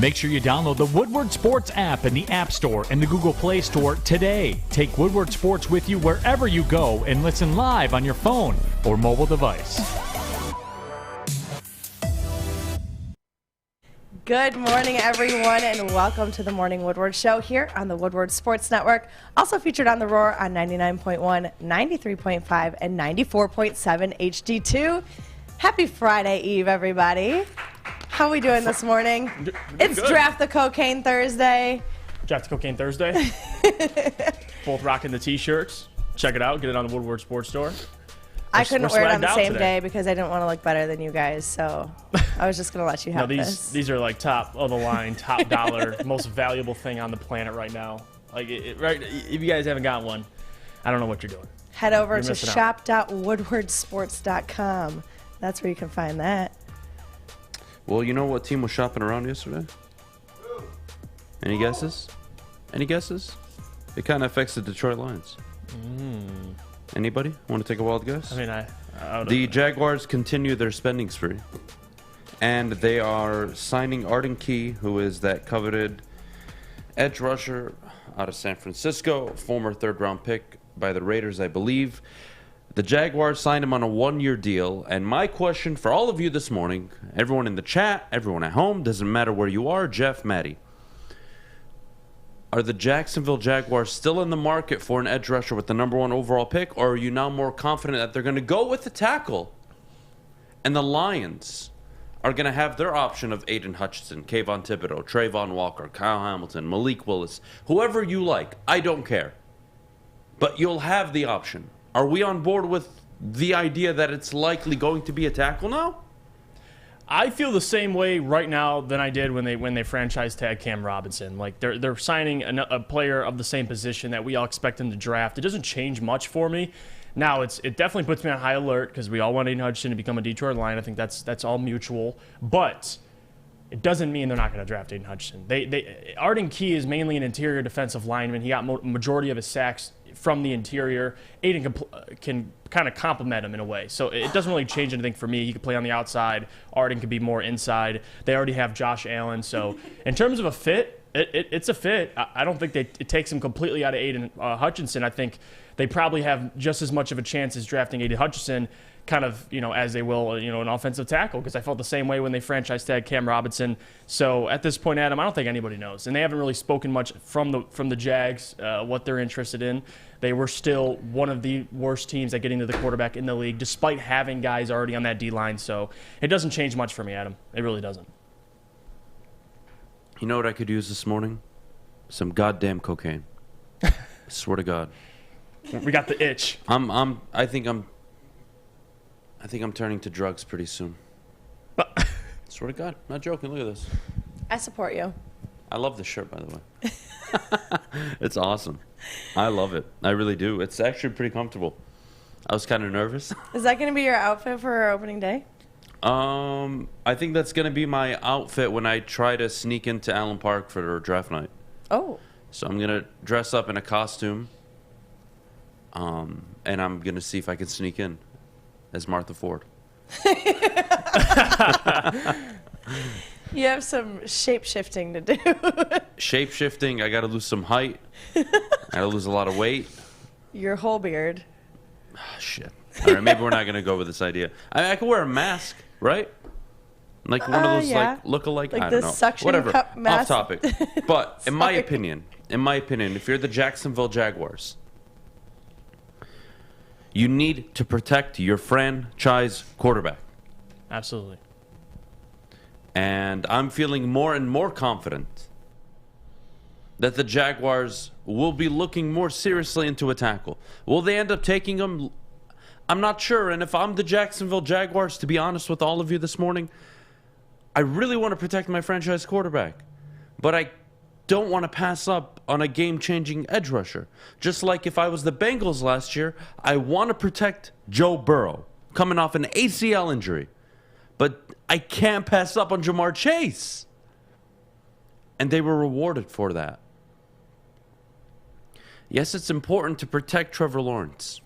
Make sure you download the Woodward Sports app in the App Store and the Google Play Store today. Take Woodward Sports with you wherever you go and listen live on your phone or mobile device. Good morning, everyone, and welcome to the Morning Woodward Show here on the Woodward Sports Network. Also featured on The Roar on 99.1, 93.5, and 94.7 HD2. Happy Friday Eve, everybody. How are we doing this morning? It's good. Draft the Cocaine Thursday. Draft the Cocaine Thursday. Both rocking the T-shirts. Check it out. Get it on the Woodward Sports Store. I couldn't wear it on the swagged out same today. day because I didn't want to look better than you guys, so I was just going to let you have No, this. these are like top of the line, top dollar, most valuable thing on the planet right now. Like, right? If you guys haven't got one, I don't know what you're doing. Head over You're to missing out. shop.woodwardsports.com. That's where you can find that. Well, you know what team was shopping around yesterday? Any guesses? Any guesses? It kind of affects the Detroit Lions. Anybody want to take a wild guess? I mean, I would The Jaguars continue their spending spree, and they are signing Arden Key, who is that coveted edge rusher out of San Francisco, former third-round pick by the Raiders, I believe. The Jaguars signed him on a one-year deal, and my question for all of you this morning, everyone in the chat, everyone at home, doesn't matter where you are, Jeff, Maddy, are the Jacksonville Jaguars still in the market for an edge rusher with the number 1 overall pick, or are you now more confident that they're going to go with the tackle, and the Lions are going to have their option of Aiden Hutchinson, Kayvon Thibodeau, Trayvon Walker, Kyle Hamilton, Malik Willis, whoever you like, I don't care, but you'll have the option. Are we on board with the idea that it's likely going to be a tackle now? I feel the same way right now than I did when they franchise tag Cam Robinson. Like they're signing a player of the same position that we all expect them to draft. It doesn't change much for me. Now it definitely puts me on high alert because we all want Aiden Hutchinson to become a Detroit Lion. I think that's all mutual, but it doesn't mean they're not going to draft Aiden Hutchinson. Arden Key is mainly an interior defensive lineman. He got majority of his sacks from the interior. Aiden can kind of complement him in a way. So it doesn't really change anything for me. He could play on the outside. Arden could be more inside. They already have Josh Allen. So in terms of a fit, it's a fit. I don't think it takes him completely out of Aiden Hutchinson. I think they probably have just as much of a chance as drafting Aiden Hutchinson kind of, as they will, an offensive tackle, because I felt the same way when they franchise tagged Cam Robinson. So at this point, Adam, I don't think anybody knows. And they haven't really spoken much from the Jags, what they're interested in. They were still one of the worst teams at getting to the quarterback in the league, despite having guys already on that D-line. So it doesn't change much for me, Adam. It really doesn't. You know what I could use this morning? Some goddamn cocaine. I swear to God. We got the itch. I think I'm turning to drugs pretty soon. Swear to God, not joking. Look at this. I support you. I love this shirt, by the way. It's awesome. I love it. I really do. It's actually pretty comfortable. I was kind of nervous. Is that going to be your outfit for our opening day? I think that's going to be my outfit when I try to sneak into Allen Park for draft night. Oh. So I'm going to dress up in a costume, and I'm going to see if I can sneak in as Martha Ford. You have some shape-shifting to do. Shape-shifting, I got to lose some height. I got to lose a lot of weight. Your whole beard. Oh, shit. All right, maybe we're not going to go with this idea. I could wear a mask, right? Like one of those yeah. look-alike, Like I the don't know. suction Whatever. cup mask. Off topic. But in my Sorry. opinion, if you're the Jacksonville Jaguars, you need to protect your franchise quarterback. Absolutely. And I'm feeling more and more confident that the Jaguars will be looking more seriously into a tackle. Will they end up taking him? I'm not sure. And if I'm the Jacksonville Jaguars, to be honest with all of you this morning, I really want to protect my franchise quarterback. But I don't want to pass up on a game-changing edge rusher. Just like if I was the Bengals last year, I want to protect Joe Burrow coming off an ACL injury. But I can't pass up on Jamar Chase. And they were rewarded for that. Yes, it's important to protect Trevor Lawrence.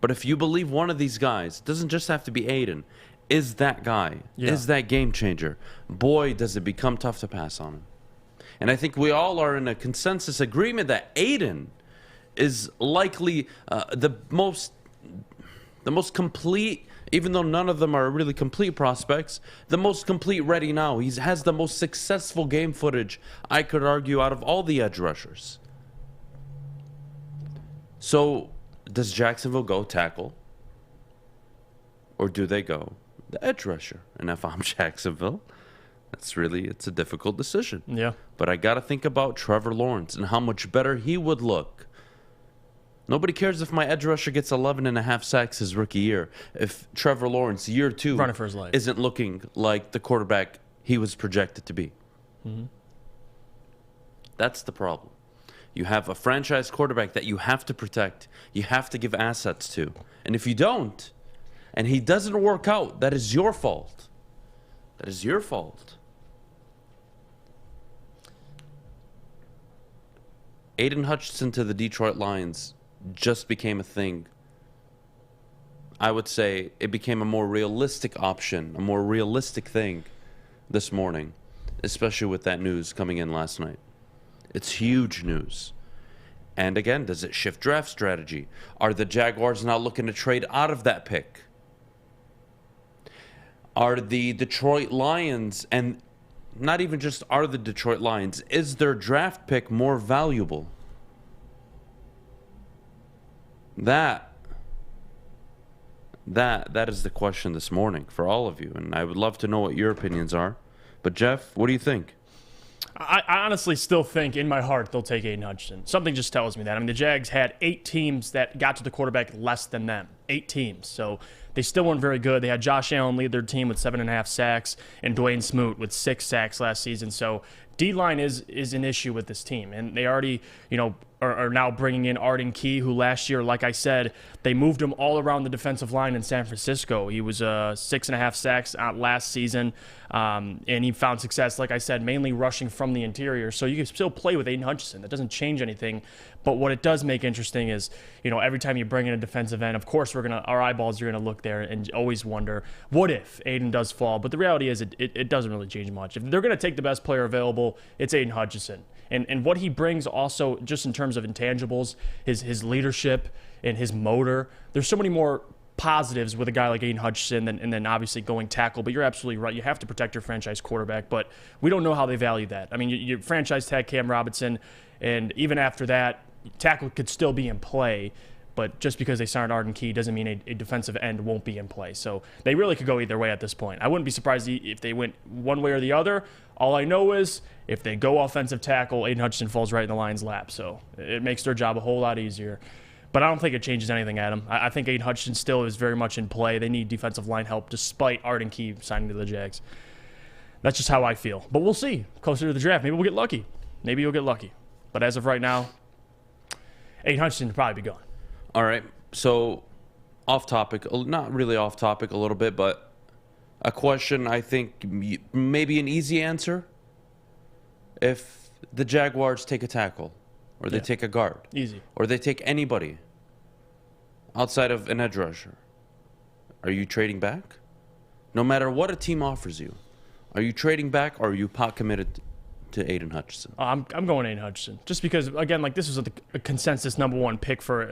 But if you believe one of these guys, it doesn't just have to be Aiden. is that guy, is that game changer. Boy, does it become tough to pass on him. And I think we all are in a consensus agreement that Adham is likely the most complete, even though none of them are really complete prospects, the most complete ready now. He has the most successful game footage, I could argue, out of all the edge rushers. So, does Jacksonville go tackle? Or do they go the edge rusher? And if I'm Jacksonville, it's a difficult decision. Yeah. But I got to think about Trevor Lawrence and how much better he would look. Nobody cares if my edge rusher gets 11.5 sacks his rookie year. If Trevor Lawrence, year 2, running for his life, isn't looking like the quarterback he was projected to be. Mm-hmm. That's the problem. You have a franchise quarterback that you have to protect. You have to give assets to. And if you don't, and he doesn't work out, that is your fault. That is your fault. Aidan Hutchinson to the Detroit Lions just became a thing. I would say it became a more realistic option, a more realistic thing this morning, especially with that news coming in last night. It's huge news. And again, does it shift draft strategy? Are the Jaguars now looking to trade out of that pick? Are the Detroit Lions, and not even just are the Detroit Lions, is their draft pick more valuable? That is the question this morning for all of you, and I would love to know what your opinions are. But Jeff, what do you think? I honestly still think in my heart they'll take Aidan Hutchinson. Something just tells me that. I mean, the Jags had 8 teams that got to the quarterback less than them. 8 teams. So they still weren't very good. They had Josh Allen lead their team with 7.5 sacks and Dwayne Smoot with 6 sacks last season. So D-line is an issue with this team. And they already, are now bringing in Arden Key, who last year, like I said, they moved him all around the defensive line in San Francisco. He was 6.5 sacks last season, and he found success, like I said, mainly rushing from the interior. So you can still play with Aidan Hutchinson. That doesn't change anything. But what it does make interesting is, every time you bring in a defensive end, of course our eyeballs are gonna look there and always wonder, what if Aidan does fall? But the reality is, it doesn't really change much. If they're gonna take the best player available, it's Aidan Hutchinson. And what he brings also, just in terms of intangibles, his leadership and his motor, there's so many more positives with a guy like Aidan Hutchinson and then obviously going tackle. But you're absolutely right. You have to protect your franchise quarterback, but we don't know how they value that. I mean, you franchise tag Cam Robinson, and even after that, tackle could still be in play. But just because they signed Arden Key doesn't mean a defensive end won't be in play. So they really could go either way at this point. I wouldn't be surprised if they went one way or the other. All I know is if they go offensive tackle, Aidan Hutchinson falls right in the Lions' lap. So it makes their job a whole lot easier. But I don't think it changes anything, Adam. I think Aidan Hutchinson still is very much in play. They need defensive line help despite Arden Key signing to the Jags. That's just how I feel. But we'll see closer to the draft. Maybe we'll get lucky. Maybe you'll get lucky. But as of right now, Aidan Hutchinson will probably be gone. All right, so off topic, not really off topic a little bit, but a question I think maybe an easy answer. If the Jaguars take a tackle, or they take a guard, easy, or they take anybody outside of an edge rusher, are you trading back? No matter what a team offers you, are you trading back or are you pot committed to Aidan Hutchinson? I'm going Aidan Hutchinson just because, again, like this was a consensus #1 pick for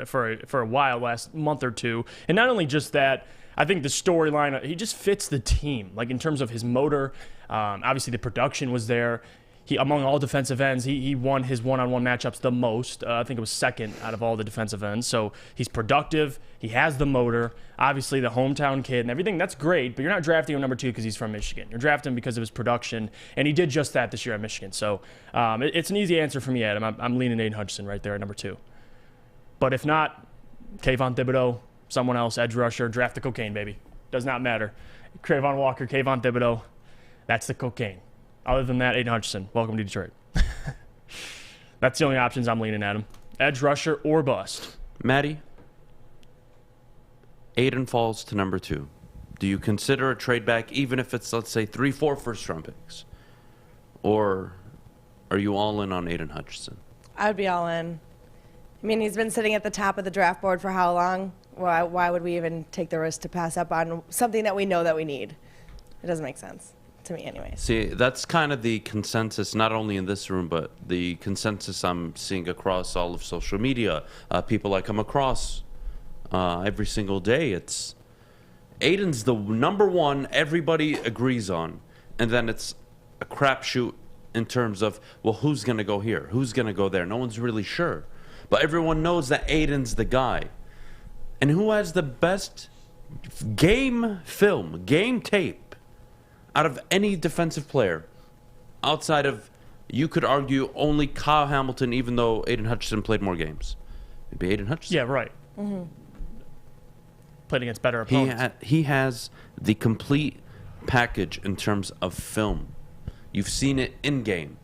a while, last month or two, and not only just that, I think the storyline, he just fits the team, like in terms of his motor. Obviously the production was there. He, among all defensive ends, he won his one-on-one matchups the most. I think it was second out of all the defensive ends. So he's productive. He has the motor. Obviously, the hometown kid and everything. That's great, but you're not drafting him #2 because he's from Michigan. You're drafting him because of his production, and he did just that this year at Michigan. So it's an easy answer for me, Adam. I'm leaning Aidan Hutchinson right there at #2. But if not, Kayvon Thibodeau, someone else, edge rusher, draft the cocaine, baby. Does not matter. Trayvon Walker, Kayvon Thibodeau, that's the cocaine. Other than that, Aidan Hutchinson, welcome to Detroit. That's the only options I'm leaning at him. Edge rusher or bust. Maddy, Aidan falls to #2. Do you consider a trade back even if it's, let's say, 3-4 first-round picks? Or are you all in on Aidan Hutchinson? I would be all in. I mean, he's been sitting at the top of the draft board for how long? Why would we even take the risk to pass up on something that we know that we need? It doesn't make sense to me anyways. See, that's kind of the consensus, not only in this room, but the consensus I'm seeing across all of social media. People I come across every single day. It's Adham's the number one everybody agrees on. And then it's a crapshoot in terms of, well, who's going to go here? Who's going to go there? No one's really sure. But everyone knows that Adham's the guy. And who has the best game film, game tape, out of any defensive player, outside of, you could argue, only Kyle Hamilton, even though Adham Hutchinson played more games. It'd be Adham Hutchinson. Yeah, right. Played against better opponents. He has the complete package in terms of film. You've seen it in game.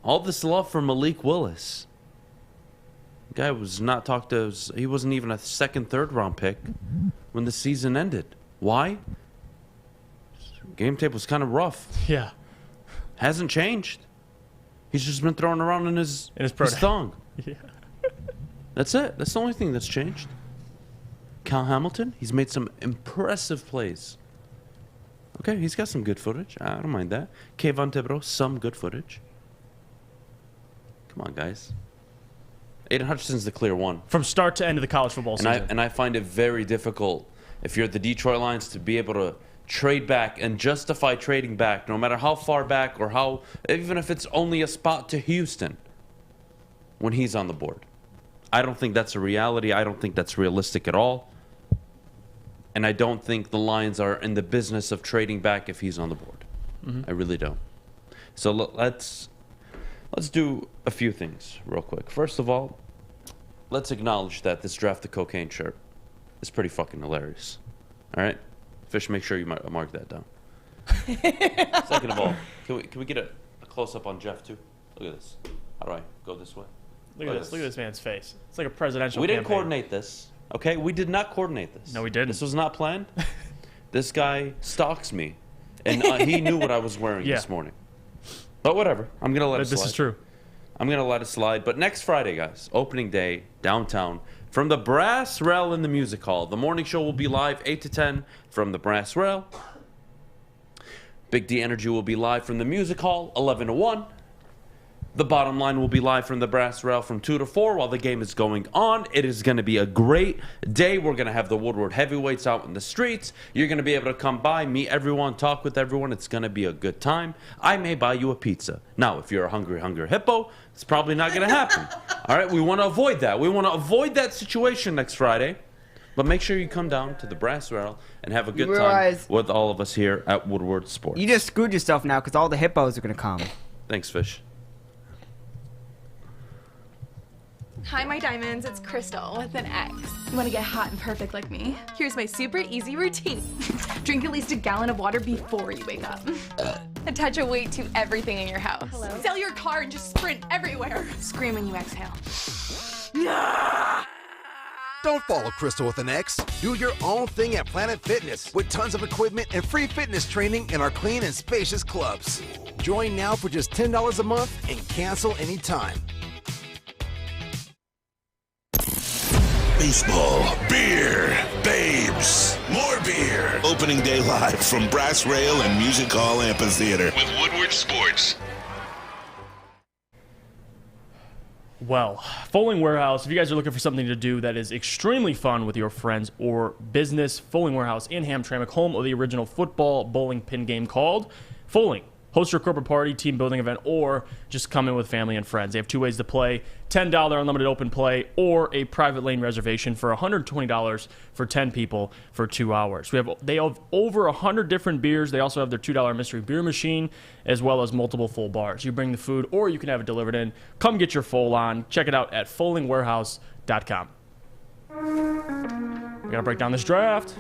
All this love for Malik Willis. The guy was not talked to. He wasn't even a second, third round pick when the season ended. Why? Game tape was kind of rough. Yeah. Hasn't changed. He's just been thrown around in his thong. Yeah. That's it. That's the only thing that's changed. Kyle Hamilton, he's made some impressive plays. Okay, he's got some good footage. I don't mind that. Kayvon Thibodeau, some good footage. Come on, guys. Adham Hutchinson's the clear one. From start to end of the college football season. And I find it very difficult, if you're the Detroit Lions, to be able to trade back and justify trading back, no matter how far back or how, even if it's only a spot to Houston, when he's on the board. I don't think that's a reality. I don't think that's realistic at all. And I don't think the Lions are in the business of trading back if he's on the board. I really don't. So let's do a few things real quick. First of all, let's acknowledge that this Draft the Cocaine shirt is pretty fucking hilarious. All right? Fish, make sure you mark that down. Second of all, can we get a close-up on Jeff, too? Look at this. How do I go this way? Look at this man's face. It's like a presidential We didn't campaign. coordinate this, okay? We did not coordinate this. No, we didn't. This was not planned. This guy stalks me, and he knew what I was wearing this morning. But whatever. I'm going to let it slide. This is true. I'm going to let it slide. But next Friday, guys, opening day, downtown, from the Brass Rail in the Music Hall. The morning show will be live 8 to 10 from the Brass Rail. Big D Energy will be live from the Music Hall 11 to 1. The Bottom Line will be live from the Brass Rail from 2 to 4 while the game is going on. It is going to be a great day. We're going to have the Woodward heavyweights out in the streets. You're going to be able to come by, meet everyone, talk with everyone. It's going to be a good time. I may buy you a pizza. Now, if you're a hungry hippo, it's probably not going to happen. All right, we want to avoid that. We want to avoid that situation next Friday. But make sure you come down to the Brass Rail and have a good time with all of us here at Woodward Sports. You just screwed yourself now because all the hippos are going to come. Thanks, Fish. Hi, my diamonds. It's Crystal with an X. You want to get hot and perfect like me? Here's my super easy routine. Drink at least a gallon of water before you wake up. Attach a weight to everything in your house. Hello? Sell your car and just sprint everywhere. Scream when you exhale. Don't follow Crystal with an X. Do your own thing at Planet Fitness with tons of equipment and free fitness training in our clean and spacious clubs. Join now for just $10 a month and cancel anytime. Baseball, beer, babes, more beer. Opening day live from Brass Rail and Music Hall Amphitheater with Woodward Sports. Well, Foaling Warehouse, if you guys are looking for something to do that is extremely fun with your friends or business, Foaling Warehouse in Hamtramck, home of the original football bowling pin game called Foaling. Host your corporate party, team building event, or just come in with family and friends. They have two ways to play, $10 unlimited open play or a private lane reservation for $120 for 10 people for 2 hours. They have over 100 different beers. They also have their $2 mystery beer machine as well as multiple full bars. You bring the food or you can have it delivered in. Come get your full on. Check it out at foalingwarehouse.com. We got to break down this draft.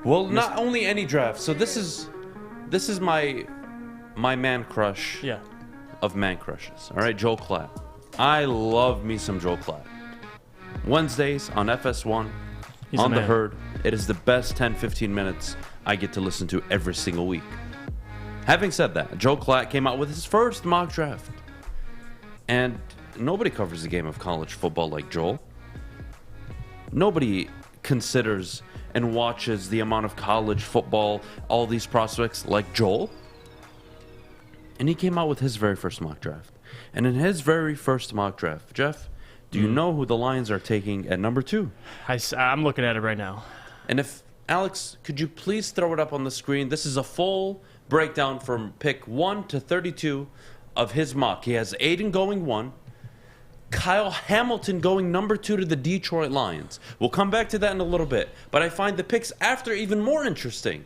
Well, not only any draft. So this is my man crush of man crushes. All right, Joel Klatt. I love me some Joel Klatt. Wednesdays on FS1, on the Herd. It is the best 10-15 minutes I get to listen to every single week. Having said that, Joel Klatt came out with his first mock draft. And nobody covers the game of college football like Joel. Nobody considers and watches the amount of college football, all these prospects like Joel. And he came out with his very first mock draft. And in his very first mock draft, Jeff, do you know who the Lions are taking at number 2? I'm looking at it right now. And if, Alex, could you please throw it up on the screen? This is a full breakdown from pick 1 to 32 of his mock. He has Aiden going 1, Kyle Hamilton going number 2 to the Detroit Lions. We'll come back to that in a little bit. But I find the picks after even more interesting.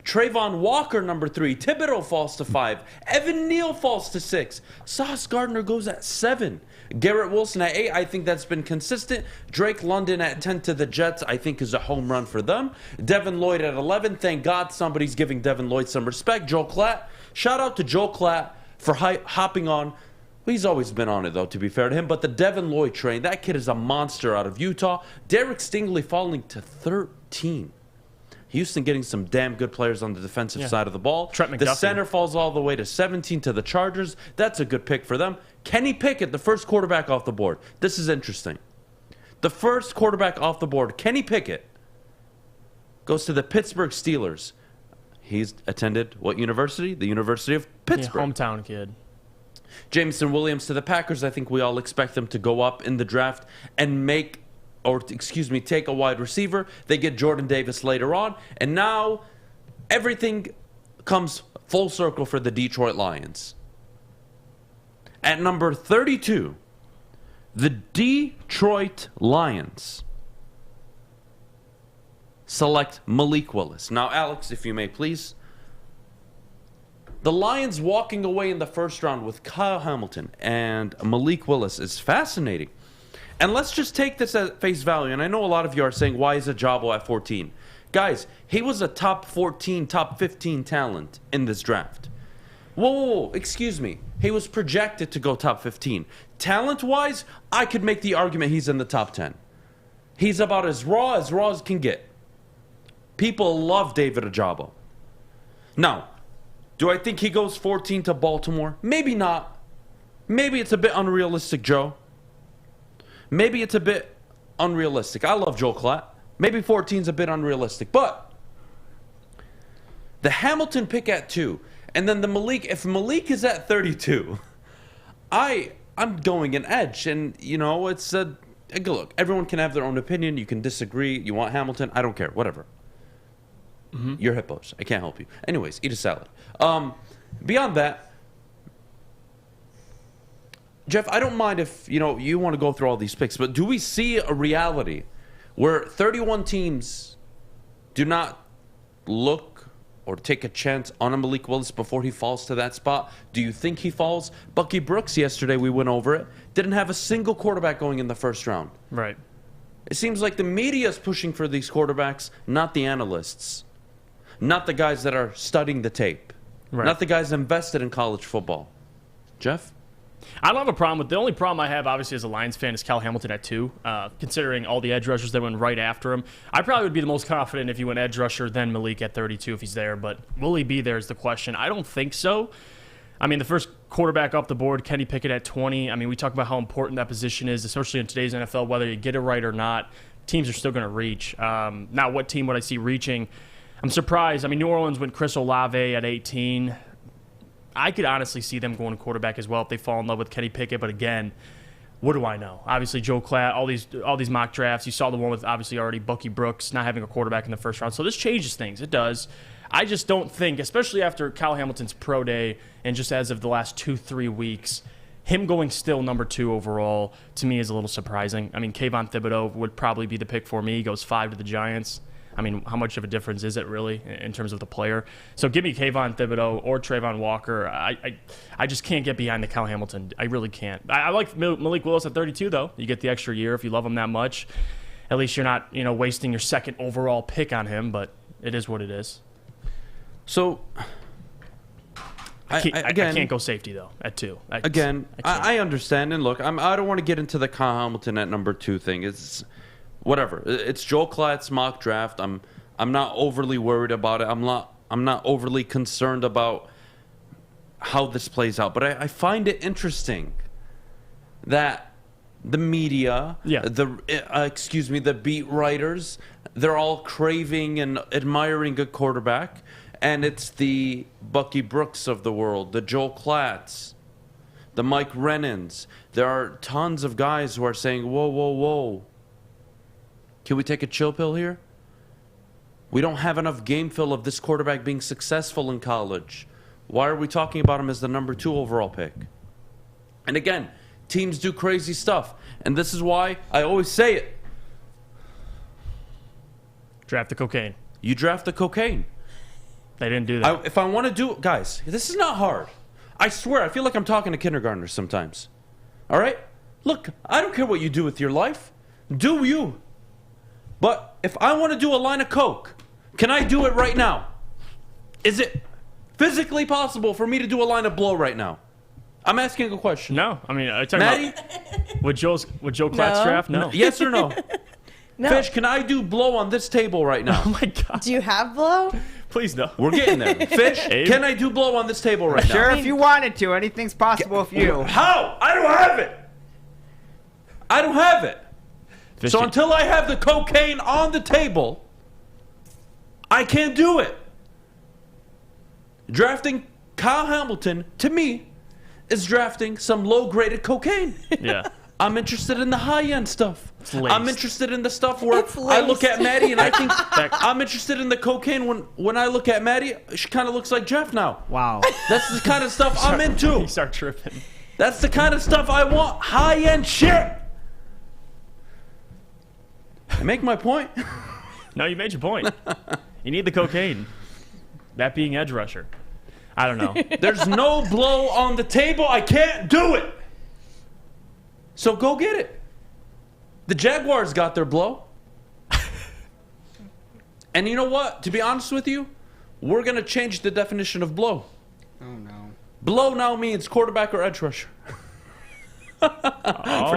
Trayvon Walker, number 3. Thibodeau falls to 5. Evan Neal falls to 6. Sauce Gardner goes at 7. Garrett Wilson at 8. I think that's been consistent. Drake London at 10 to the Jets, I think, is a home run for them. Devin Lloyd at 11. Thank God somebody's giving Devin Lloyd some respect. Joel Klatt. Shout out to Joel Klatt for hopping on. He's always been on it, though, to be fair to him. But the Devin Lloyd train, that kid is a monster out of Utah. Derek Stingley falling to 13. Houston getting some damn good players on the defensive side of the ball. The center falls all the way to 17 to the Chargers. That's a good pick for them. Kenny Pickett, the first quarterback off the board. This is interesting. The first quarterback off the board, Kenny Pickett, goes to the Pittsburgh Steelers. He's attended what university? The University of Pittsburgh. Yeah, hometown kid. Jameson Williams to the Packers. I think we all expect them to go up in the draft and take a wide receiver. They get Jordan Davis later on. And now everything comes full circle for the Detroit Lions. At number 32, the Detroit Lions select Malik Willis. Now, Alex, if you may, please. The Lions walking away in the first round with Kyle Hamilton and Malik Willis is fascinating. And let's just take this at face value. And I know a lot of you are saying, why is Ajabo at 14? Guys, he was a top 14, top 15 talent in this draft. Whoa, excuse me. He was projected to go top 15. Talent-wise, I could make the argument he's in the top 10. He's about as raw as can get. People love David Ajabo. Now, do I think he goes 14 to Baltimore? Maybe not. Maybe it's a bit unrealistic, Joe. Maybe it's a bit unrealistic. I love Joel Klatt. Maybe 14's a bit unrealistic. But the Hamilton pick at 2, and then the Malik, if Malik is at 32, I'm going an edge. And, you know, it's a look, everyone can have their own opinion. You can disagree. You want Hamilton. I don't care. Whatever. You're hippos. I can't help you. Anyways, eat a salad. Beyond that, Jeff, I don't mind if, you want to go through all these picks, but do we see a reality where 31 teams do not look or take a chance on a Malik Willis before he falls to that spot? Do you think he falls? Bucky Brooks, yesterday we went over it, didn't have a single quarterback going in the first round. Right. It seems like the media is pushing for these quarterbacks, not the analysts. Not the guys that are studying the tape. Right. Not the guys invested in college football. Jeff? I don't have a problem with the only problem I have, obviously, as a Lions fan is Kyle Hamilton at 2. Considering all the edge rushers that went right after him, I probably would be the most confident if he went edge rusher, then Malik at 32 if he's there. But will he be there is the question. I don't think so. I mean, the first quarterback off the board, Kenny Pickett at 20. I mean, we talk about how important that position is, especially in today's NFL, whether you get it right or not. Teams are still going to reach. Now, what team would I see reaching? I'm surprised. I mean, New Orleans went Chris Olave at 18. I could honestly see them going to quarterback as well if they fall in love with Kenny Pickett. But again, what do I know? Obviously, Joel Klatt, all these mock drafts. You saw the one with obviously already Bucky Brooks not having a quarterback in the first round. So this changes things. It does. I just don't think, especially after Kyle Hamilton's pro day and just as of the last 2-3 weeks, him going still number 2 overall to me is a little surprising. I mean, Kayvon Thibodeau would probably be the pick for me. He goes 5 to the Giants. I mean, how much of a difference is it really in terms of the player? So give me Kayvon Thibodeau or Trayvon Walker. I just can't get behind the Kyle Hamilton. I really can't. I like Malik Willis at 32, though. You get the extra year if you love him that much. At least you're not, wasting your second overall pick on him, but it is what it is. So, I can't go safety, though, at 2. I understand. And look, I don't want to get into the Kyle Hamilton at number 2 thing. It's whatever. It's Joel Klatt's mock draft. I'm not overly worried about it. I'm not overly concerned about how this plays out. But I find it interesting that the media, Yeah. the beat writers, they're all craving and admiring a quarterback, and it's the Bucky Brooks of the world, the Joel Klatts, the Mike Rennans. There are tons of guys who are saying, whoa, whoa, whoa. Can we take a chill pill here? We don't have enough game film of this quarterback being successful in college. Why are we talking about him as the number 2 overall pick? And again, teams do crazy stuff. And this is why I always say it. Draft the cocaine. You draft the cocaine. They didn't do that. If I want to do... Guys, this is not hard. I swear, I feel like I'm talking to kindergartners sometimes. All right? Look, I don't care what you do with your life. Do you. But if I want to do a line of coke, can I do it right now? Is it physically possible for me to do a line of blow right now? I'm asking a question. No. I mean, are you talking Maddy? about with Joe Klatt's draft? No. Yes or no? No. Fish, can I do blow on this table right now? Oh, my God. Do you have blow? Please, no. We're getting there. Fish, Abe? can I do blow on this table right Sure, now? if you wanted to. Anything's possible if you. How? I don't have it. I don't have it. Fish, So until I have the cocaine on the table, I can't do it. Drafting Kyle Hamilton, to me, is drafting some low-graded cocaine. Yeah. I'm interested in the high-end stuff. laced. I'm interested in the stuff where It's I look laced. at Maddy and I think I'm interested in the cocaine when I look at Maddy, she kind of looks like Jeff now. Wow. That's the kind of stuff I'm You into. start tripping. That's the kind of stuff I want. High-end shit. I make my point. No, you made your point. You need the cocaine. That being edge rusher. I don't know. There's no blow on the table. I can't do it. So go get it. The Jaguars got their blow. And you know what? To be honest with you, we're going to change the definition of blow. Oh, no. Blow now means quarterback or edge rusher. For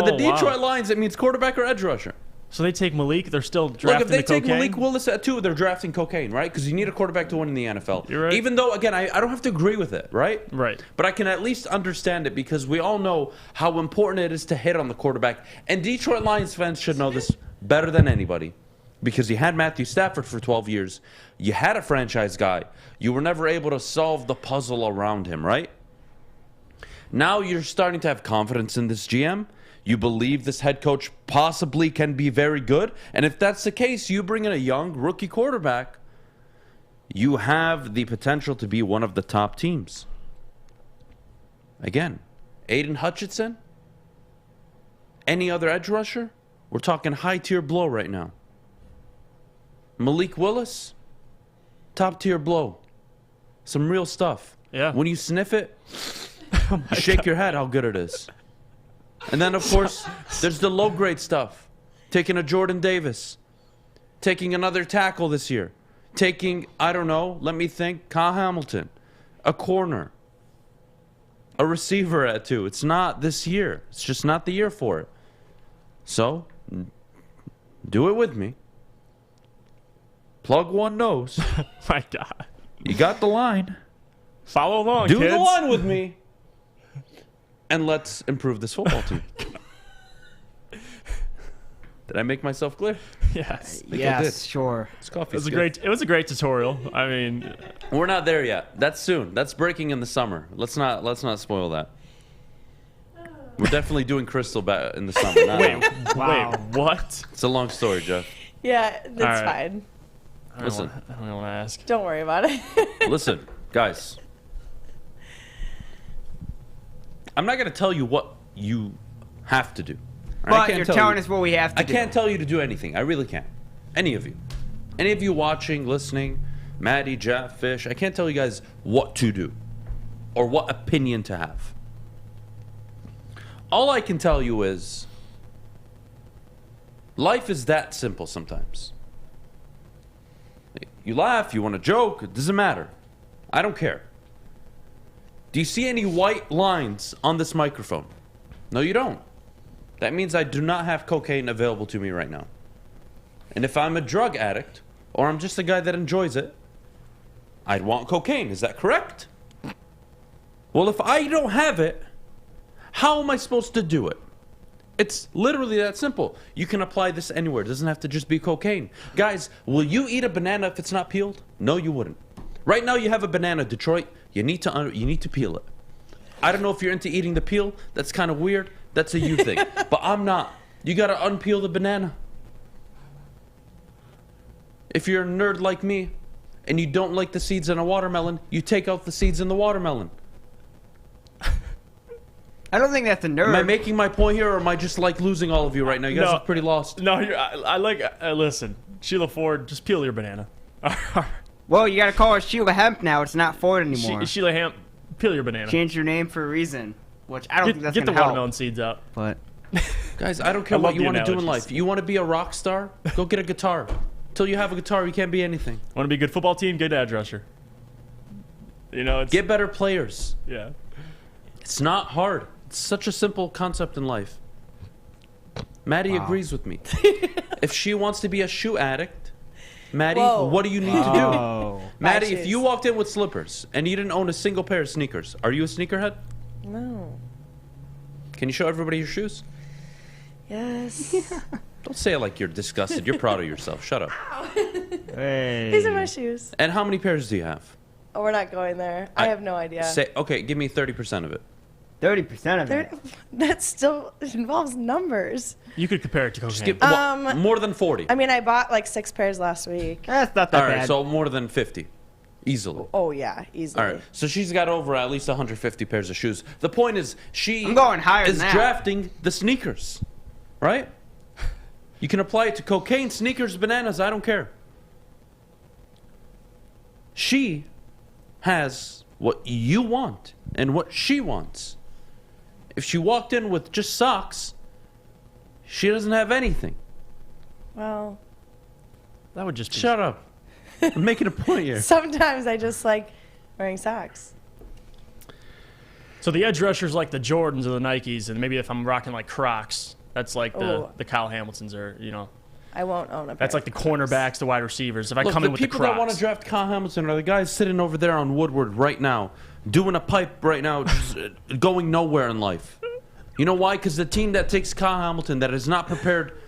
the Detroit Lions, it means quarterback or edge rusher. So they take Malik. They're still Look, drafting if they the take cocaine. Malik Willis at 2, they're drafting cocaine, right? Because you need a quarterback to win in the NFL. You're right. Even though, again, I don't have to agree with it, right? Right. But I can at least understand it because we all know how important it is to hit on the quarterback. And Detroit Lions fans should know this better than anybody because you had Matthew Stafford for 12 years. You had a franchise guy. You were never able to solve the puzzle around him, right? Now you're starting to have confidence in this GM. You believe this head coach possibly can be very good. And if that's the case, you bring in a young rookie quarterback, you have the potential to be one of the top teams. Again, Aiden Hutchinson, any other edge rusher, we're talking high-tier blow right now. Malik Willis, top-tier blow. Some real stuff. Yeah. When you sniff it, you shake your head how good it is. And then, of course, there's the low-grade stuff. Taking a Jordan Davis. Taking another tackle this year. Taking, I don't know, let me think, Kyle Hamilton. A corner. A receiver at 2. It's not this year. It's just not the year for it. So, do it with me. Plug one nose. My God. You got the line. Follow along, Do kids. the line with me. And let's improve this football team. Did I make myself clear? Yes. I did. Yes, sure. It's coffee. It was a great tutorial. I mean, We're not there yet. That's soon. That's breaking in the summer. Let's not spoil that. We're definitely doing Crystal in the summer. Not now. Wow. wait, what? It's a long story, Jeff. Yeah, that's All right. fine. Listen. I don't want to ask. Don't worry about it. Listen, guys. I'm not going to tell you what you have to do. I But can't you're tell telling you- us what we have to I do. can't tell you to do anything. I really can't. Any of you. Any of you watching, listening, Maddy, Jeff, Fish, I can't tell you guys what to do or what opinion to have. All I can tell you is life is that simple sometimes. You laugh, you want to joke, it doesn't matter. I don't care. Do you see any white lines on this microphone? No, you don't. That means I do not have cocaine available to me right now. And if I'm a drug addict, or I'm just a guy that enjoys it, I'd want cocaine. Is that correct? Well, if I don't have it, how am I supposed to do it? It's literally that simple. You can apply this anywhere. It doesn't have to just be cocaine. Guys, will you eat a banana if it's not peeled? No, you wouldn't. Right now you have a banana, Detroit. You need to peel it. I don't know if you're into eating the peel. That's kind of weird. That's a you thing. But I'm not. You got to unpeel the banana. If you're a nerd like me and you don't like the seeds in a watermelon, you take out the seeds in the watermelon. I don't think that's a nerd. Am I making my point here, or am I just like losing all of you right now? You guys are pretty lost. No, listen, Sheila Ford, just peel your banana. Well, you gotta call her Sheila Hemp now. It's not Ford anymore. Sheila Hemp, peel your banana. Change your name for a reason, which I don't think that's get the gonna help. watermelon seeds out. But guys, I don't care what you want to do in life. You want to be a rock star? Go get a guitar. Until you have a guitar, you can't be anything. Want to be a good football team? Get an edge rusher. You know, get better players. Yeah. It's not hard. It's such a simple concept in life. Maddie agrees with me. If she wants to be a shoe addict, Maddie, what do you need to do? Maddie, if you walked in with slippers and you didn't own a single pair of sneakers, are you a sneakerhead? No. Can you show everybody your shoes? Yes. Don't say it like you're disgusted. You're proud of yourself. Shut up. hey. These are my shoes. And how many pairs do you have? Oh, we're not going there. I have no idea. Okay, give me 30% of it. 30% of it. That still involves numbers. You could compare it to cocaine. Just more than 40. I mean, I bought like 6 pairs last week. That's not that bad. All right, bad. so more than 50. Easily. Oh, yeah, easily. All right, so she's got over at least 150 pairs of shoes. The point is, I'm going higher is than that. drafting the sneakers, right? You can apply it to cocaine, sneakers, bananas, I don't care. She has what you want and what she wants. If she walked in with just socks, she doesn't have anything. Well, that would just be... Shut up. I'm making a point here. Sometimes I just like wearing socks. So the edge rushers like the Jordans or the Nikes, and maybe if I'm rocking like Crocs, that's like the Kyle Hamiltons or, you know. I won't own a pair. That's like the cornerbacks, the wide receivers. If I Look, come in with the Crocs. people that want to draft Kyle Hamilton are the guys sitting over there on Woodward right now, doing a pipe right now, just going nowhere in life. You know why? Because the team that takes Kyle Hamilton that is not prepared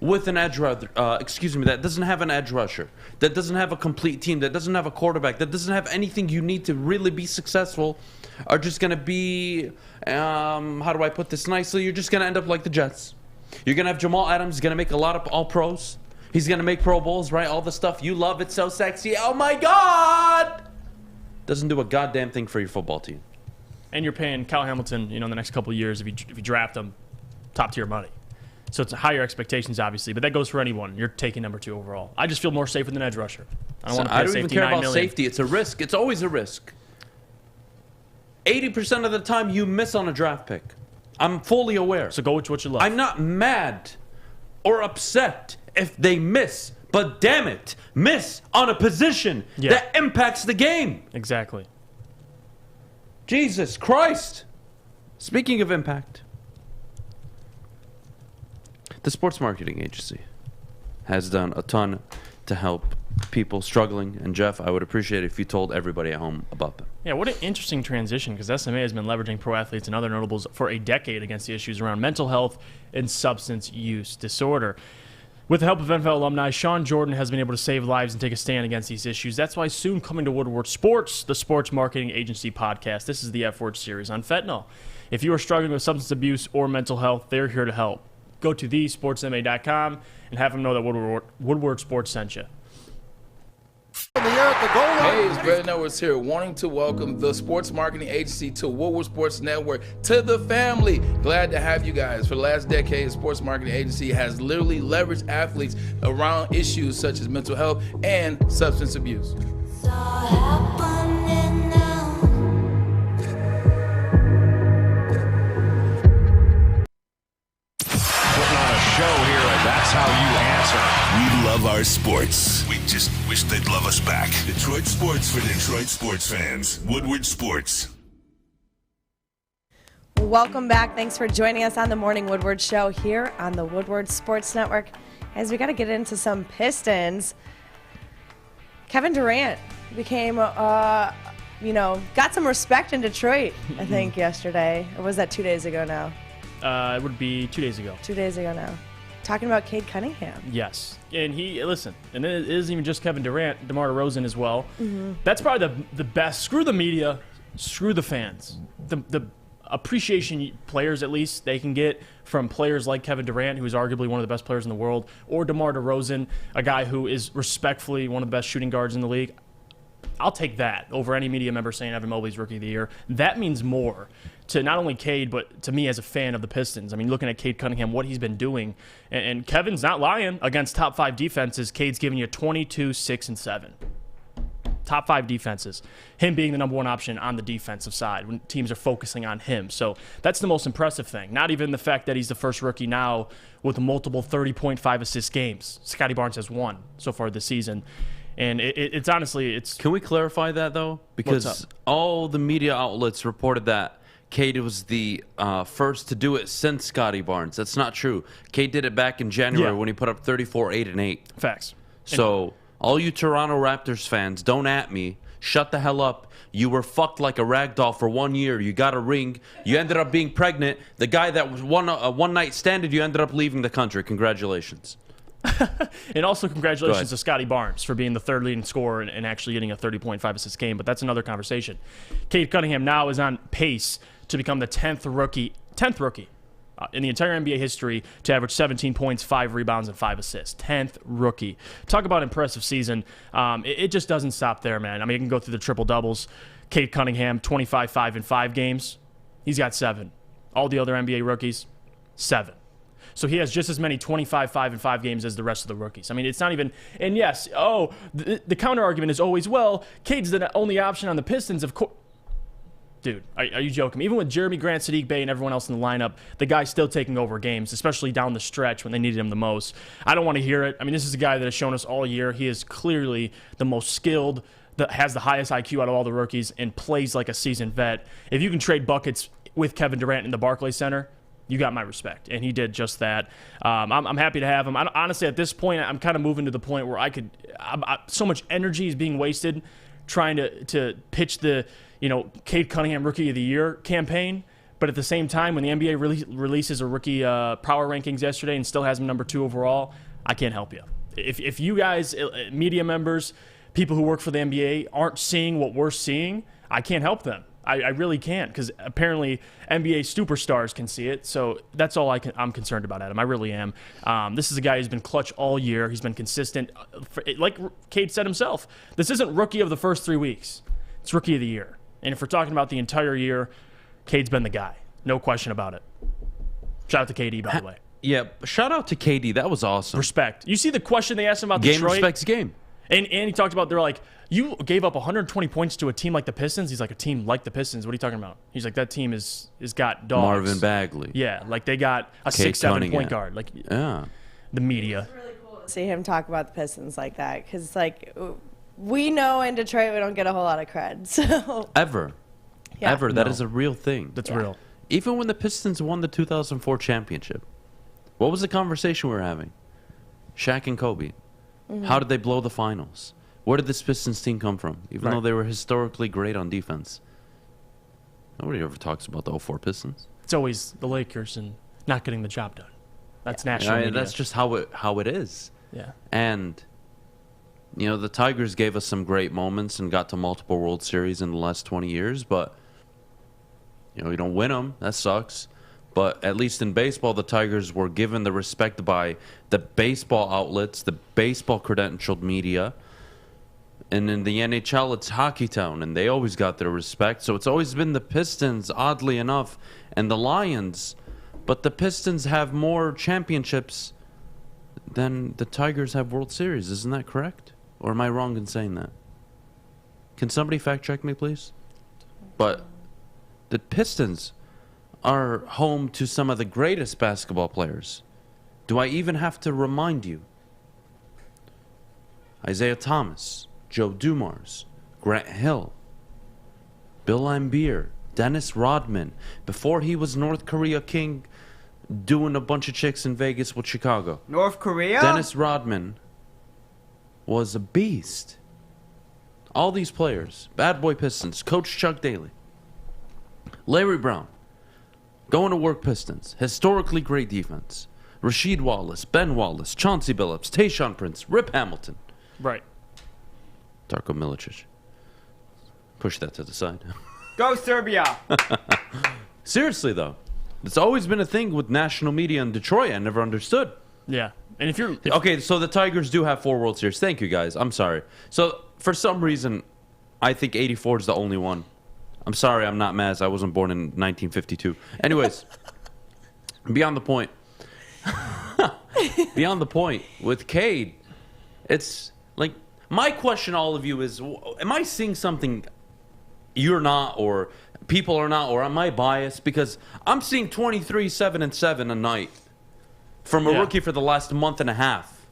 with an edge rusher, that doesn't have an edge rusher, that doesn't have a complete team, that doesn't have a quarterback, that doesn't have anything you need to really be successful, are just going to be, how do I put this nicely? You're just going to end up like the Jets. You're going to have Jamal Adams. He's going to make a lot of all-pros. He's going to make Pro Bowls, right? All the stuff you love. It's so sexy. Oh, my God! Doesn't do a goddamn thing for your football team. And you're paying Kyle Hamilton, you know, in the next couple of years if you draft him, top-tier money. So it's higher expectations, obviously, but that goes for anyone. You're taking number 2 overall. I just feel more safe with an edge rusher. I don't even care about safety. It's a risk. It's always a risk. 80% of the time you miss on a draft pick. I'm fully aware. So go with what you love. I'm not mad or upset if they miss, but damn it, miss on a position that impacts the game. Exactly. Jesus Christ. Speaking of impact, the Sports Marketing Agency has done a ton to help people struggling. And Jeff, I would appreciate it if you told everybody at home about them. Yeah, what an interesting transition, because SMA has been leveraging pro athletes and other notables for a decade against the issues around mental health and substance use disorder. With the help of NFL alumni, Sean Jordan has been able to save lives and take a stand against these issues. That's why soon coming to Woodward Sports, the Sports Marketing Agency podcast, this is the F-Word series on fentanyl. If you are struggling with substance abuse or mental health, they're here to help. Go to thesportsma.com and have them know that Woodward Sports sent you. Hey, it's Brandon Edwards here, wanting to welcome the Sports Marketing Agency to Woodward Sports Network, to the family. Glad to have you guys. For the last decade, the Sports Marketing Agency has literally leveraged athletes around issues such as mental health and substance abuse. We love our sports. We just wish they'd love us back. Detroit sports for Detroit sports fans. Woodward Sports. Welcome back. Thanks for joining us on the Morning Woodward Show here on the Woodward Sports Network. As we got to get into some Pistons. Kevin Durant became, got some respect in Detroit, I think, yesterday. Or was that 2 days ago now? It would be 2 days ago. 2 days ago now. Talking about Cade Cunningham. Yes. And listen, and it isn't even just Kevin Durant, DeMar DeRozan as well. That's probably the best. Screw the media, screw the fans. The appreciation players, at least, they can get from players like Kevin Durant, who is arguably one of the best players in the world, or DeMar DeRozan, a guy who is respectfully one of the best shooting guards in the league. I'll take that over any media member saying Evan Mobley's Rookie of the Year. That means more to not only Cade, but to me as a fan of the Pistons. I mean, looking at Cade Cunningham, what he's been doing, and Kevin's not lying against top 5 defenses. Cade's giving you 22, 6, and 7. Top 5 defenses. Him being the number 1 option on the defensive side when teams are focusing on him. So that's the most impressive thing. Not even the fact that he's the first rookie now with multiple 30.5 assist games. Scotty Barnes has 1 so far this season. And it's honestly, it's... Can we clarify that, though? Because all the media outlets reported that Cade was the first to do it since Scotty Barnes. That's not true. Cade did it back in January when he put up 34, 8, and 8. Facts. So all you Toronto Raptors fans, don't at me. Shut the hell up. You were fucked like a rag doll for 1 year. You got a ring. You ended up being pregnant. The guy that was one night standed, you ended up leaving the country. Congratulations. And also congratulations to Scotty Barnes for being the 3rd leading scorer and actually getting a 30.5 assist game, but that's another conversation. Cade Cunningham now is on pace to become the 10th rookie in the entire NBA history to average 17 points, 5 rebounds, and 5 assists. 10th rookie. Talk about impressive season. It just doesn't stop there, man. I mean, you can go through the triple-doubles. Cade Cunningham, 25, 5 in 5 games. He's got 7. All the other NBA rookies, 7. So he has just as many 25, 5 in 5 games as the rest of the rookies. I mean, it's not even... And yes, the counter-argument is always, well, Cade's the only option on the Pistons, of course. Dude, are you joking me? Even with Jeremy Grant, Sadiq Bey, and everyone else in the lineup, the guy's still taking over games, especially down the stretch when they needed him the most. I don't want to hear it. I mean, this is a guy that has shown us all year. He is clearly the most skilled, that has the highest IQ out of all the rookies, and plays like a seasoned vet. If you can trade buckets with Kevin Durant in the Barclays Center, you got my respect, and he did just that. I'm happy to have him. Honestly, at this point, I'm kind of moving to the point where so much energy is being wasted trying to pitch the Cade Cunningham Rookie of the Year campaign, but at the same time, when the NBA releases a rookie power rankings yesterday and still has him number 2 overall, I can't help you. If you guys, media members, people who work for the NBA, aren't seeing what we're seeing, I can't help them. I really can't, because apparently NBA superstars can see it. So that's all I'm concerned about, Adam. I really am. This is a guy who's been clutch all year. He's been consistent. Like Cade said himself, this isn't rookie of the first 3 weeks. It's rookie of the year. And if we're talking about the entire year, Cade's been the guy. No question about it. Shout out to KD, by the way. Yeah, shout out to KD. That was awesome. Respect. You see the question they asked him about game Detroit? Game respects game. And he talked about, they're like, you gave up 120 points to a team like the Pistons? He's like, a team like the Pistons? What are you talking about? He's like, that team is got dogs. Marvin Bagley. Yeah, like they got a Cade 6'7" point guard. Like, yeah. The media. It's really cool to see him talk about the Pistons like that, because we know in Detroit we don't get a whole lot of cred. So Ever. That is a real thing. That's real. Even when the Pistons won the 2004 championship, what was the conversation we were having? Shaq and Kobe. Mm-hmm. How did they blow the finals? Where did this Pistons team come from? Even though they were historically great on defense. Nobody ever talks about the 04 Pistons. It's always the Lakers and not getting the job done. That's national media. That's just how it is. Yeah. And, the Tigers gave us some great moments and got to multiple World Series in the last 20 years, but, we don't win them. That sucks. But at least in baseball, the Tigers were given the respect by the baseball outlets, the baseball credentialed media. And in the NHL, it's Hockey Town, and they always got their respect. So it's always been the Pistons, oddly enough, and the Lions. But the Pistons have more championships than the Tigers have World Series. Isn't that correct? Or am I wrong in saying that? Can somebody fact check me, please? But the Pistons are home to some of the greatest basketball players. Do I even have to remind you? Isaiah Thomas, Joe Dumars, Grant Hill, Bill Laimbeer, Dennis Rodman, before he was North Korea king doing a bunch of chicks in Vegas with Chicago. North Korea? Dennis Rodman was a beast. All these players, Bad Boy Pistons, Coach Chuck Daly, Larry Brown, Going to work Pistons. Historically great defense. Rasheed Wallace, Ben Wallace, Chauncey Billups, Tayshaun Prince, Rip Hamilton. Right. Darko Milicic. Push that to the side. Go Serbia! Seriously, though. It's always been a thing with national media in Detroit. I never understood. Yeah. And if you're... Okay, so the Tigers do have 4 World Series. Thank you, guys. I'm sorry. So, for some reason, I think 84 is the only one. I'm sorry, I'm not Maz. I wasn't born in 1952. Anyways, beyond the point. Beyond the point. With Cade, it's like, my question, all of you, is, am I seeing something you're not, or people are not, or am I biased? Because I'm seeing 23, 7, and 7 a night from a rookie for the last month and a half.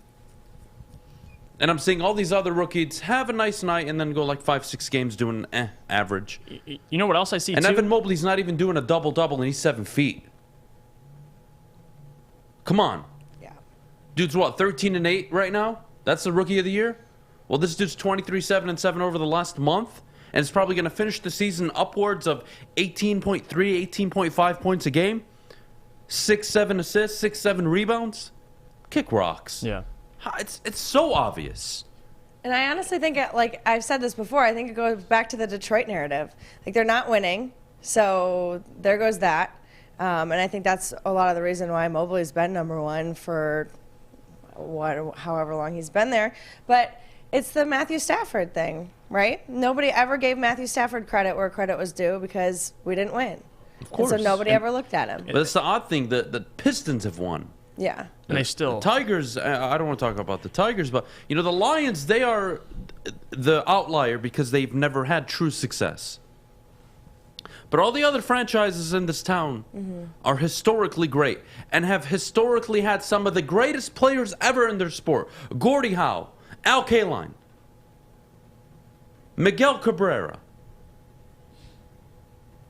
And I'm seeing all these other rookies have a nice night and then go like 5-6 games doing average. You know what else I see, and too? Evan Mobley's not even doing a double-double, and he's 7 feet. Come on. Yeah. Dude's what, 13 and 8 right now? That's the rookie of the year? Well, this dude's 23, 7, and 7 over the last month, and is probably going to finish the season upwards of 18.3, 18.5 points a game, 6-7 assists, 6-7 rebounds. Kick rocks. Yeah. It's so obvious. And I honestly think, like I've said this before, I think it goes back to the Detroit narrative. Like, they're not winning, so there goes that. And I think that's a lot of the reason why Mobley's been number 1 for however long he's been there. But it's the Matthew Stafford thing, right? Nobody ever gave Matthew Stafford credit where credit was due because we didn't win. Of course. And so nobody ever looked at him. But it's the odd thing that the Pistons have won. Yeah. And they still... The Tigers, I don't want to talk about the Tigers, but, you know, the Lions, they are the outlier because they've never had true success. But all the other franchises in this town are historically great and have historically had some of the greatest players ever in their sport. Gordie Howe, Al Kaline, Miguel Cabrera,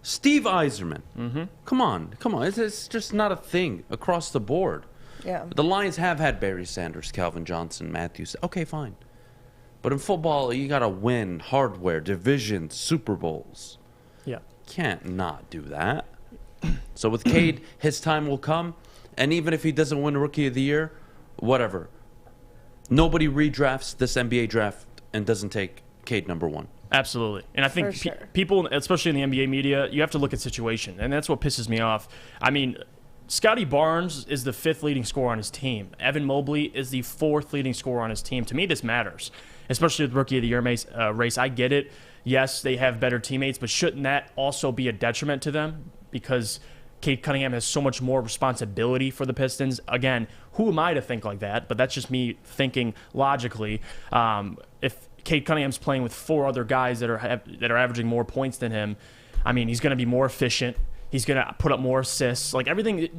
Steve Yzerman. Come on. It's just not a thing across the board. Yeah. The Lions have had Barry Sanders, Calvin Johnson, Matthews. Okay, fine. But in football, you got to win hardware, divisions, Super Bowls. Yeah. Can't not do that. So with Cade, his time will come. And even if he doesn't win Rookie of the Year, whatever. Nobody redrafts this NBA draft and doesn't take Cade number 1. Absolutely. And I think people, especially in the NBA media, you have to look at situation. And that's what pisses me off. I mean, Scotty Barnes is the 5th leading scorer on his team. Evan Mobley is the 4th leading scorer on his team. To me, this matters, especially with Rookie of the Year race. I get it. Yes, they have better teammates, but shouldn't that also be a detriment to them? Because Cade Cunningham has so much more responsibility for the Pistons. Again, who am I to think like that? But that's just me thinking logically. If Cade Cunningham's playing with 4 other guys that are averaging more points than him, I mean, he's going to be more efficient. He's going to put up more assists. Like,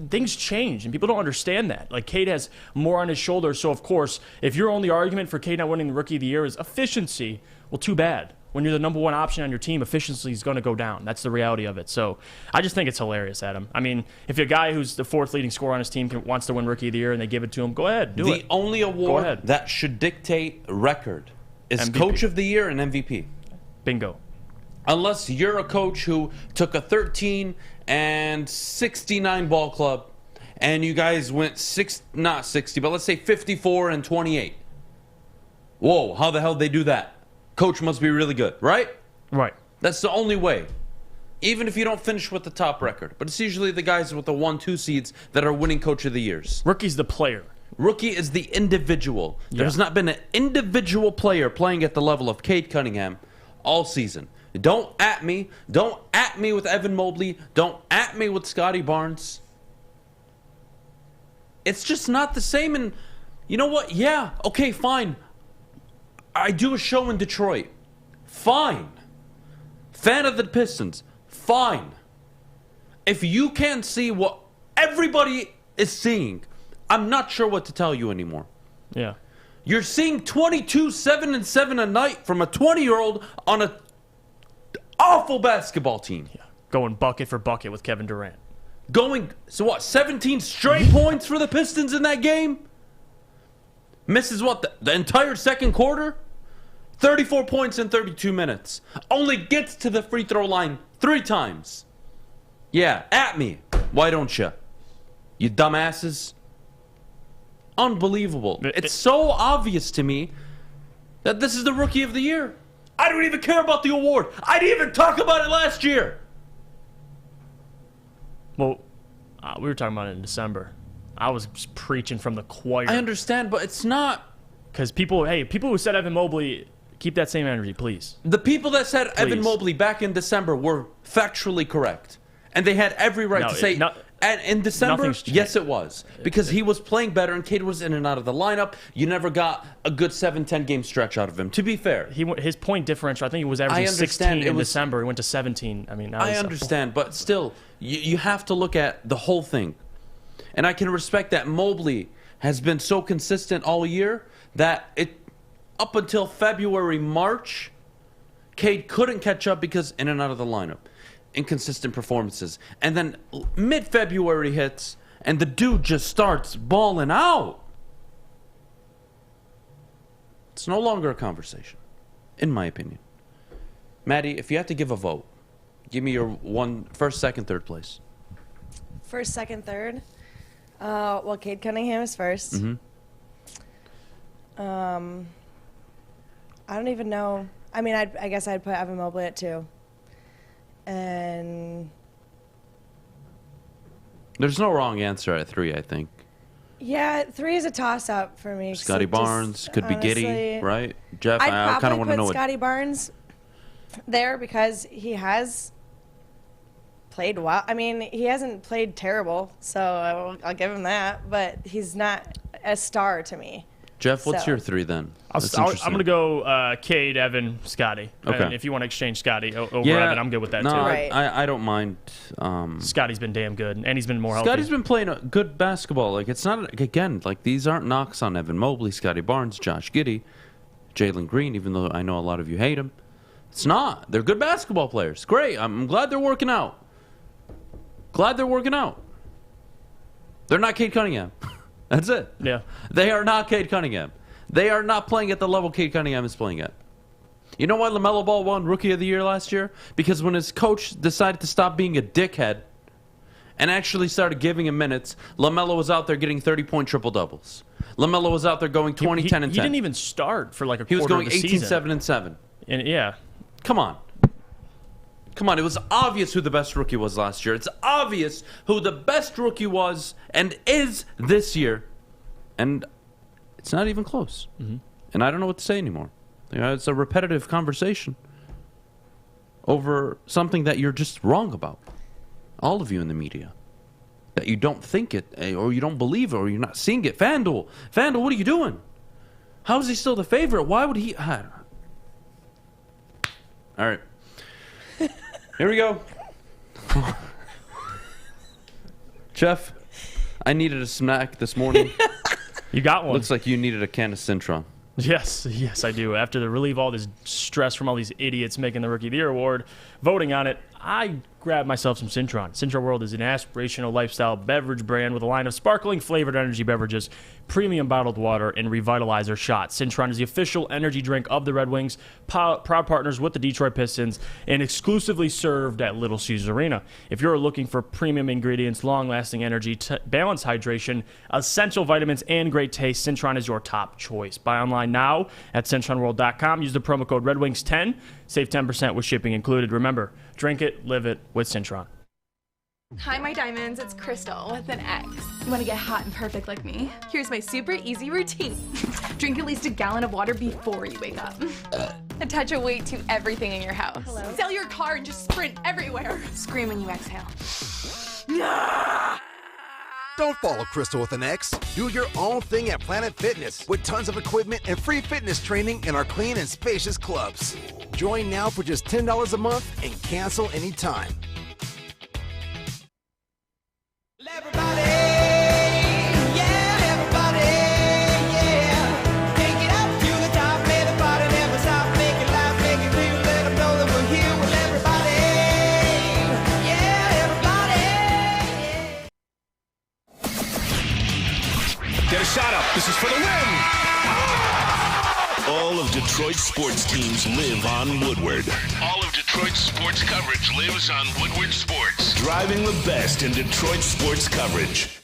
things change, and people don't understand that. Like, Cade has more on his shoulders, so of course, if your only argument for Cade not winning the Rookie of the Year is efficiency, well, too bad. When you're the number 1 option on your team, efficiency is going to go down. That's the reality of it. So I just think it's hilarious, Adam. I mean, if a guy who's the 4th leading scorer on his team wants to win Rookie of the Year and they give it to him, go ahead, do it. The only award that should dictate record is MVP. Coach of the Year and MVP. Bingo. Unless you're a coach who took a 13 and 69 ball club and you guys went not 60, but let's say 54 and 28. Whoa, how the hell did they do that? Coach must be really good, right? Right. That's the only way. Even if you don't finish with the top record. But it's usually the guys with the 1-2 seeds that are winning Coach of the Years. Rookie's the player. Rookie is the individual. Yeah. There's not been an individual player playing at the level of Cade Cunningham all season. Don't at me. Don't at me with Evan Mobley. Don't at me with Scotty Barnes. It's just not the same. And you know what? Yeah, okay, fine. I do a show in Detroit. Fine. Fan of the Pistons. Fine. If you can't see what everybody is seeing, I'm not sure what to tell you anymore. Yeah. You're seeing 22, 7, and 7 a night from a 20-year-old on a awful basketball team. Yeah. Going bucket for bucket with Kevin Durant. Going, so what, 17 straight points for the Pistons in that game? Misses what, the entire second quarter? 34 points in 32 minutes. Only gets to the free throw line 3 times. Yeah, at me. Why don't you? You dumbasses. Unbelievable. It's so obvious to me that this is the Rookie of the Year. I don't even care about the award. I didn't even talk about it last year. Well, we were talking about it in December. I was preaching from the choir. I understand, but it's not. Because people who said Evan Mobley, keep that same energy, please. The people that said Evan Mobley back in December were factually correct. And they had every right to say... And in December, yes, it was. Because he was playing better and Cade was in and out of the lineup. You never got a good 7-10 game stretch out of him, to be fair. His point differential, I think he was averaging 16 in December. He went to 17. I mean, now I understand, but still, you have to look at the whole thing. And I can respect that Mobley has been so consistent all year that up until February, March, Cade couldn't catch up because in and out of the lineup. Inconsistent performances. And then mid-February hits, and the dude just starts balling out. It's no longer a conversation, in my opinion. Maddy, if you have to give a vote, give me your first, second, third place. First, second, third. Well, Cade Cunningham is first. Mm-hmm. I don't even know. I mean, I guess I'd put Evan Mobley at 2. And there's no wrong answer at 3, I think. Yeah, 3 is a toss-up for me. Scotty Barnes could be Giddy, right? Jeff, I kind of want to know what... Scotty Barnes there because he has played well. I mean, he hasn't played terrible, so I'll give him that. But he's not a star to me. Jeff, what's your 3 then? I'm going to go Cade, Evan, Scotty. Okay. And if you want to exchange Scotty over Evan, I'm good with that too. Right. I don't mind. Scotty's been damn good, and he's been more healthy. Scotty's been playing a good basketball. Like, it's not, again, like these aren't knocks on Evan Mobley, Scotty Barnes, Josh Giddey, Jalen Green, even though I know a lot of you hate him. It's not. They're good basketball players. Great. I'm glad they're working out. They're not Cade Cunningham. That's it. Yeah. They are not Cade Cunningham. They are not playing at the level Cade Cunningham is playing at. You know why LaMelo Ball won Rookie of the Year last year? Because when his coach decided to stop being a dickhead and actually started giving him minutes, LaMelo was out there getting 30-point triple-doubles. LaMelo was out there going 20, 10, and 10. He didn't even start for like a quarter of the season. He was going 18, 7, and 7. And yeah. Come on. It was obvious who the best rookie was last year. It's obvious who the best rookie was and is this year. And it's not even close. Mm-hmm. And I don't know what to say anymore. It's a repetitive conversation over something that you're just wrong about. All of you in the media. That you don't think it, or you don't believe it, or you're not seeing it. FanDuel, what are you doing? How is he still the favorite? Why would he... All right. Here we go. Jeff, I needed a snack this morning. You got one. Looks like you needed a can of Cintron. Yes, I do. After to relieve all this stress from all these idiots making the Rookie of the Year award, voting on it, I grabbed myself some Cintron. Cintron World is an aspirational lifestyle beverage brand with a line of sparkling flavored energy beverages, premium bottled water, and revitalizer shots. Cintron is the official energy drink of the Red Wings, proud partners with the Detroit Pistons, and exclusively served at Little Caesars Arena. If you're looking for premium ingredients, long-lasting energy, balanced hydration, essential vitamins, and great taste, Cintron is your top choice. Buy online now at CintronWorld.com. Use the promo code RedWings10. Save 10% with shipping included. Remember, drink it, live it with Cintron. Hi, my diamonds. It's Crystal with an X. You want to get hot and perfect like me? Here's my super easy routine. Drink at least a gallon of water before you wake up. Attach a weight to everything in your house. Hello? Sell your car and just sprint everywhere. Scream when you exhale. Don't follow Crystal with an X. Do your own thing at Planet Fitness with tons of equipment and free fitness training in our clean and spacious clubs. Join now for just $10 a month and cancel anytime. Get a shot up. This is for the win. All of Detroit's sports teams live on Woodward. All of Detroit's sports coverage lives on Woodward Sports. Driving the best in Detroit sports coverage.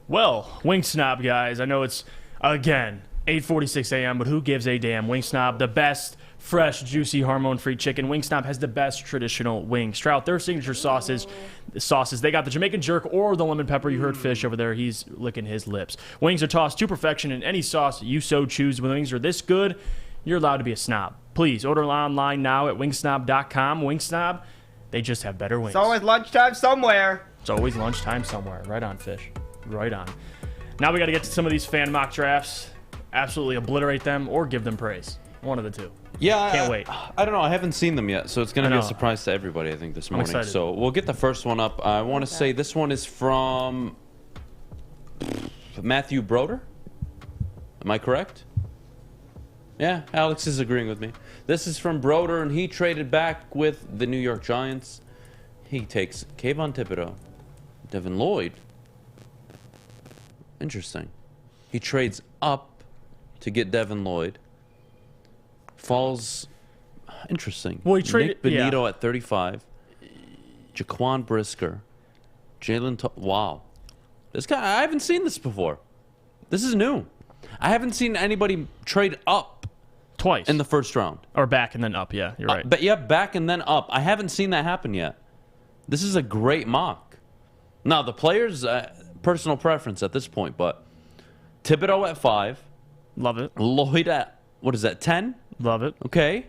Well, Wing Snob, guys, I know it's, again, 8:46 a.m., but who gives a damn? Wing Snob, the best fresh, juicy, hormone-free chicken. Wing Snob has the best traditional wings. Try out their signature sauces. They got the Jamaican jerk or the lemon pepper. You heard Fish over there. He's licking his lips. Wings are tossed to perfection in any sauce you so choose. When wings are this good, you're allowed to be a snob. Please, order online now at wingsnob.com. Wing Snob, they just have better wings. It's always lunchtime somewhere. It's always lunchtime somewhere. Right on, Fish. Right on. Now we got to get to some of these fan mock drafts. Absolutely obliterate them or give them praise. One of the two. Yeah, Can't wait. I don't know. I haven't seen them yet, so it's going to be a surprise to everybody, I think, this morning. excited. So we'll get the first one up. I want to say this one is from Matthew Broder. Am I correct? Yeah, Alex is agreeing with me. This is from Broder, and he traded back with the New York Giants. He takes Kayvon Thibodeau, Devin Lloyd. Interesting. He trades up to get Devin Lloyd. Falls. Interesting. Well, he traded Nick Benito at 35. Jaquan Brisker. Wow. This guy, I haven't seen this before. This is new. I haven't seen anybody trade up twice in the first round. Or back and then up, yeah. You're right. But yeah, back and then up. I haven't seen that happen yet. This is a great mock. Now, the players, personal preference at this point, but Thibodeau at 5. Love it. Lloyd at, what is that, 10? Love it. Okay.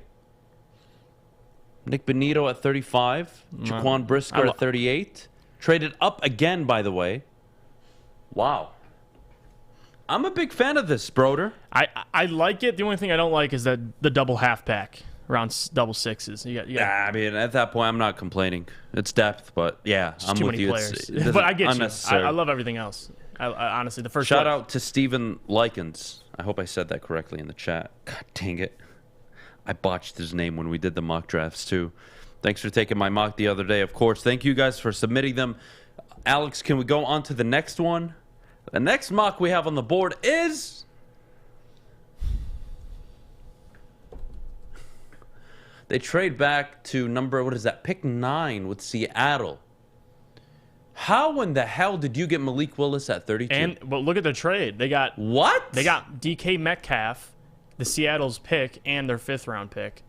Nick Benito at 35. Jaquan Brisker at 38. Traded up again, by the way. Wow. I'm a big fan of this, Broder. I like it. The only thing I don't like is that the double half pack around double sixes. Yeah, I mean, at that point, I'm not complaining. It's depth, but yeah, I'm too with many you. Players. But I get you. I love everything else. I honestly, the first shout out to Steven Likens. I hope I said that correctly in the chat. God dang it. I botched his name when we did the mock drafts, too. Thanks for taking my mock the other day, of course. Thank you guys for submitting them. Alex, can we go on to the next one? The next mock we have on the board is... They trade back to pick 9 with Seattle. How in the hell did you get Malik Willis at 32? But look at the trade. They got... What? They got DK Metcalf, the Seattle's pick, and their 5th round pick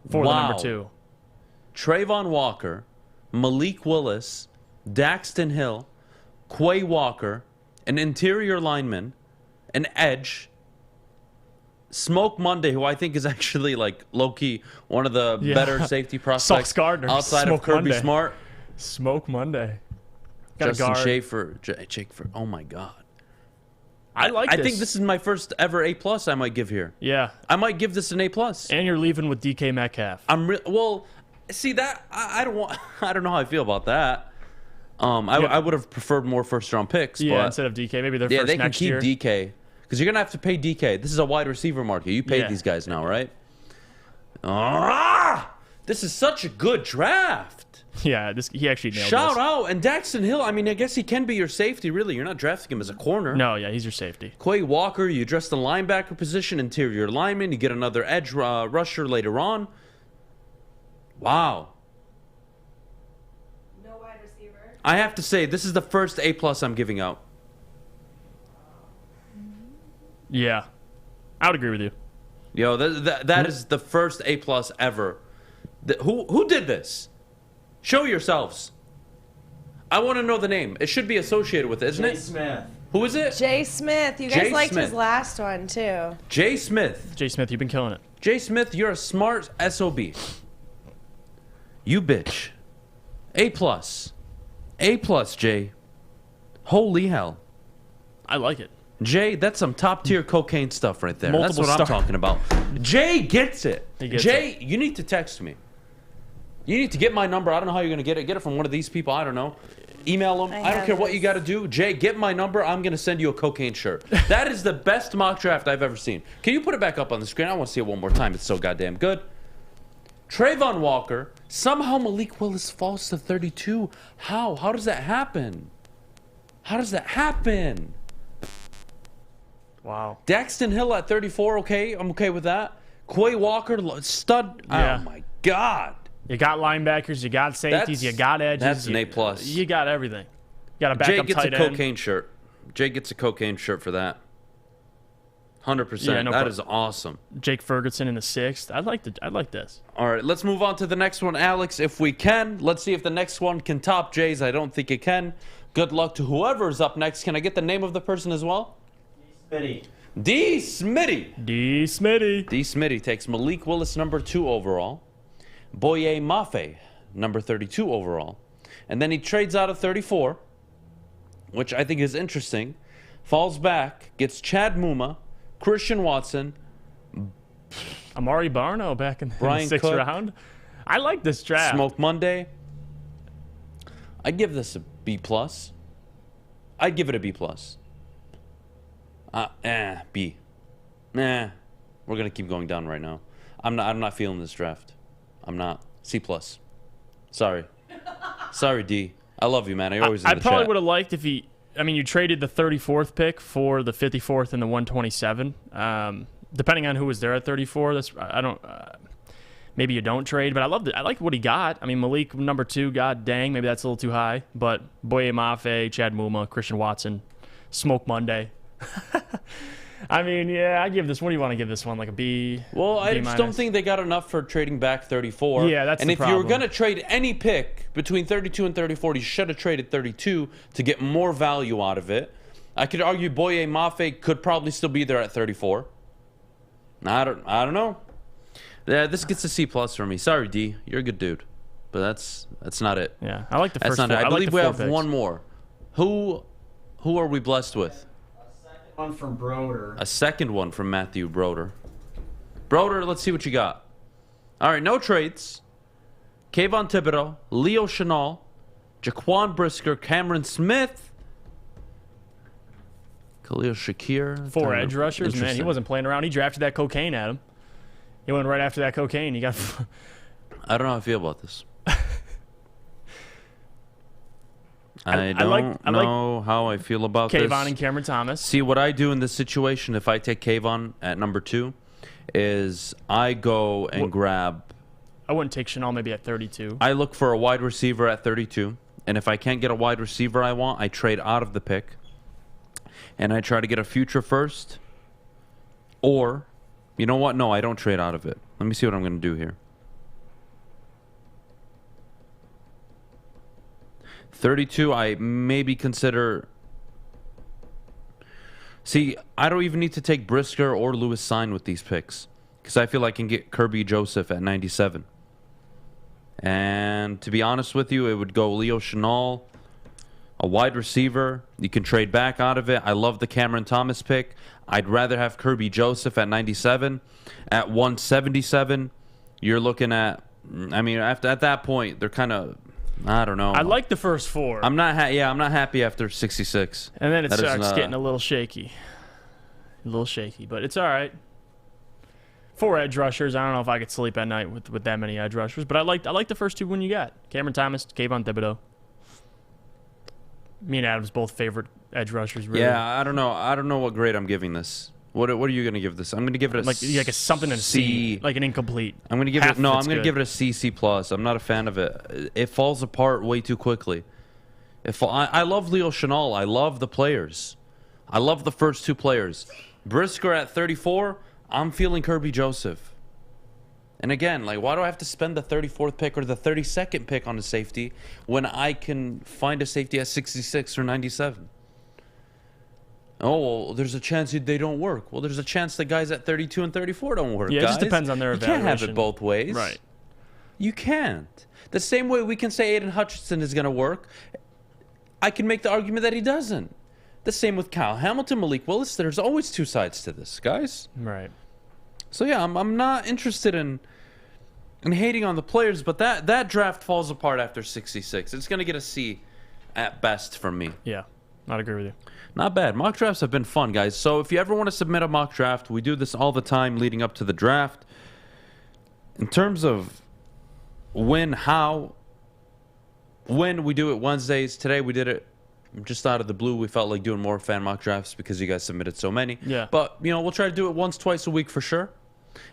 for the number 2. Trayvon Walker, Malik Willis, Daxton Hill, Quay Walker, an interior lineman, an edge, Smoke Monday, who I think is actually like low-key one of the better safety prospects outside of Kirby Smart. Smoke Monday. Got Justin Schaefer. Oh my God. I think this is my first ever A+ I might give here. Yeah. I might give this an A+. And you're leaving with DK Metcalf. Well, see that I don't want. I don't know how I feel about that. I would have preferred more first-round picks. Yeah, but instead of DK, maybe they're first they can next keep year. DK because you're gonna have to pay DK. This is a wide receiver market. You paid these guys now, right? This is such a good draft. Yeah, he actually nailed Shout out. And Daxton Hill, I mean, I guess he can be your safety, really. You're not drafting him as a corner. No, yeah, he's your safety. Quay Walker, you address the linebacker position, interior lineman. You get another edge rusher later on. Wow. No wide receiver. I have to say, this is the first A+ I'm giving out. Yeah. I would agree with you. Yo, that is the first A+ ever. Who did this? Show yourselves. I want to know the name. It should be associated with it, isn't it? Jay Smith. Who is it? Jay Smith. You guys liked Smith. his last one, too. Jay Smith. Jay Smith, you've been killing it. Jay Smith, you're a smart SOB. You bitch. A+. A+, Jay. Holy hell. I like it. Jay, that's some top-tier cocaine stuff right there. Multiple That's what I'm talking about. Jay gets it. Jay, you need to text me. You need to get my number. I don't know how you're going to get it. Get it from one of these people. I don't know. Email them. I don't care what you got to do. Jay, get my number. I'm going to send you a cocaine shirt. That is the best mock draft I've ever seen. Can you put it back up on the screen? I want to see it one more time. It's so goddamn good. Trayvon Walker. Somehow Malik Willis falls to 32. How? How does that happen? How does that happen? Wow. Daxton Hill at 34, okay. I'm okay with that. Quay Walker, stud. Yeah. Oh, my God. You got linebackers, you got safeties, you got edges. That's an A+. A+. You got everything. You got a Jay backup gets tight a end. cocaine shirt. Jay gets a cocaine shirt for that. 100%. Yeah, no that problem. is awesome. Jake Ferguson in the 6th. I like this. All right, let's move on to the next one, Alex, if we can. Let's see if the next one can top Jay's. I don't think it can. Good luck to whoever's up next. Can I get the name of the person as well? Smitty. D. Smitty. D. Smitty. D. Smitty takes Malik Willis, number 2 overall. Boye Mafe, number 32 overall. And then he trades out of 34, which I think is interesting. Falls back, gets Chad Muma, Christian Watson, Amari Barno back in the Brian 6th Cook. round. I like this draft. Smoke Monday. I'd give this a B+. I'd give it a B+. B. Nah. We're gonna keep going down right now. I'm not feeling this draft. I'm not. C+. Sorry. Sorry, D. I love you, man. I always in I the probably chat. would have liked if he. I mean, you traded the 34th pick for the 54th and the 127. Depending on who was there at 34, that's I don't. Maybe you don't trade, but I loved it. I liked what he got. I mean, Malik number 2. God dang, maybe that's a little too high. But Boye Mafe, Chad Muma, Christian Watson, Smoke Monday. I mean, yeah, I give this. What do you want to give this one? Like a B? Well, I B just minus? don't think they got enough for trading back 34. Yeah, that's and the if you problem. were going to trade any pick between 32 and 34, you should have traded 32 to get more value out of it. I could argue Boye Mafe could probably still be there at 34. I don't know. Yeah, this gets a C+ for me. Sorry, D. You're a good dude. But that's not it. Yeah, I like the That's first not four. it. I like believe the we 4 have picks. one more. Who are we blessed with? One from Broder. A second one from Matthew Broder. Broder, let's see what you got. All right, no trades. Kayvon Thibodeau, Leo Chenal, Jaquan Brisker, Cameron Smith, Khalil Shakir. 4 edge rushers, man. He Interesting. wasn't playing around. He drafted that cocaine at him. He went right after that cocaine. He got. I don't know how I feel about this. I I like know how I feel about this. Kayvon and Cameron Thomas. See, what I do in this situation, if I take Kayvon at number 2, is I go and grab. I wouldn't take Chanel maybe at 32. I look for a wide receiver at 32, and if I can't get a wide receiver I want, I trade out of the pick, and I try to get a future first. Or, you know what? No, I don't trade out of it. Let me see what I'm going to do here. 32, I maybe consider. See, I don't even need to take Brisker or Lewis Sign with these picks because I feel I can get Kirby Joseph at 97. And to be honest with you, it would go Leo Chenal, a wide receiver. You can trade back out of it. I love the Cameron Thomas pick. I'd rather have Kirby Joseph at 97. At 177, you're looking at. I mean, at that point, they're kind of. I don't know. I like the first 4. I'm not happy after 66. And then it That is starts getting a little shaky. But it's all right. 4 edge rushers. I don't know if I could sleep at night with that many edge rushers, but I like the first 2 when you got Cameron Thomas, Kayvon Thibodeau. Me and Adam's both favorite edge rushers. Really. Yeah, I don't know. I don't know what grade I'm giving this. What are you going to give this? I'm going to give it a like a something in a C, like an incomplete. I'm going to give Half it no. of I'm it's going to good. give it a C+. I'm not a fan of it. It falls apart way too quickly. I love Leo Chenal. I love the players. I love the first 2 players. Brisker at 34. I'm feeling Kirby Joseph. And again, like, why do I have to spend the 34th pick or the 32nd pick on a safety when I can find a safety at 66 or 97? Oh, well, there's a chance they don't work. Well, there's a chance the guys at 32 and 34 don't work, Yeah, it guys. just depends on their You can't have evaluation. it both ways. Right. You can't. The same way we can say Aiden Hutchinson is going to work, I can make the argument that he doesn't. The same with Kyle Hamilton, Malik Willis. There's always 2 sides to this, guys. Right. So, yeah, I'm not interested in hating on the players, but that draft falls apart after 66. It's going to get a C at best from me. Yeah, I'd agree with you. Not bad. Mock drafts have been fun, guys. So if you ever want to submit a mock draft, we do this all the time leading up to the draft. In terms of when we do it Wednesdays. Today we did it Just out of the blue, we felt like doing more fan mock drafts because you guys submitted so many. Yeah. But, we'll try to do it once, twice a week for sure.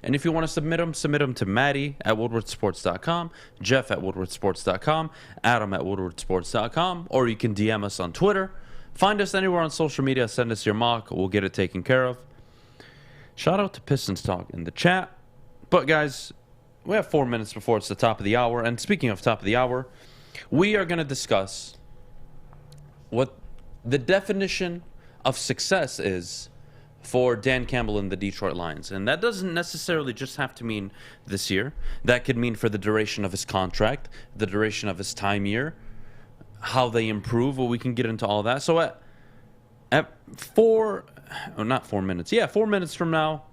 And if you want to submit them to Maddy at woodwardsports.com, Jeff at woodwardsports.com, Adam at woodwardsports.com, or you can DM us on Twitter. Find us anywhere on social media. Send us your mock. We'll get it taken care of. Shout out to Pistons Talk in the chat. But, guys, we have 4 minutes before it's the top of the hour. And speaking of top of the hour, we are going to discuss what the definition of success is for Dan Campbell and the Detroit Lions. And that doesn't necessarily just have to mean this year. That could mean for the duration of his contract, the duration of his time year, how they improve. Well, we can get into all that. So at 4 minutes from now,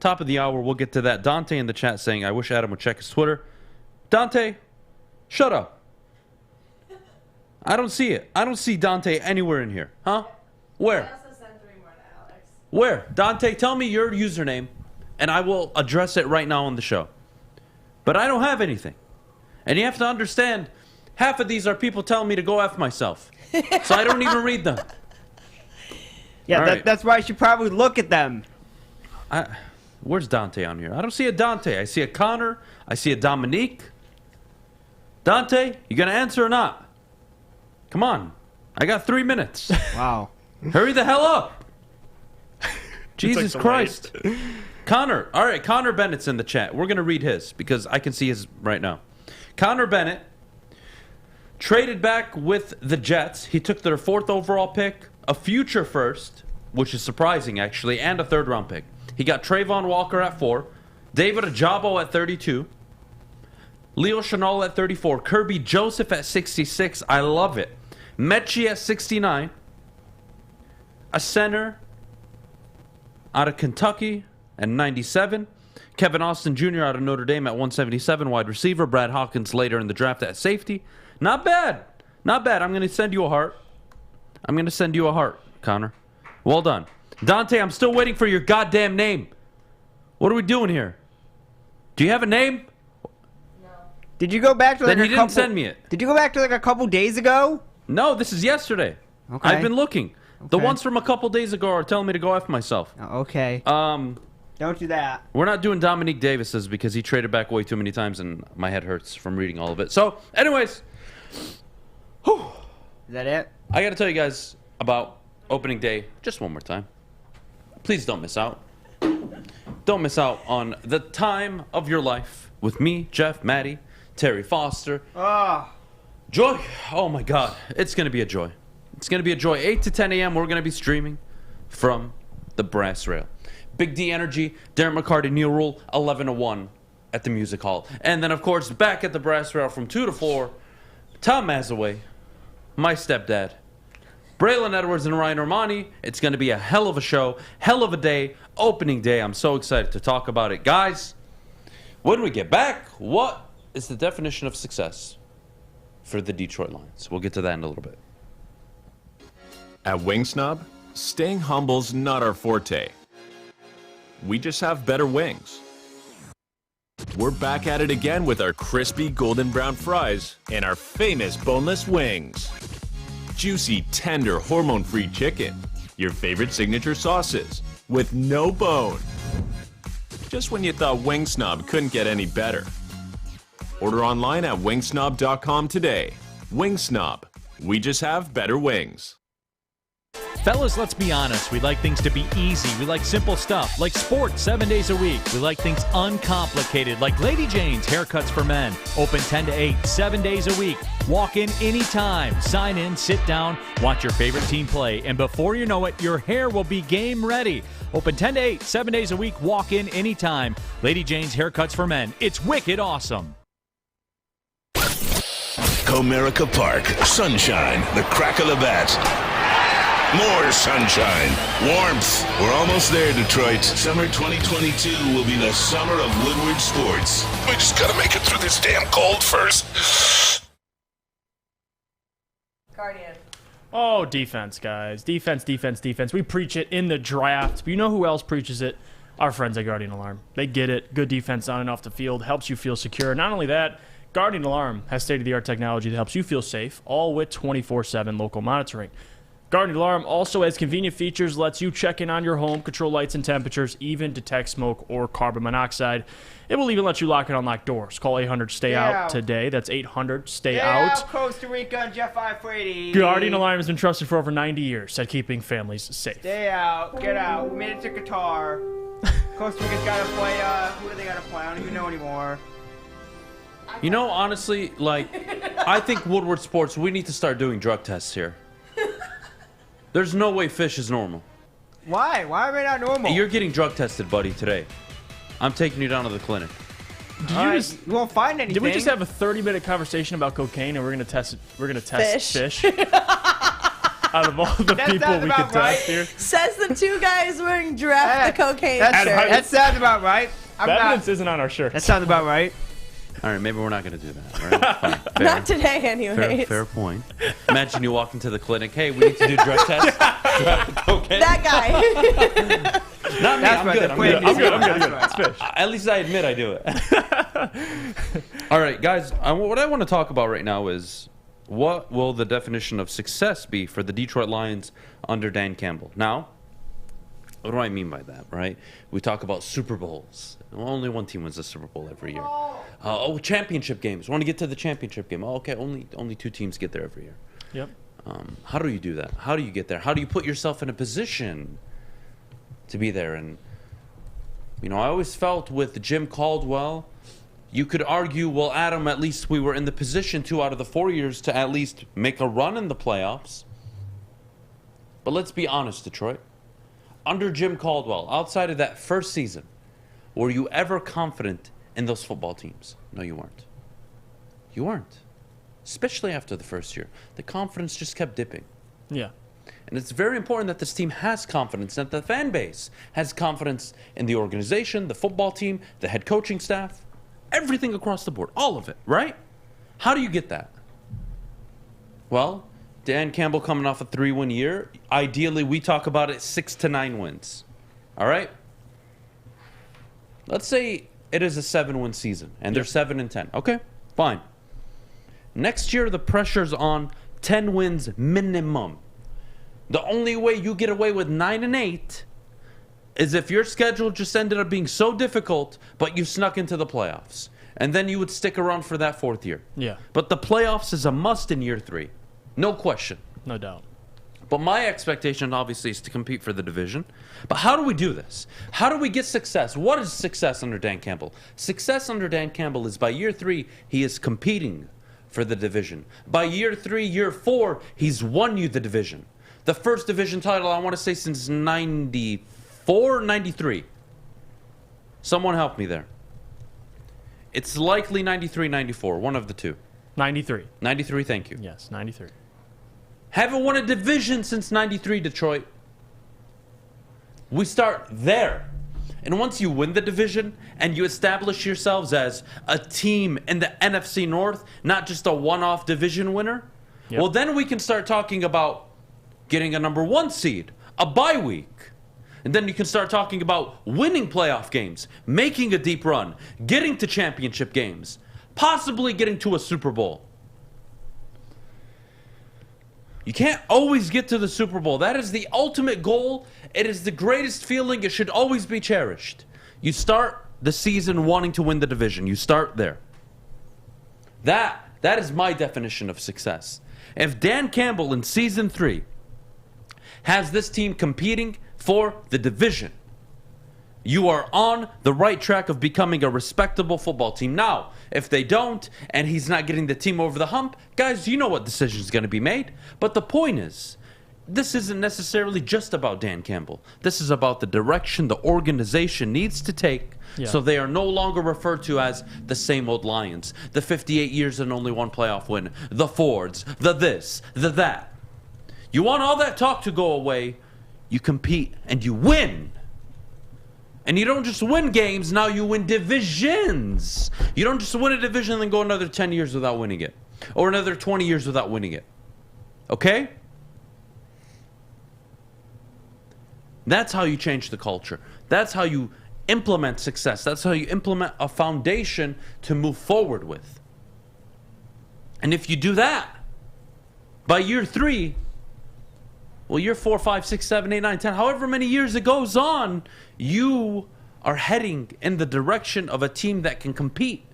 top of the hour, we'll get to that. Dante in the chat saying, I wish Adam would check his Twitter. Dante, shut up. I don't see it. I don't see Dante anywhere in here. Huh? Where? I also sent 3 more to Alex. Where? Dante, tell me your username, and I will address it right now on the show. But I don't have anything. And you have to understand, half of these are people telling me to go F myself. So I don't even read them. Yeah, Right. that's why you should probably look at them. Where's Dante on here? I don't see a Dante. I see a Connor. I see a Dominique. Dante, you going to answer or not? Come on. I got 3 minutes. Wow. Hurry the hell up. Jesus like Christ. Connor. All right, Connor Bennett's in the chat. We're going to read his because I can see his right now. Connor Bennett traded back with the Jets. He took their 4th overall pick, a future first, which is surprising actually, and a 3rd round pick. He got Trayvon Walker at 4, David Ajabo at 32, Leo Chenal at 34, Kirby Joseph at 66. I love it. Mechie at 69. A center out of Kentucky at 97. Kevin Austin Jr. out of Notre Dame at 177. Wide receiver. Brad Hawkins later in the draft at safety. Not bad. Not bad. I'm going to send you a heart. I'm going to send you a heart, Connor. Well done. Dante, I'm still waiting for your goddamn name. What are we doing here? Do you have a name? Did you go back to like Then he didn't send me it. Did you go back to like a couple days ago? No, this is yesterday. Okay. I've been looking. The Okay. ones from a couple days ago are telling me to go F myself. Okay. Don't do that. We're not doing Dominique Davis's because he traded back way too many times and my head hurts from reading all of it. So, anyways. Whew, Is that it? I got to tell you guys about opening day just one more time. Please don't miss out. Don't miss out on the time of your life with me, Jeff, Maddy, Terry Foster. Joy. Oh my God. It's going to be a joy. It's going to be a joy. 8 to 10 a.m. We're going to be streaming from the Brass Rail. Big D Energy, Darren McCarty, Neil Rule, 11 to 1 at the Music Hall. And then, of course, back at the Brass Rail from 2 to 4, Tom Mazaway, my stepdad, Braylon Edwards and Ryan Armani. It's going to be a hell of a show, hell of a day, opening day. I'm so excited to talk about it. Guys, when we get back, what is the definition of success for the Detroit Lions? We'll get to that in a little bit. At Wingsnob, staying humble's not our forte. We just have better wings. We're back at it again with our crispy golden brown fries and our famous boneless wings. Juicy, tender, hormone-free chicken. Your favorite signature sauces with no bone. Just when you thought Wingsnob couldn't get any better. Order online at wingsnob.com today. Wingsnob. We just have better wings. Fellas, let's be honest. We like things to be easy. We like simple stuff, like sports 7 days a week. We like things uncomplicated, like Lady Jane's Haircuts for Men. Open 10 to 8, 7 days a week. Walk in anytime. Sign in, sit down, watch your favorite team play. And before you know it, your hair will be game ready. Open 10 to 8, 7 days a week. Walk in anytime. Lady Jane's Haircuts for Men. It's wicked awesome. Comerica Park, sunshine, the crack of the bat. More sunshine, warmth. We're almost there, Detroit. Summer 2022 will be the summer of Woodward sports. We just gotta make it through this damn cold first. Guardian. Oh, defense, guys. Defense, defense, defense. We preach it in the draft, but you know who else preaches it? Our friends at Guardian Alarm. They get it. Good defense on and off the field helps you feel secure. Not only that, Guardian Alarm has state-of-the-art technology that helps you feel safe, all with 24/7 local monitoring. Guardian Alarm also has convenient features, lets you check in on your home, control lights and temperatures, even detect smoke or carbon monoxide. It will even let you lock and unlock doors. Call 800-STAY-OUT today. That's 800-STAY-OUT. Costa Rica and Jeff I-480. Guardian Alarm has been trusted for over 90 years at keeping families safe. Stay out. Get out. We made it to Qatar. Costa Rica's got to play, who do they got to play? I don't even know anymore. You know, honestly, like, I think Woodward Sports, we need to start doing drug tests here. There's no way fish is normal. Why? Why are we not normal? You're getting drug tested, buddy, today. I'm taking you down to the clinic. You won't find anything. Did we just have a 30-minute conversation about cocaine and we're gonna test it? We're gonna test fish. Out of all the people we could test here, says the two guys wearing draft the cocaine shirt. That sounds about right. That evidence isn't on our shirt. That sounds about right. All right, maybe we're not going to do that. All right? Fine. Fair. Not today, anyways. Fair point. Imagine you walk into the clinic. Hey, we need to do drug tests. Okay. That guy. Not me. I'm good. I'm good. It's fish. At least I admit I do it. All right, guys. What I want to talk about right now is what will the definition of success be for the Detroit Lions under Dan Campbell? Now, what do I mean by that, right? We talk about Super Bowls. Well, only one team wins the Super Bowl every year. Championship games. Want to get to the championship game. Oh, okay, only two teams get there every year. Yep. How do you do that? How do you get there? How do you put yourself in a position to be there? And, you know, I always felt with Jim Caldwell, you could argue, well, Adham, at least we were in the position 2 out of the 4 years to at least make a run in the playoffs. But let's be honest, Detroit. Under Jim Caldwell, outside of that first season, were you ever confident in those football teams? No, you weren't. You weren't. Especially after the first year. The confidence just kept dipping. Yeah. And it's very important that this team has confidence, that the fan base has confidence in the organization, the football team, the head coaching staff, everything across the board, all of it, right? How do you get that? Well, Dan Campbell coming off a 3-win year. Ideally, we talk about it 6 to 9 wins. All right? Let's say it is a 7-win season, and they're 7-10. Okay, fine. Next year, the pressure's on 10 wins minimum. The only way you get away with 9 and 8 is if your schedule just ended up being so difficult, but you snuck into the playoffs. And then you would stick around for that 4th year. Yeah. But the playoffs is a must in year 3. No question. No doubt. But my expectation, obviously, is to compete for the division. But how do we do this? How do we get success? What is success under Dan Campbell? Success under Dan Campbell is by year 3, he is competing for the division. By year 3, year 4, he's won you the division. The first division title, I want to say, since 94, 93. Someone help me there. It's likely 93, 94, one of the two. 93. 93, thank you. Yes, 93. Haven't won a division since 93, Detroit. We start there. And once you win the division and you establish yourselves as a team in the NFC North, not just a one-off division winner, well, then we can start talking about getting a number 1 seed, a bye week. And then you can start talking about winning playoff games, making a deep run, getting to championship games, possibly getting to a Super Bowl. You can't always get to the Super Bowl. That is the ultimate goal. It is the greatest feeling. It should always be cherished. You start the season wanting to win the division. You start there. That is my definition of success. If Dan Campbell in season 3 has this team competing for the division, you are on the right track of becoming a respectable football team. Now, if they don't, and he's not getting the team over the hump, guys, you know what decision is going to be made. But the point is, this isn't necessarily just about Dan Campbell. This is about the direction the organization needs to take, so they are no longer referred to as the same old Lions, the 58 years and only 1 playoff win, the Fords, the this, the that. You want all that talk to go away, you compete and you win. And you don't just win games, now you win divisions. You don't just win a division and then go another 10 years without winning it. Or another 20 years without winning it. Okay? That's how you change the culture. That's how you implement success. That's how you implement a foundation to move forward with. And if you do that, by year 3, well, year 4, 5, 6, 7, 8, 9, 10, however many years it goes on, you are heading in the direction of a team that can compete.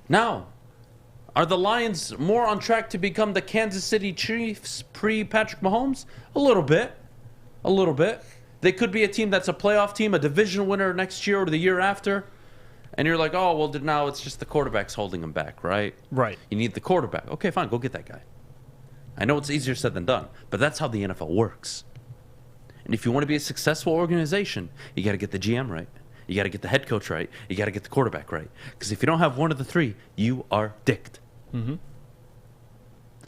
Now, are the Lions more on track to become the Kansas City Chiefs pre-Patrick Mahomes? A little bit. A little bit. They could be a team that's a playoff team, a division winner next year or the year after. And you're like, oh, well, now it's just the quarterback's holding them back, right? Right. You need the quarterback. Okay, fine, go get that guy. I know it's easier said than done, but that's how the NFL works. And if you want to be a successful organization, you got to get the GM right. You got to get the head coach right. You got to get the quarterback right. Because if you don't have one of the three, you are dicked. Mm-hmm.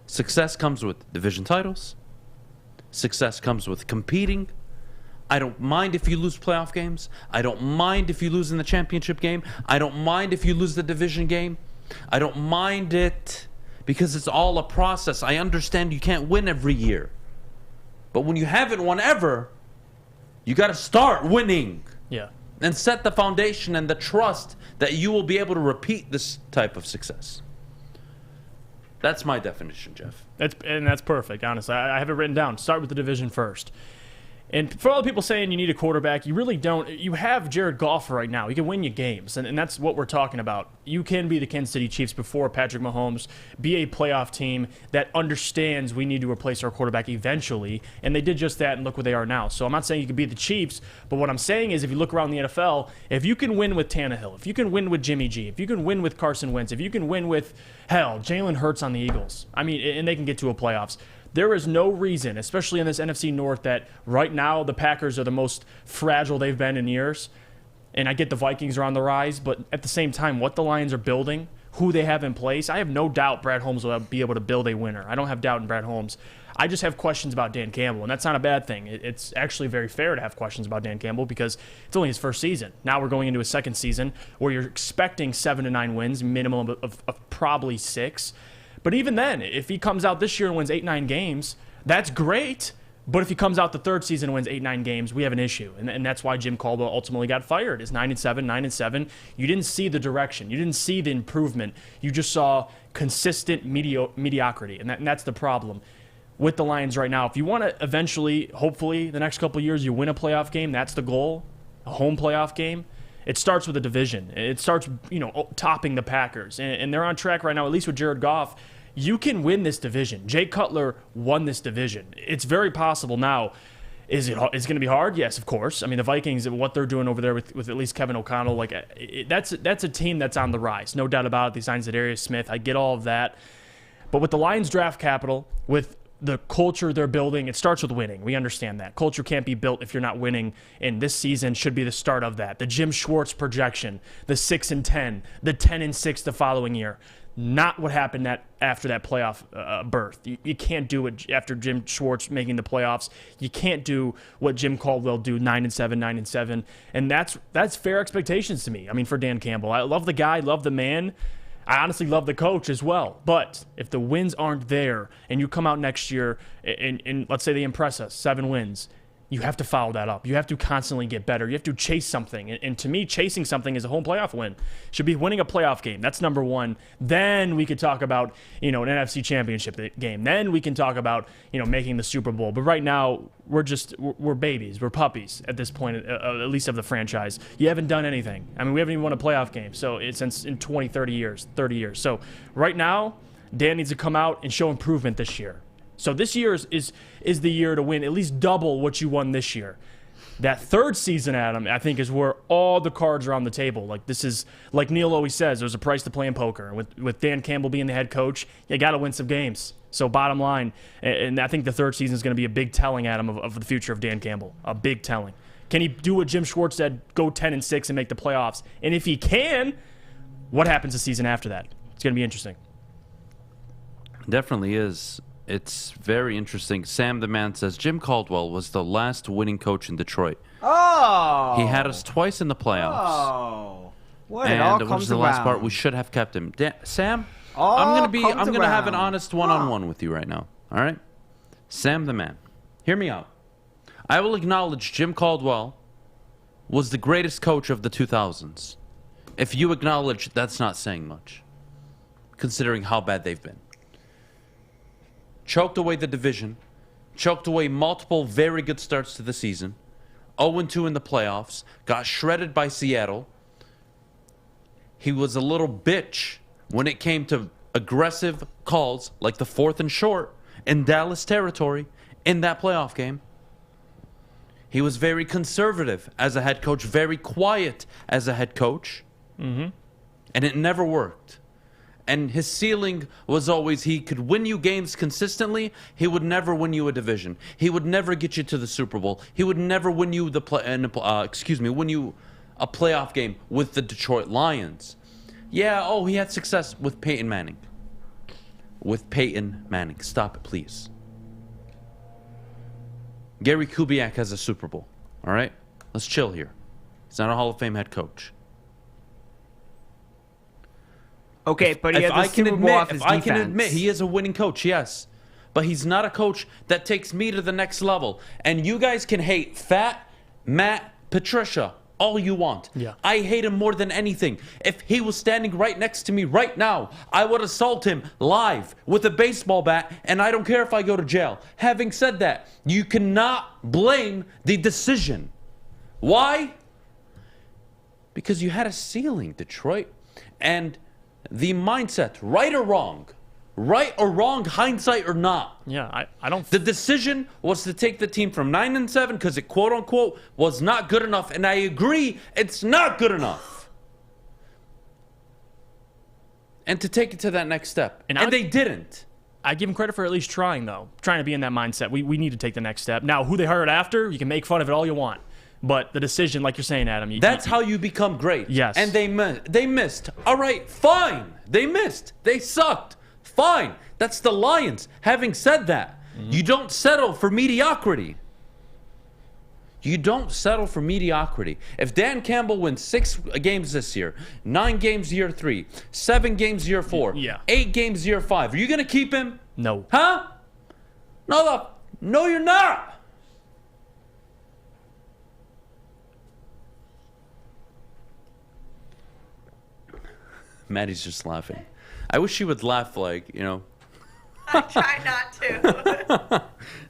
Success comes with division titles. Success comes with competing. I don't mind if you lose playoff games. I don't mind if you lose in the championship game. I don't mind if you lose the division game. I don't mind it because it's all a process. I understand you can't win every year. But when you haven't won ever, you got to start winning. Yeah. And set the foundation and the trust that you will be able to repeat this type of success. That's my definition, Jeff. That's perfect, honestly. I have it written down. Start with the division first. And for all the people saying you need a quarterback, you really don't. You have Jared Goff right now. He can win you games, and that's what we're talking about. You can be the Kansas City Chiefs before Patrick Mahomes, be a playoff team that understands we need to replace our quarterback eventually, and they did just that, and look where they are now. So I'm not saying you can be the Chiefs, but what I'm saying is if you look around the NFL, if you can win with Tannehill, if you can win with Jimmy G, if you can win with Carson Wentz, if you can win with, hell, Jalen Hurts on the Eagles, I mean, and they can get to a playoffs. There is no reason, especially in this NFC North, that right now the Packers are the most fragile they've been in years. And I get the Vikings are on the rise, but at the same time, what the Lions are building, who they have in place, I have no doubt Brad Holmes will be able to build a winner. I don't have doubt in Brad Holmes. I just have questions about Dan Campbell, and that's not a bad thing. It's actually very fair to have questions about Dan Campbell because it's only his first season. Now we're going into a second season where you're expecting 7 to 9 wins, minimum of probably 6. But even then, if he comes out this year and wins 8-9 games, that's great. But if he comes out the third season and wins 8-9 games, we have an issue. And that's why Jim Caldwell ultimately got fired. It's 9-7, 9-7. You didn't see the direction. You didn't see the improvement. You just saw consistent mediocrity. And that's the problem with the Lions right now. If you want to eventually, hopefully, the next couple of years, you win a playoff game, that's the goal, a home playoff game. It starts with a division. It starts, topping the Packers. And they're on track right now, at least with Jared Goff. You can win this division. Jay Cutler won this division. It's very possible now. Is it going to be hard? Yes, of course. I mean, the Vikings, what they're doing over there with at least Kevin O'Connell, that's a team that's on the rise. No doubt about it. They signed Zadarius Smith. I get all of that. But with the Lions draft capital, with the culture they're building, it starts with winning. We understand that. Culture can't be built if you're not winning, and this season should be the start of that. The Jim Schwartz projection, the 6-10, the 10-6 the following year. Not what happened after that playoff berth. You can't do it after Jim Schwartz making the playoffs. You can't do what Jim Caldwell do, 9-7, 9-7. And that's fair expectations to me. I mean, for Dan Campbell. I love the guy, love the man. I honestly love the coach as well. But if the wins aren't there and you come out next year and let's say they impress us, 7 wins, you have to follow that up. You have to constantly get better. You have to chase something. And to me, chasing something is a home playoff win. Should be winning a playoff game. That's number one. Then we could talk about, an NFC championship game. Then we can talk about, making the Super Bowl. But right now, we're babies. We're puppies at this point, at least of the franchise. You haven't done anything. I mean, we haven't even won a playoff game. So it's since in 30 years. So right now, Dan needs to come out and show improvement this year. So this year is the year to win at least double what you won this year. That third season, Adam, I think is where all the cards are on the table. Like this is, like Neil always says, there's a price to playing poker. And with Dan Campbell being the head coach, you got to win some games. So bottom line, and I think the third season is going to be a big telling, Adam, of the future of Dan Campbell. A big telling. Can he do what Jim Schwartz said, go 10-6 and make the playoffs? And if he can, what happens the season after that? It's going to be interesting. Definitely is. It's very interesting. Sam the Man says, Jim Caldwell was the last winning coach in Detroit. Oh! He had us twice in the playoffs. Oh! What and it all which comes is the around. last part. We should have kept him. Sam, All I'm gonna comes have an around. honest one-on-one with you right now. All right? Sam the Man, hear me out. I will acknowledge Jim Caldwell was the greatest coach of the 2000s. If you acknowledge, that's not saying much. considering how bad they've been. Choked away the division, choked away multiple very good starts to the season, 0-2 in the playoffs, got shredded by Seattle. He was a little bitch when it came to aggressive calls like the 4th and short in Dallas territory in that playoff game. He was very conservative as a head coach, very quiet as a head coach. And it never worked. And his ceiling was always he could win you games consistently. He would never win you a division. He would never get you to the Super Bowl. He would never win you win you a playoff game with the Detroit Lions. Yeah, he had success with Peyton Manning. Stop it, please. Gary Kubiak has a Super Bowl. All right? Let's chill here. He's not a Hall of Fame head coach. Okay, but he has a Super Bowl off his defense. I can admit he is a winning coach, yes. But he's not a coach that takes me to the next level. And you guys can hate Fat, Matt, Patricia, all you want. Yeah. I hate him more than anything. If he was standing right next to me right now, I would assault him live with a baseball bat, and I don't care if I go to jail. Having said that, you cannot blame the decision. Why? Because you had a ceiling, Detroit. And the mindset, right or wrong, hindsight or not. Yeah, I don't. The decision was to take the team from 9-7 because it, quote unquote, was not good enough. And I agree, it's not good enough. And to take it to that next step. And they didn't. I give him credit for at least trying, though. Trying to be in that mindset. We need to take the next step. Now, who they hired after, you can make fun of it all you want. But the decision, like you're saying, Adam. That's how you become great. Yes. And they missed. All right, fine. They missed. They sucked. Fine. That's the Lions. Having said that, you don't settle for mediocrity. You don't settle for mediocrity. If Dan Campbell wins 6 games this year, 9 games year 3, 7 games year 4, 8 games year 5, are you going to keep him? No. Huh? No, you're not. Maddie's just laughing. I wish she would laugh like, I try not to.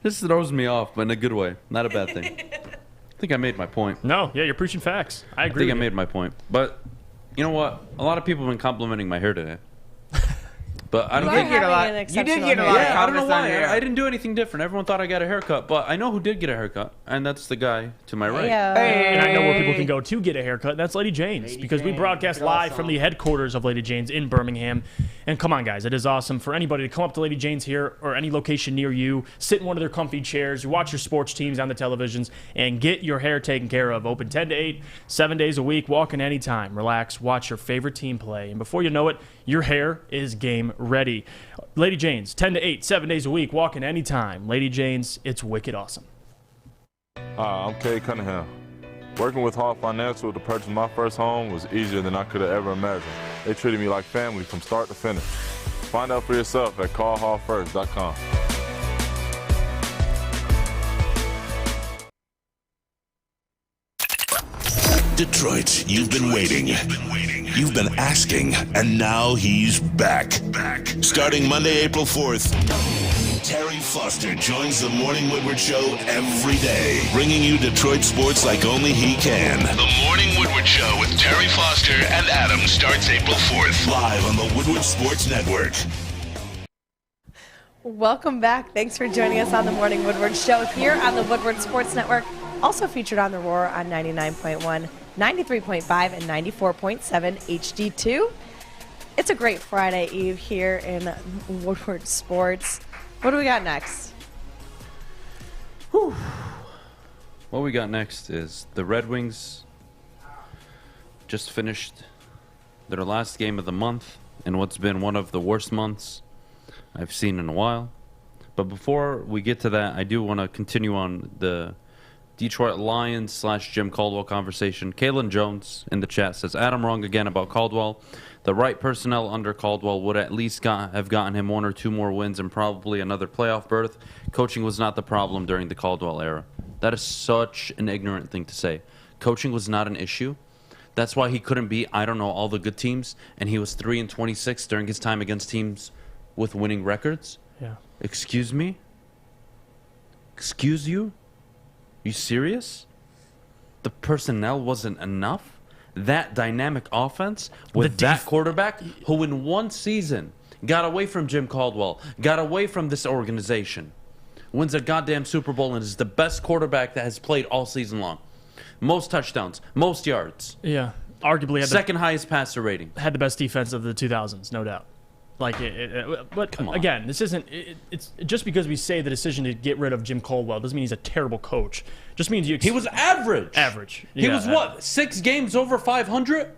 This throws me off, but in a good way. Not a bad thing. I think I made my point. No, yeah, you're preaching facts. I agree. I think I made my point. But you know what? A lot of people have been complimenting my hair today. But I don't think you did get a lot of compliments on your hair. I didn't do anything different. Everyone thought I got a haircut, but I know who did get a haircut, and that's the guy to my right. And I know where people can go to get a haircut. That's Lady Jane's, because we broadcast live from the headquarters of Lady Jane's in Birmingham. And come on, guys, it is awesome for anybody to come up to Lady Jane's here or any location near you, sit in one of their comfy chairs, you watch your sports teams on the televisions, and get your hair taken care of. Open 10 to 8, 7 days a week, walk in anytime, relax, watch your favorite team play. And before you know it, your hair is game ready. Lady Jane's, 10 to 8, 7 days a week, walk in anytime. Lady Jane's, it's wicked awesome. Hi, I'm Cade Cunningham. Working with Hall Financial to purchase my first home was easier than I could have ever imagined. They treated me like family from start to finish. Find out for yourself at callhallfirst.com. Detroit, you've been waiting. You've been asking, and now he's back. Starting Monday, April 4th, Terry Foster joins the Morning Woodward Show every day, bringing you Detroit sports like only he can. The Morning Woodward Show with Terry Foster and Adham starts April 4th, live on the Woodward Sports Network. Welcome back. Thanks for joining us on the Morning Woodward Show here on the Woodward Sports Network. Also featured on the Roar on 99.1, 93.5, and 94.7 HD2. It's a great Friday Eve here in Woodward Sports. What do we got next? Whew. What we got next is the Red Wings just finished their last game of the month in what's been one of the worst months I've seen in a while. But before we get to that, I do want to continue on the Detroit Lions / Jim Caldwell conversation. Kaylin Jones in the chat says, Adam wrong again about Caldwell. The right personnel under Caldwell would at least have gotten him 1 or 2 more wins and probably another playoff berth. Coaching was not the problem during the Caldwell era. That is such an ignorant thing to say. Coaching was not an issue. That's why he couldn't beat, I don't know, all the good teams, and he was 3-26 during his time against teams with winning records? Yeah. Excuse me? Excuse you? You serious? The personnel wasn't enough? That dynamic offense with that quarterback who in one season got away from Jim Caldwell, got away from this organization, wins a goddamn Super Bowl and is the best quarterback that has played all season long. Most touchdowns, most yards. Yeah. Arguably had second highest passer rating. Had the best defense of the 2000s, no doubt. Like, but again, this isn't. It's just because we say the decision to get rid of Jim Caldwell doesn't mean he's a terrible coach. Just means he was average. Average. He was what? 6 games over 500.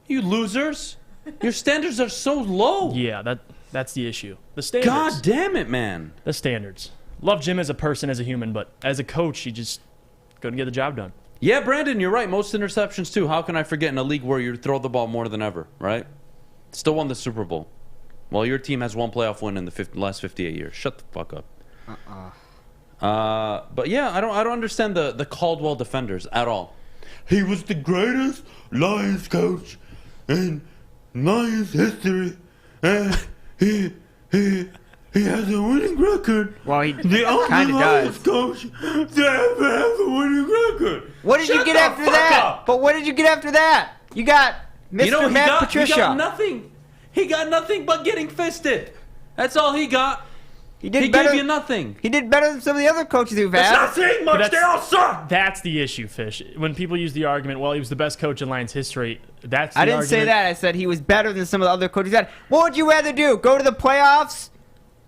You losers! Your standards are so low. Yeah, that's the issue. The standards. God damn it, man. The standards. Love Jim as a person, as a human, but as a coach, he just couldn't get the job done. Yeah, Brandon, you're right. Most interceptions, too. How can I forget in a league where you throw the ball more than ever, right? Still won the Super Bowl. Well, your team has one playoff win in the last 58 years. Shut the fuck up. But yeah, I don't understand the Caldwell defenders at all. He was the greatest Lions coach in Lions history. And he has a winning record. Well, he the only kind of Lions does. coach to ever have a winning record. What did you get after that? But what did you get after that? You got Mr. Matt Patricia. He got nothing. He got nothing but getting fisted. That's all he got. He gave you nothing. He did better than some of the other coaches we've had. That's not saying much. They all suck. That's the issue, Fish. When people use the argument, well, he was the best coach in Lions history. That's the I didn't say that. I said he was better than some of the other coaches. What would you rather do? Go to the playoffs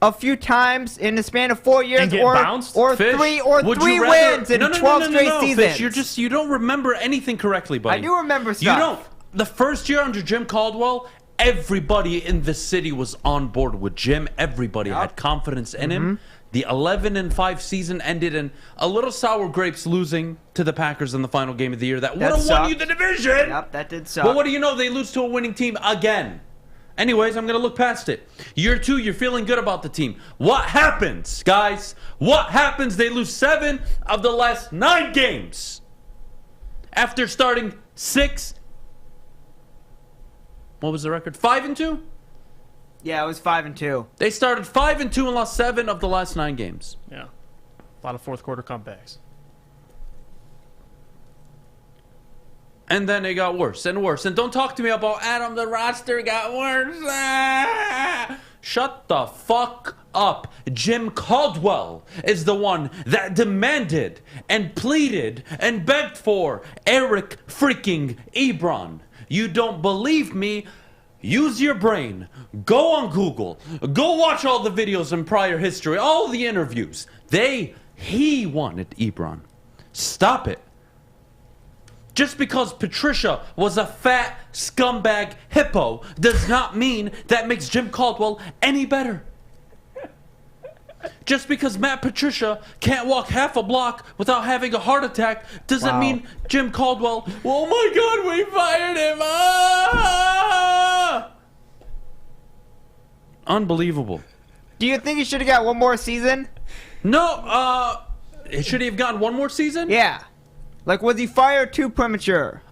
a few times in the span of 4 years, and get bounced? or Fish, three would three you rather- wins in No, 12 straight seasons? Fish, you don't remember anything correctly, buddy. I do remember stuff. You don't. The first year under Jim Caldwell, everybody in the city was on board with Jim. Everybody had confidence in him. The 11-5 season ended in a little sour grapes losing to the Packers in the final game of the year. That would have won you the division. Yep, that did suck. But what do you know? They lose to a winning team again. Anyways, I'm going to look past it. Year 2, you're feeling good about the team. What happens, guys? What happens? They lose 7 of the last 9 games. After starting 6. What was the record? 5-2? Yeah, it was 5-2. They started 5-2 and lost 7 of the last 9 games. Yeah. A lot of fourth quarter comebacks. And then it got worse and worse. And don't talk to me about Adham, the roster got worse. Shut the fuck up. Jim Caldwell is the one that demanded and pleaded and begged for Eric freaking Ebron. You don't believe me? Use your brain. Go on Google. Go watch all the videos in prior history, all the interviews. He wanted Ebron. Stop it. Just because Patricia was a fat scumbag hippo does not mean that makes Jim Caldwell any better. Just because Matt Patricia can't walk half a block without having a heart attack doesn't mean Jim Caldwell, oh my God, we fired him. Ah! Unbelievable. Do you think he should have got one more season? No, should he have gotten one more season? Yeah. Like, was he fired too premature?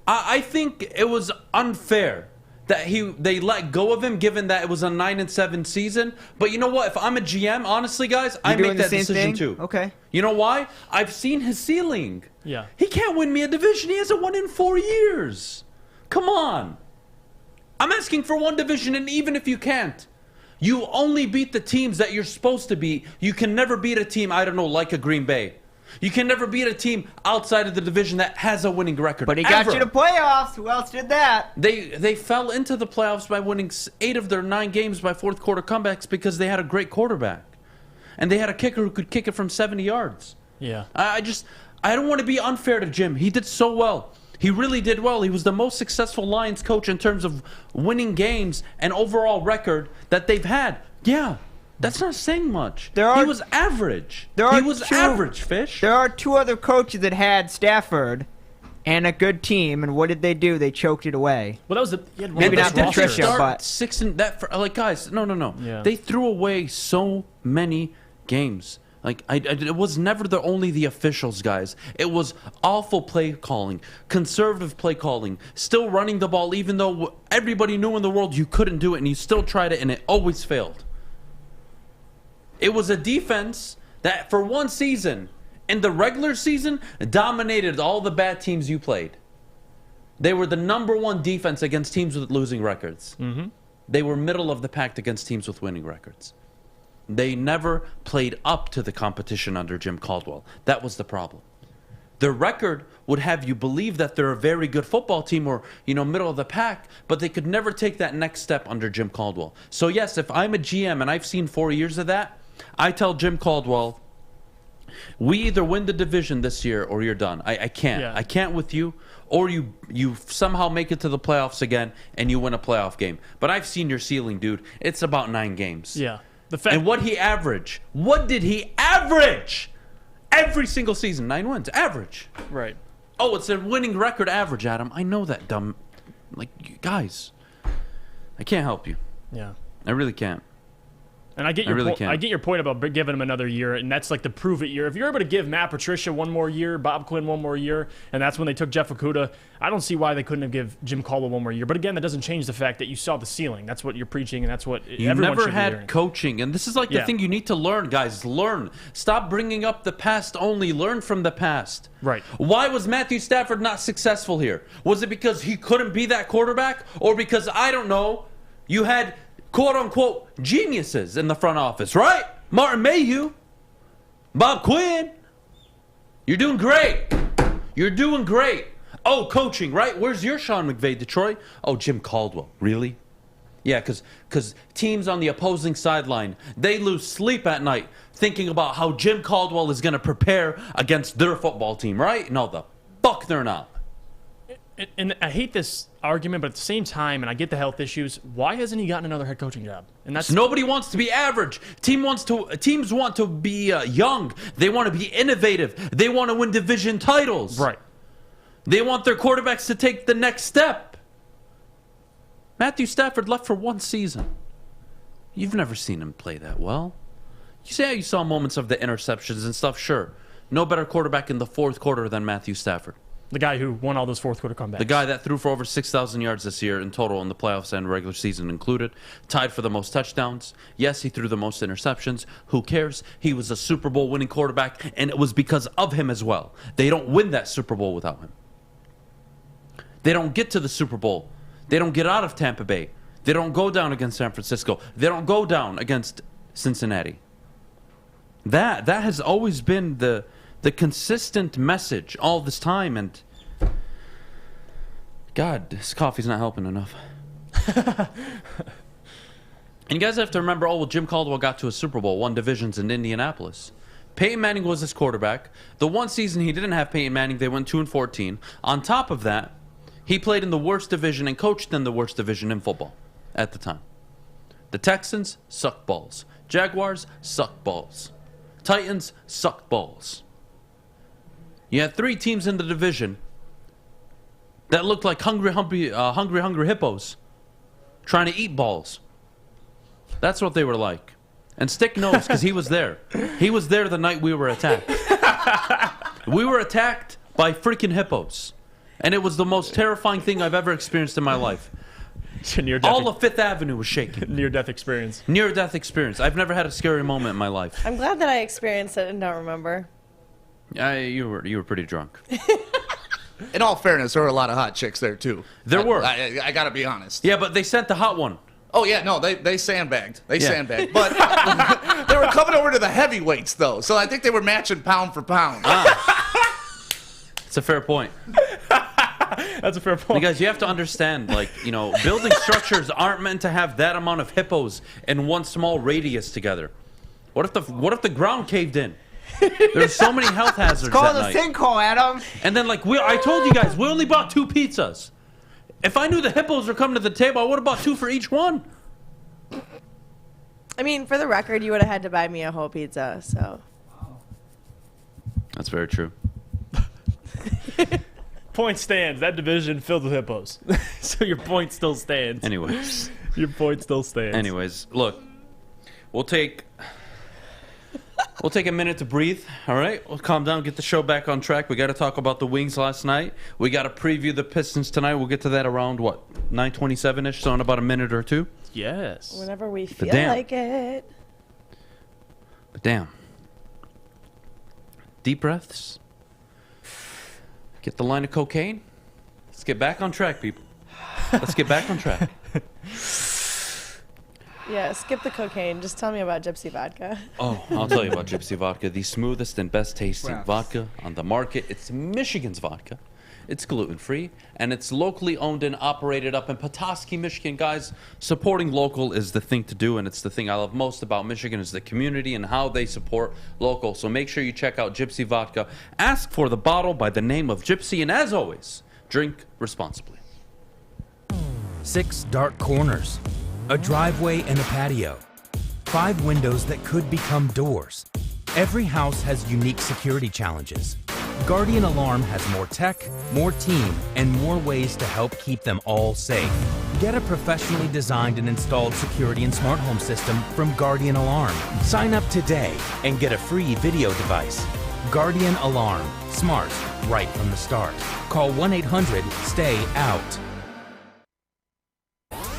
I think it was unfair that they let go of him, given that it was a 9-7 season. But you know what? If I'm a GM, honestly, guys, I make that decision too. Okay. You know why? I've seen his ceiling. Yeah. He can't win me a division. He hasn't won in 4 years. Come on. I'm asking for one division, and even if you can't, you only beat the teams that you're supposed to beat. You can never beat a team, I don't know, like a Green Bay. You can never beat a team outside of the division that has a winning record. But he got you to playoffs. Who else did that? They fell into the playoffs by winning 8 of their 9 games by fourth quarter comebacks because they had a great quarterback. And they had a kicker who could kick it from 70 yards. Yeah. I don't want to be unfair to Jim. He did so well. He really did well. He was the most successful Lions coach in terms of winning games and overall record that they've had. Yeah. That's not saying much. He was average. He was average, Fish. There are 2 other coaches that had Stafford and a good team, and what did they do? They choked it away. Well, that was maybe not Patricia, but 6 and that. Like guys, no. Yeah. They threw away so many games Like, it was never only the officials, guys. It was awful play calling, conservative play calling, still running the ball even though everybody knew in the world you couldn't do it, and you still tried it, and it always failed. It was a defense that for one season, in the regular season, dominated all the bad teams you played. They were the #1 defense against teams with losing records. Mm-hmm. They were middle of the pack against teams with winning records. They never played up to the competition under Jim Caldwell. That was the problem. Their record would have you believe that they're a very good football team or, middle of the pack, but they could never take that next step under Jim Caldwell. So yes, if I'm a GM and I've seen 4 years of that, I tell Jim Caldwell, we either win the division this year or you're done. I can't. Yeah. I can't with you. Or you somehow make it to the playoffs again and you win a playoff game. But I've seen your ceiling, dude. It's about 9 games. Yeah. And what he average? What did he average? Every single season, 9 wins. Average. Right. Oh, it's a winning record average, Adam. I know that, dumb. Like, you guys, I can't help you. Yeah. I really can't. And I get your point about giving him another year, and that's like the prove it year. If you're able to give Matt Patricia 1 more year, Bob Quinn 1 more year, and that's when they took Jeff Okudah, I don't see why they couldn't have give Jim Caldwell 1 more year. But again, that doesn't change the fact that you saw the ceiling. That's what you're preaching, and that's what everyone never should be had hearing. Coaching, and this is like the thing you need to learn, guys. Learn. Stop bringing up the past only. Learn from the past. Right. Why was Matthew Stafford not successful here? Was it because he couldn't be that quarterback, or because, I don't know, you had quote-unquote geniuses in the front office, right? Martin Mayhew, Bob Quinn. You're doing great. You're doing great. Oh, coaching, right? Where's your Sean McVay, Detroit? Oh, Jim Caldwell. Really? Yeah, because teams on the opposing sideline, they lose sleep at night thinking about how Jim Caldwell is going to prepare against their football team, right? No, the fuck they're not. And I hate this argument, but at the same time, and I get the health issues, why hasn't he gotten another head coaching job? And that's nobody wants to be average. Teams want to be young. They want to be innovative. They want to win division titles. Right. They want their quarterbacks to take the next step. Matthew Stafford left for 1 season. You've never seen him play that well. You say you saw moments of the interceptions and stuff, sure. No better quarterback in the 4th quarter than Matthew Stafford. The guy who won all those 4th quarter comebacks. The guy that threw for over 6,000 yards this year in total in the playoffs and regular season included. Tied for the most touchdowns. Yes, he threw the most interceptions. Who cares? He was a Super Bowl winning quarterback, and it was because of him as well. They don't win that Super Bowl without him. They don't get to the Super Bowl. They don't get out of Tampa Bay. They don't go down against San Francisco. They don't go down against Cincinnati. That has always been the consistent message all this time, and God, this coffee's not helping enough. And you guys have to remember, Jim Caldwell got to a Super Bowl, won divisions in Indianapolis. Peyton Manning was his quarterback. The 1 season he didn't have Peyton Manning, they went 2-14. On top of that, he played in the worst division and coached in the worst division in football at the time. The Texans suck balls. Jaguars suck balls. Titans suck balls. You had 3 teams in the division that looked like hungry hippos trying to eat balls. That's what they were like. And Stick knows because he was there. He was there the night we were attacked. We were attacked by freaking hippos. And it was the most terrifying thing I've ever experienced in my life. All of Fifth Avenue was shaking. Near-death experience. Near-death experience. I've never had a scary moment in my life. I'm glad that I experienced it and don't remember. You were pretty drunk. In all fairness, there were a lot of hot chicks there, too. There were. I got to be honest. Yeah, but they sent the hot one. Oh, yeah, no, they sandbagged. They sandbagged. But they were coming over to the heavyweights, though, so I think they were matching pound for pound. It's a fair point. That's a fair point. You guys, you have to understand, building structures aren't meant to have that amount of hippos in one small radius together. What if the ground caved in? There's so many health hazards. It's called a sinkhole, Adam. And then, I told you guys, we only bought 2 pizzas. If I knew the hippos were coming to the table, I would have bought 2 for each one. I mean, for the record, you would have had to buy me a whole pizza, so. That's very true. Point stands. That division filled with hippos. So your point still stands. Anyways. Your point still stands. Anyways, look. We'll take We'll take a minute to breathe, all right? We'll calm down, get the show back on track. We got to talk about the Wings last night. We got to preview the Pistons tonight. We'll get to that around, 9:27-ish, so in about a minute or two. Yes. Whenever we feel damn. like it. But damn. Deep breaths. Get the line of cocaine. Let's get back on track, people. Let's get back on track. Yeah, skip the cocaine. Just tell me about Gypsy Vodka. Oh, I'll tell you about Gypsy Vodka, the smoothest and best tasting vodka on the market. It's Michigan's vodka. It's gluten-free, and it's locally owned and operated up in Petoskey, Michigan. Guys, supporting local is the thing to do, and it's the thing I love most about Michigan is the community and how they support local. So make sure you check out Gypsy Vodka. Ask for the bottle by the name of Gypsy, and as always, drink responsibly. 6 dark corners, a driveway and a patio, 5 windows that could become doors. Every house has unique security challenges. Guardian Alarm has more tech, more team, and more ways to help keep them all safe. Get a professionally designed and installed security and smart home system from Guardian Alarm. Sign up today and get a free video device. Guardian Alarm. Smart, right from the start. Call 1-800-STAY-OUT.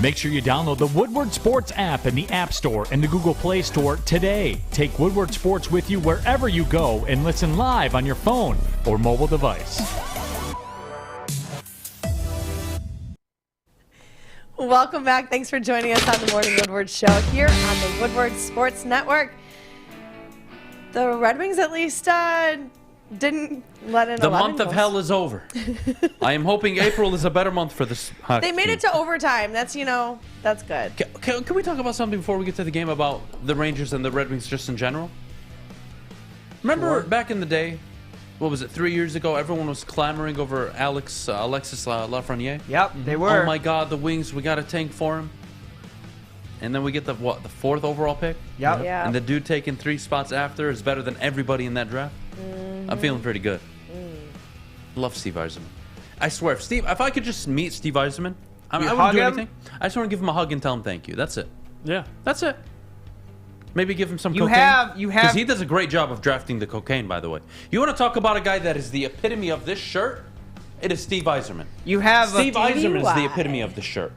Make sure you download the Woodward Sports app in the App Store and the Google Play Store today. Take Woodward Sports with you wherever you go and listen live on your phone or mobile device. Welcome back. Thanks for joining us on the Morning Woodward Show here on the Woodward Sports Network. The Red Wings at least didn't let in 11 The month of goals. hell is over. I am hoping April is a better month for this hockey They made it team. to overtime. That's, that's good. Can we talk about something before we get to the game about the Rangers and the Red Wings just in general? Remember back in the day, what was it, 3 years ago, everyone was clamoring over Alexis Lafreniere? Yep, they were. Oh my God, the Wings, we got a tank for him. And then we get the 4th overall pick? Yep. Yeah. And the dude taking 3 spots after is better than everybody in that draft? I'm feeling pretty good. Love Steve Yzerman. I swear, if I could just meet Steve Yzerman, I wouldn't do anything. I just want to give him a hug and tell him thank you. That's it. Yeah. That's it. Maybe give him some You cocaine. have- Because he does a great job of drafting the cocaine, by the way. You want to talk about a guy that is the epitome of this shirt? It is Steve Yzerman. You have Steve Yzerman is the epitome of the shirt.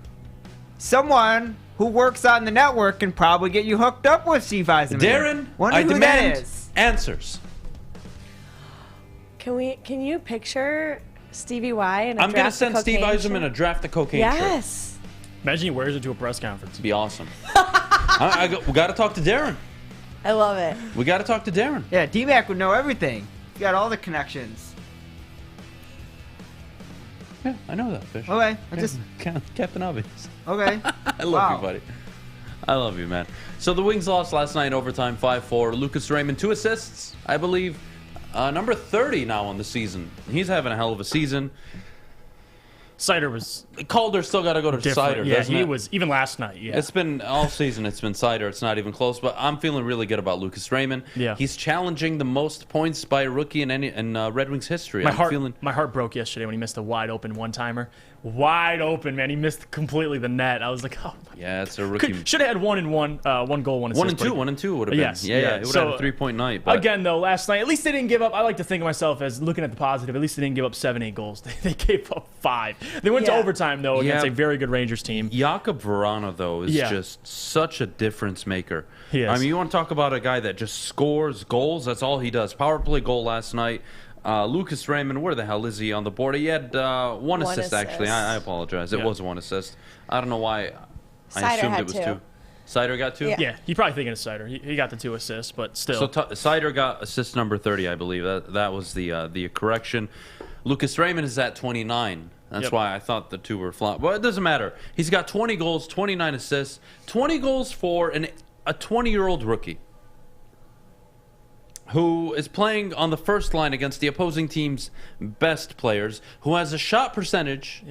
Someone who works on the network can probably get you hooked up with Steve Yzerman. Darren, Wonder I who demand that is. answers. Can you picture Stevie Y and a I'm going to draft send the Steve cocaine Yzerman a shirt? draft the cocaine shirt. Yes. Imagine he wears it to a press conference. It'd be awesome. We got to talk to Darren. I love it. We got to talk to Darren. Yeah, D-Mac would know everything. You got all the connections. Yeah, I know that, Fish. Okay, I just... Captain Obvious. Okay. I love you, buddy. I love you, man. So the Wings lost last night in overtime 5-4. Lucas Raymond, 2 assists, I believe. Number 30 now on the season. He's having a hell of a season. Cider was Calder still got to go to different. Cider. Yeah, doesn't he it? was even last night. Yeah, It's been all season. It's been Cider. It's not even close. But I'm feeling really good about Lucas Raymond. Yeah. He's challenging the most points by a rookie in Red Wings history. my heart broke yesterday when he missed a wide open one-timer. Wide open, man. He missed completely the net. I was like, oh. Yeah, it's a rookie. Should have had one goal, one assist. 1 and 2. 1 and 2 would have been. Yes, Yeah. It would have had a 3-point night. But Again, though, last night, at least they didn't give up. I like to think of myself as looking at the positive. At least they didn't give up 7-8 goals. They gave up 5. They went to overtime, though, against a very good Rangers team. Jakob Vrana, though, is just such a difference maker. He is. I mean, you want to talk about a guy that just scores goals? That's all he does. Power play goal last night. Lucas Raymond, where the hell is he on the board? He had one assist, actually. I apologize. It was 1 assist. I don't know why. I assumed it was 2. Cider got 2? Yeah, he's probably thinking of Cider. He got the 2 assists, but still. So Cider got assist number 30, I believe. That was the correction. Lucas Raymond is at 29. That's why I thought the 2 were flop. Well, it doesn't matter. He's got 20 goals, 29 assists, 20 goals for a 20-year-old rookie who is playing on the first line against the opposing team's best players, who has a shot percentage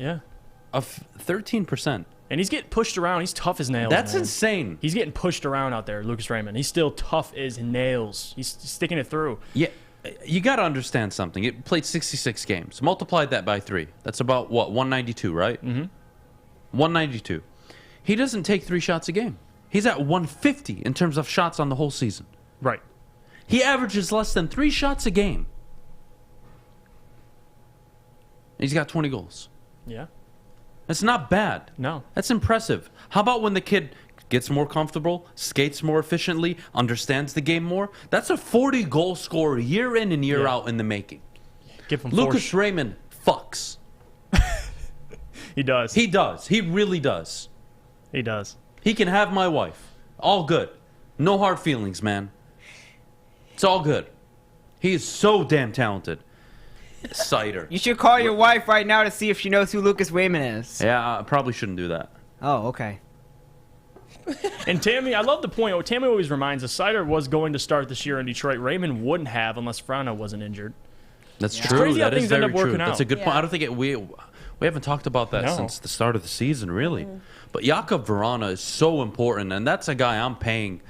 of 13%. And he's getting pushed around. He's tough as nails. That's man. insane. He's getting pushed around out there, Lucas Raymond. He's still tough as nails. He's sticking it through. Yeah, you got to understand something. It played 66 games. Multiplied that by 3. That's about, 192, right? Mm-hmm. 192. He doesn't take 3 shots a game. He's at 150 in terms of shots on the whole season. Right. He averages less than 3 shots a game. He's got 20 goals. Yeah. That's not bad. No. That's impressive. How about when the kid gets more comfortable, skates more efficiently, understands the game more? That's a 40-goal scorer year in and year out in the making. Give him Lucas Raymond fucks. He does. He does. He really does. He does. He can have my wife. All good. No hard feelings, man. It's all good. He is so damn talented. Cider. You should call your wife right now to see if she knows who Lucas Raymond is. Yeah, I probably shouldn't do that. Oh, okay. And Tammy, I love the point. Tammy always reminds us, Cider was going to start this year in Detroit. Raymond wouldn't have unless Frano wasn't injured. That's It's true. crazy how That is things end very up working true. out. That's a good point. I don't think we haven't talked about that since the start of the season, really. But Jakub Vrana is so important, and that's a guy I'm paying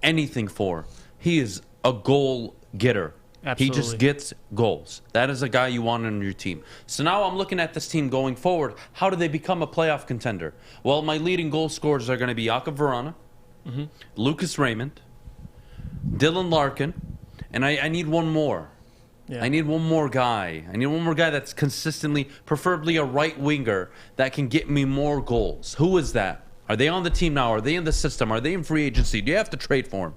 anything for. He is a goal getter. Absolutely. He just gets goals. That is a guy you want on your team. So now I'm looking at this team going forward. How do they become a playoff contender? Well, my leading goal scorers are going to be Jakub Vrana, Lucas Raymond, Dylan Larkin, and I need one more. Yeah. I need one more guy. I need one more guy that's consistently, preferably a right winger, that can get me more goals. Who is that? Are they on the team now? Are they in the system? Are they in free agency? Do you have to trade for them?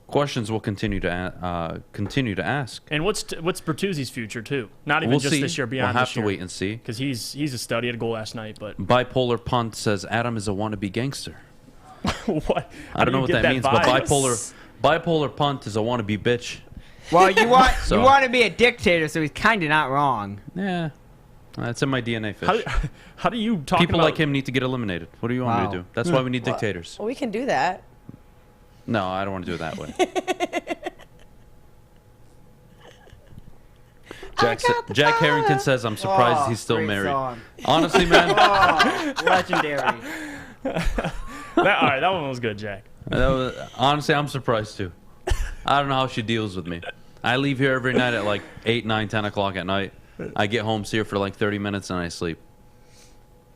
Questions we'll continue to ask. And what's Bertuzzi's future too? Not even We'll just see. this year, beyond We'll have this to year. wait and see. Because he's a stud. He had a goal last night, but Bipolar Punt says Adham is a wannabe gangster. what? I don't know what that means, but bipolar Punt is a wannabe bitch. Well, you want So- you want to be a dictator, so he's kind of not wrong. Yeah, that's in my DNA, Fish. How do you talk People about... like him need to get eliminated. What do you want me to do? That's why we need dictators. Well, we can do that. No, I don't want to do it that way. Jack Harrington says, I'm surprised he's still great married. song. Honestly, man. Legendary. all right, that one was good, Jack. Honestly, I'm surprised too. I don't know how she deals with me. I leave here every night at like 8, 9, 10 o'clock at night. I get home, see her for like 30 minutes, and I sleep.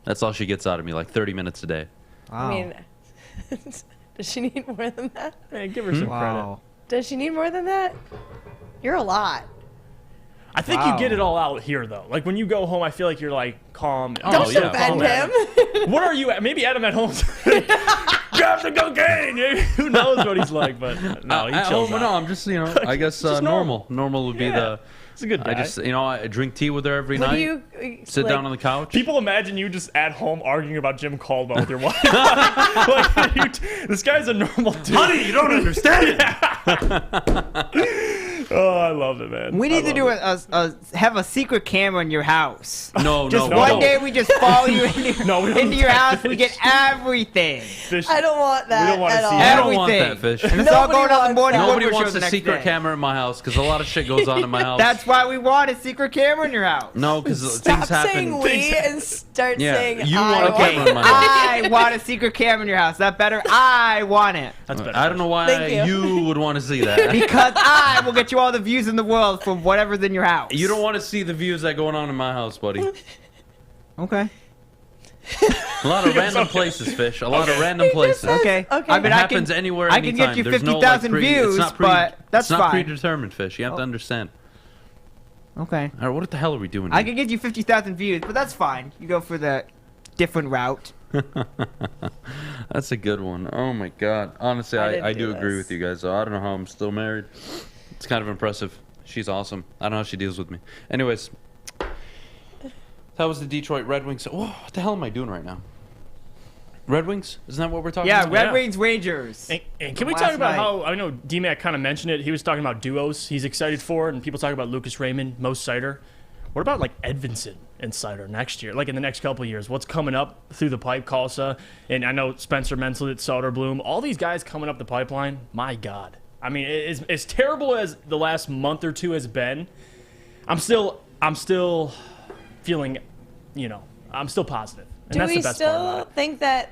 That's all she gets out of me, like 30 minutes a day. I mean, does she need more than that? Hey, give her some credit. Does she need more than that? You're a lot. I think you get it all out here, though. Like, when you go home, I feel like you're, like, calm. Don't defend him. What are you at? Maybe Adam at home. Grab the cocaine. Who knows what he's like, but no, he chills out. No, I'm just, I guess Just normal. Normal would be the... It's a good guy. I just, I drink tea with her every What do night. you, Sit down on the couch. People imagine you just at home arguing about Jim Caldwell with your wife. This guy's a normal dude. Honey, you don't understand. Oh, I love it, man. We need to do have a secret camera in your house. No, just no. one day we just follow you into, we into your house. We get everything. Fish. I don't want that. We don't want to at see all. that. I don't want that, Fish. And it's all Nobody going on the wants morning that. Nobody Woodward show wants the a next secret day. camera in my house because a lot of shit goes on in my house. That's why we want a secret camera in your house. No, because Stop things happen. saying we and start saying you I want a want camera in my house. I want a secret camera in your house. Is that better? I want it. That's better. I don't know why Thank you. you would want to see that. Because I will get you all the views in the world from whatever's in your house. You don't want to see the views that going on in my house, buddy. Okay. A lot of random places, Fish. A lot of random places. Okay. Okay. I mean, It I happens can, anywhere, I can get anytime. you There's 50,000 no, views, it's not but that's it's not fine. predetermined, Fish. You have to understand. Okay. All right, what the hell are we doing I here? can get you 50,000 views, but that's fine. You go for the different route. That's a good one. Oh my God. Honestly, didn't I do do agree this. with you guys. So I don't know how I'm still married. It's kind of impressive. She's awesome. I don't know how she deals with me. Anyways, that was the Detroit Red Wings. Oh, what the hell am I doing right now? Red Wings? Isn't that what we're talking Yeah, about? Red Wings Rangers. And can we Last talk about night. how, I know D-Mac kind of mentioned it, he was talking about duos he's excited for, and people talk about Lucas Raymond, Mo Sider. What about like Edvinson and Sider next year, like in the next couple of years? What's coming up through the pipe, Kalsa? And I know Spencer mentioned it, Soderblom. All these guys coming up the pipeline, my God. I mean, as terrible as the last month or two has been, I'm still feeling, I'm still positive. And Do that's we the best part still about it. think that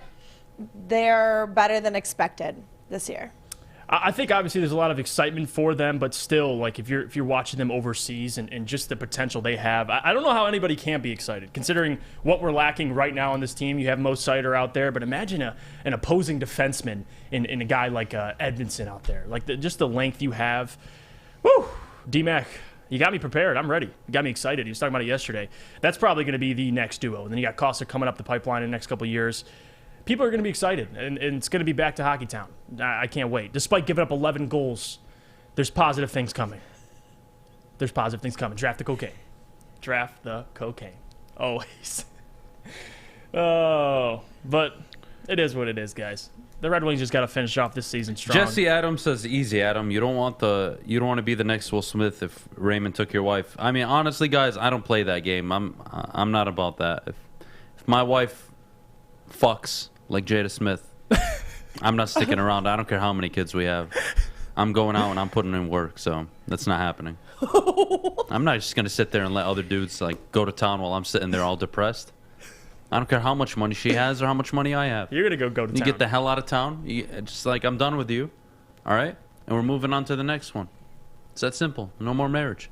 they're better than expected this year? I think obviously there's a lot of excitement for them, but still, like if you're watching them overseas and just the potential they have, I don't know how anybody can be excited considering what we're lacking right now on this team. You have Mo Sider out there, but imagine an opposing defenseman in a guy like Edmondson out there, like just the length you have. Woo, D-Mac, you got me prepared. I'm ready. You got me excited. He was talking about it yesterday. That's probably going to be the next duo, and then you got Costa coming up the pipeline in the next couple of years. People are going to be excited, and it's going to be back to Hockey Town. I can't wait. Despite giving up 11 goals, there's positive things coming. There's positive things coming. Draft the cocaine. Draft the cocaine. Always. Oh, but it is what it is, guys. The Red Wings just got to finish off this season strong. Jesse Adams says, "Easy, Adam. You don't want to be the next Will Smith if Raymond took your wife." I mean, honestly, guys, I don't play that game. I'm not about that. If my wife fucks like Jada Smith, I'm not sticking around. I don't care how many kids we have. I'm going out and I'm putting in work, so that's not happening. I'm not just gonna sit there and let other dudes like go to town while I'm sitting there all depressed. I don't care how much money she has or how much money I have. You're gonna go to town. You get the hell out of town. Just like I'm done with you, all right? And we're moving on to the next one. It's that simple. No more marriage.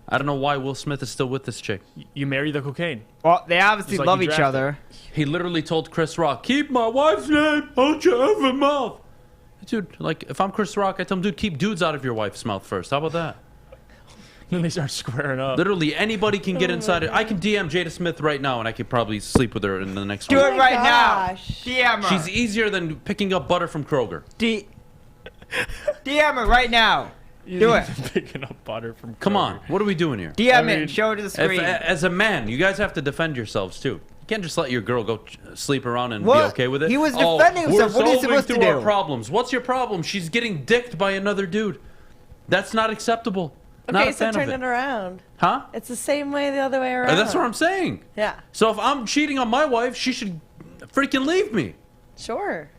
I don't know why Will Smith is still with this chick. You marry the cocaine. Well, they obviously love each other. He literally told Chris Rock, "Keep my wife's name out your effing mouth." Dude, like, if I'm Chris Rock, I tell him, dude, keep dudes out of your wife's mouth first. How about that? Then they start squaring up. Literally, anybody can get inside it. I can DM Jada Smith right now, and I could probably sleep with her in the next Do week. it right now. DM her. She's easier than picking up butter from Kroger. DM her right now. Do it. Picking up butter from Kroger. Come on. What are we doing here? DM it and show it to the screen. As a man, you guys have to defend yourselves, too. You can't just let your girl go sleep around and be okay with it. He was defending himself. What are you supposed to do? Our problems. What's your problem? She's getting dicked by another dude. That's not acceptable. Okay, so turn it around. Huh? It's the same way the other way around. That's what I'm saying. Yeah. So if I'm cheating on my wife, she should freaking leave me. Sure.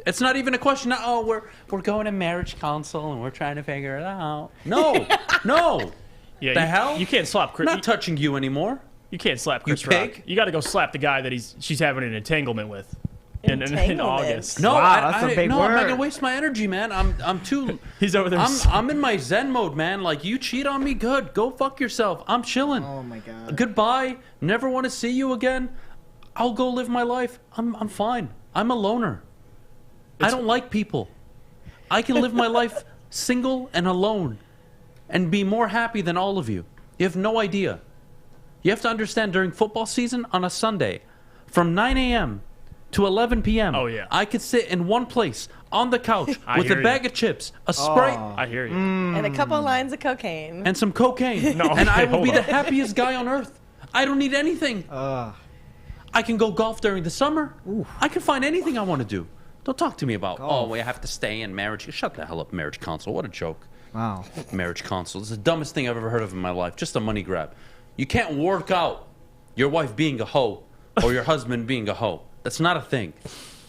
It's not even a question of, oh, we're going to marriage counsel and we're trying to figure it out. No. No. Yeah, the hell? You can't slap Chris. I'm not touching you anymore. You can't slap Chris You pig. Rock. You got to go slap the guy that she's having an entanglement with in August. No, wow, that's a big no, word. I'm not gonna waste my energy, man. I'm too. He's over there. I'm in my Zen mode, man. Like, you cheat on me, good. Go fuck yourself. I'm chilling. Oh my god. Goodbye. Never want to see you again. I'll go live my life. I'm fine. I'm a loner. I don't like people. I can live my life single and alone and be more happy than all of you. You have no idea. You have to understand, during football season on a Sunday, from 9 a.m. to 11 p.m., I could sit in one place on the couch with a bag of chips, a Sprite, I hear you, and a couple lines of cocaine. and some cocaine. And I will be the happiest guy on earth. I don't need anything. I can go golf during the summer. I can find anything I want to do. Don't talk to me about, oh, we have to stay in marriage. Shut the hell up, marriage counsel. What a joke. Wow. Marriage counsel. It's the dumbest thing I've ever heard of in my life. Just a money grab. You can't work out your wife being a hoe or your husband being a hoe. That's not a thing.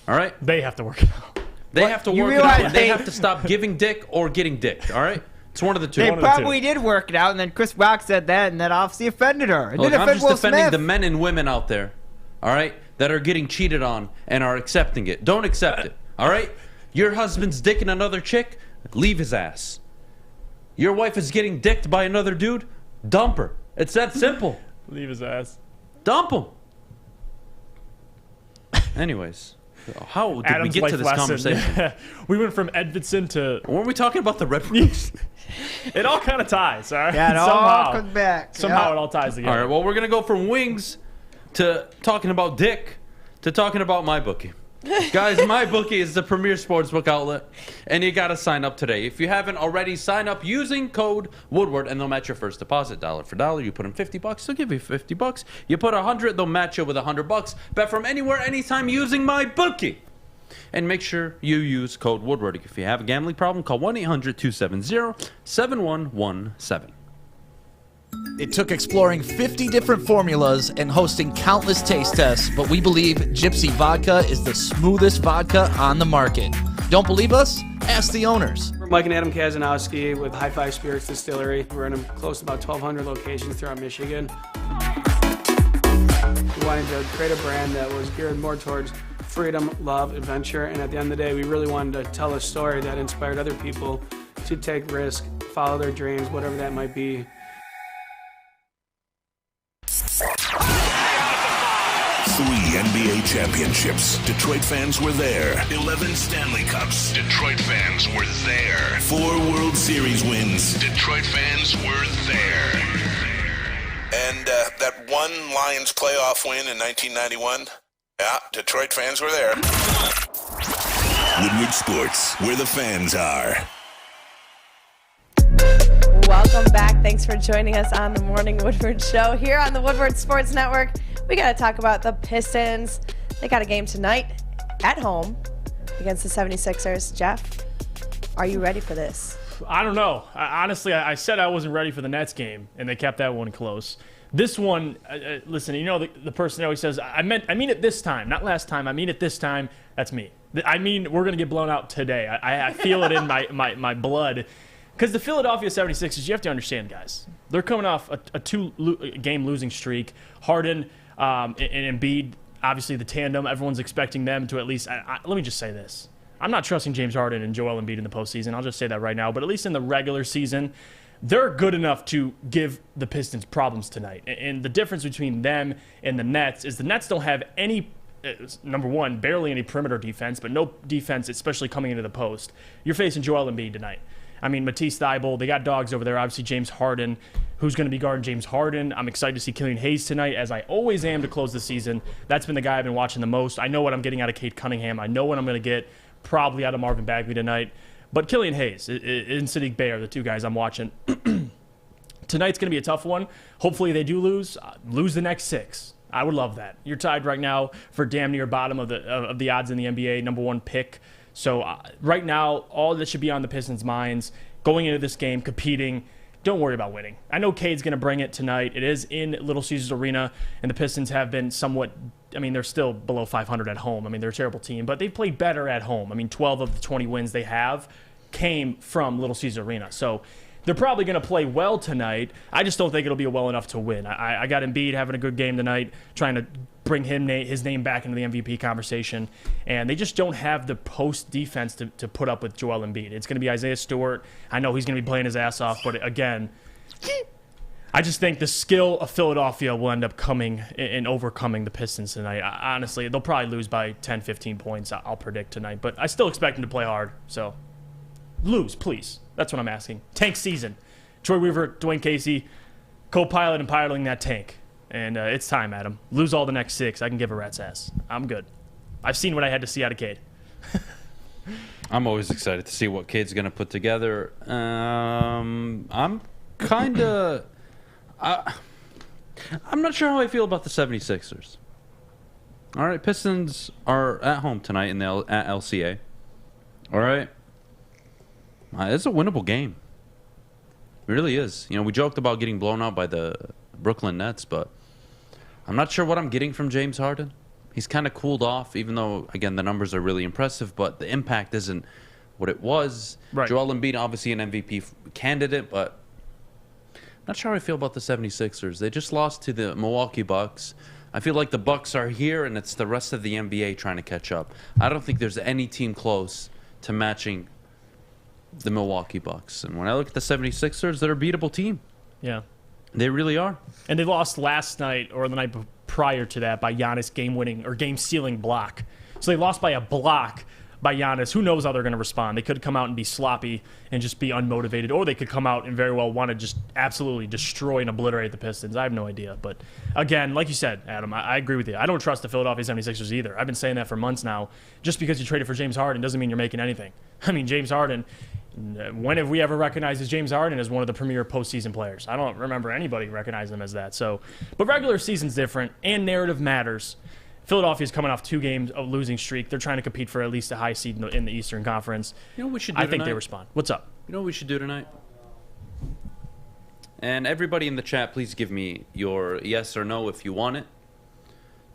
All right? They have to work it out. They have to work it out, and they have to stop giving dick or getting dicked. All right? It's one of the two. They probably did work it out, and then Chris Rock said that, and that obviously offended her. It Look, didn't I'm offend just Will defending Smith. the men and women out there, all right, that are getting cheated on and are accepting it. Don't accept it, all right? Your husband's dicking another chick, leave his ass. Your wife is getting dicked by another dude, dump her. It's that simple. Leave his ass. Dump him. Anyways, how did Adam's we get to this life lesson. conversation? We went from Edmondson to... Weren't we talking about the Red Wings? It all kind of ties, all right? Yeah, it all comes back. Somehow it all ties together. All right, well, we're going to go from wings to talking about dick to talking about MyBookie. Guys, MyBookie is the premier sportsbook outlet, and you got to sign up today. If you haven't already, sign up using code Woodward, and they'll match your first deposit dollar for dollar. You put in $50, they'll give you $50. You put 100, they'll match you with $100. Bet from anywhere, anytime using MyBookie. And make sure you use code Woodward. If you have a gambling problem, call 1-800-270-7117. It took exploring 50 different formulas and hosting countless taste tests, but we believe Gypsy Vodka is the smoothest vodka on the market. Don't believe us? Ask the owners. We're Mike and Adam Kazanowski with High Five Spirits Distillery. We're in close to about 1,200 locations throughout Michigan. We wanted to create a brand that was geared more towards freedom, love, adventure, and at the end of the day, we really wanted to tell a story that inspired other people to take risks, follow their dreams, whatever that might be. 3 NBA championships. Detroit fans were there. 11 Stanley Cups. Detroit fans were there. 4 World Series wins. Detroit fans were there. And that one Lions playoff win in 1991? Yeah, Detroit fans were there. Woodward Sports, where the fans are. Welcome back. Thanks for joining us on the Morning Woodward Show here on the Woodward Sports Network. We got to talk about the Pistons. They got a game tonight at home against the 76ers. Jeff, are you ready for this? I don't know. Honestly, I said I wasn't ready for the Nets game, and they kept that one close. This one, listen, you know the person always says, I mean it this time, not last time. I mean it this time. That's me. I mean we're going to get blown out today. I feel it in my blood. Because the Philadelphia 76ers, you have to understand, guys, they're coming off a 2-game losing streak. Harden and Embiid, obviously the tandem, everyone's expecting them to at least let me just say this. I'm not trusting James Harden and Joel Embiid in the postseason. I'll just say that right now. But at least in the regular season, they're good enough to give the Pistons problems tonight. And the difference between them and the Nets is the Nets don't have any, number one, barely any perimeter defense, but no defense, especially coming into the post. You're facing Joel Embiid tonight. I mean, Matisse Thybulle, they got dogs over there. Obviously, James Harden, who's going to be guarding James Harden. I'm excited to see Killian Hayes tonight, as I always am to close the season. That's been the guy I've been watching the most. I know what I'm getting out of Cade Cunningham. I know what I'm going to get probably out of Marvin Bagley tonight. But Killian Hayes and Sadiq Bey are the two guys I'm watching. Tonight's going to be a tough one. Hopefully they do lose the next 6. I would love that. You're tied right now for damn near bottom of the odds in the NBA, number 1 pick. So right now, all that should be on the Pistons' minds, going into this game, competing, don't worry about winning. I know Cade's going to bring it tonight. It is in Little Caesars Arena, and the Pistons have been somewhat, I mean, they're still below 500 at home. I mean, they're a terrible team, but they've played better at home. I mean, 12 of the 20 wins they have came from Little Caesars Arena. So they're probably going to play well tonight. I just don't think it'll be well enough to win. I got Embiid having a good game tonight, trying to bring his name back into the MVP conversation, and they just don't have the post defense to put up with Joel Embiid. It's going to be Isaiah Stewart. I know he's going to be playing his ass off, but again, I just think the skill of Philadelphia will end up coming and overcoming the Pistons tonight. Honestly, they'll probably lose by 10, 15 points, I'll predict tonight, but I still expect them to play hard, so lose, please. That's what I'm asking. Tank season. Troy Weaver, Dwayne Casey, co-pilot and piloting that tank. And it's time, Adam. Lose all the next 6. I can give a rat's ass. I'm good. I've seen what I had to see out of Cade. I'm always excited to see what Cade's going to put together. I'm kind of... I'm not sure how I feel about the 76ers. All right, Pistons are at home tonight at LCA. All right. It's a winnable game. It really is. You know, we joked about getting blown out by the Brooklyn Nets, but I'm not sure what I'm getting from James Harden. He's kind of cooled off, even though, again, the numbers are really impressive, but the impact isn't what it was. Right. Joel Embiid, obviously an MVP candidate, but I'm not sure how I feel about the 76ers. They just lost to the Milwaukee Bucks. I feel like the Bucks are here, and it's the rest of the NBA trying to catch up. I don't think there's any team close to matching the Milwaukee Bucks. And when I look at the 76ers, they're a beatable team. Yeah. They really are. And they lost last night or the night prior to that by Giannis game-winning or game-sealing block. So they lost by a block by Giannis. Who knows how they're going to respond? They could come out and be sloppy and just be unmotivated, or they could come out and very well want to just absolutely destroy and obliterate the Pistons. I have no idea. But again, like you said, Adam, I agree with you. I don't trust the Philadelphia 76ers either. I've been saying that for months now. Just because you traded for James Harden doesn't mean you're making anything. I mean, James Harden, when have we ever recognized James Harden as one of the premier postseason players? I don't remember anybody recognizing him as that. So, but regular season's different, and narrative matters. Philadelphia's coming off 2 games of losing streak. They're trying to compete for at least a high seed in the Eastern Conference. You know what we should do I think tonight? they respond. What's up? You know what we should do tonight? And everybody in the chat, please give me your yes or no if you want it.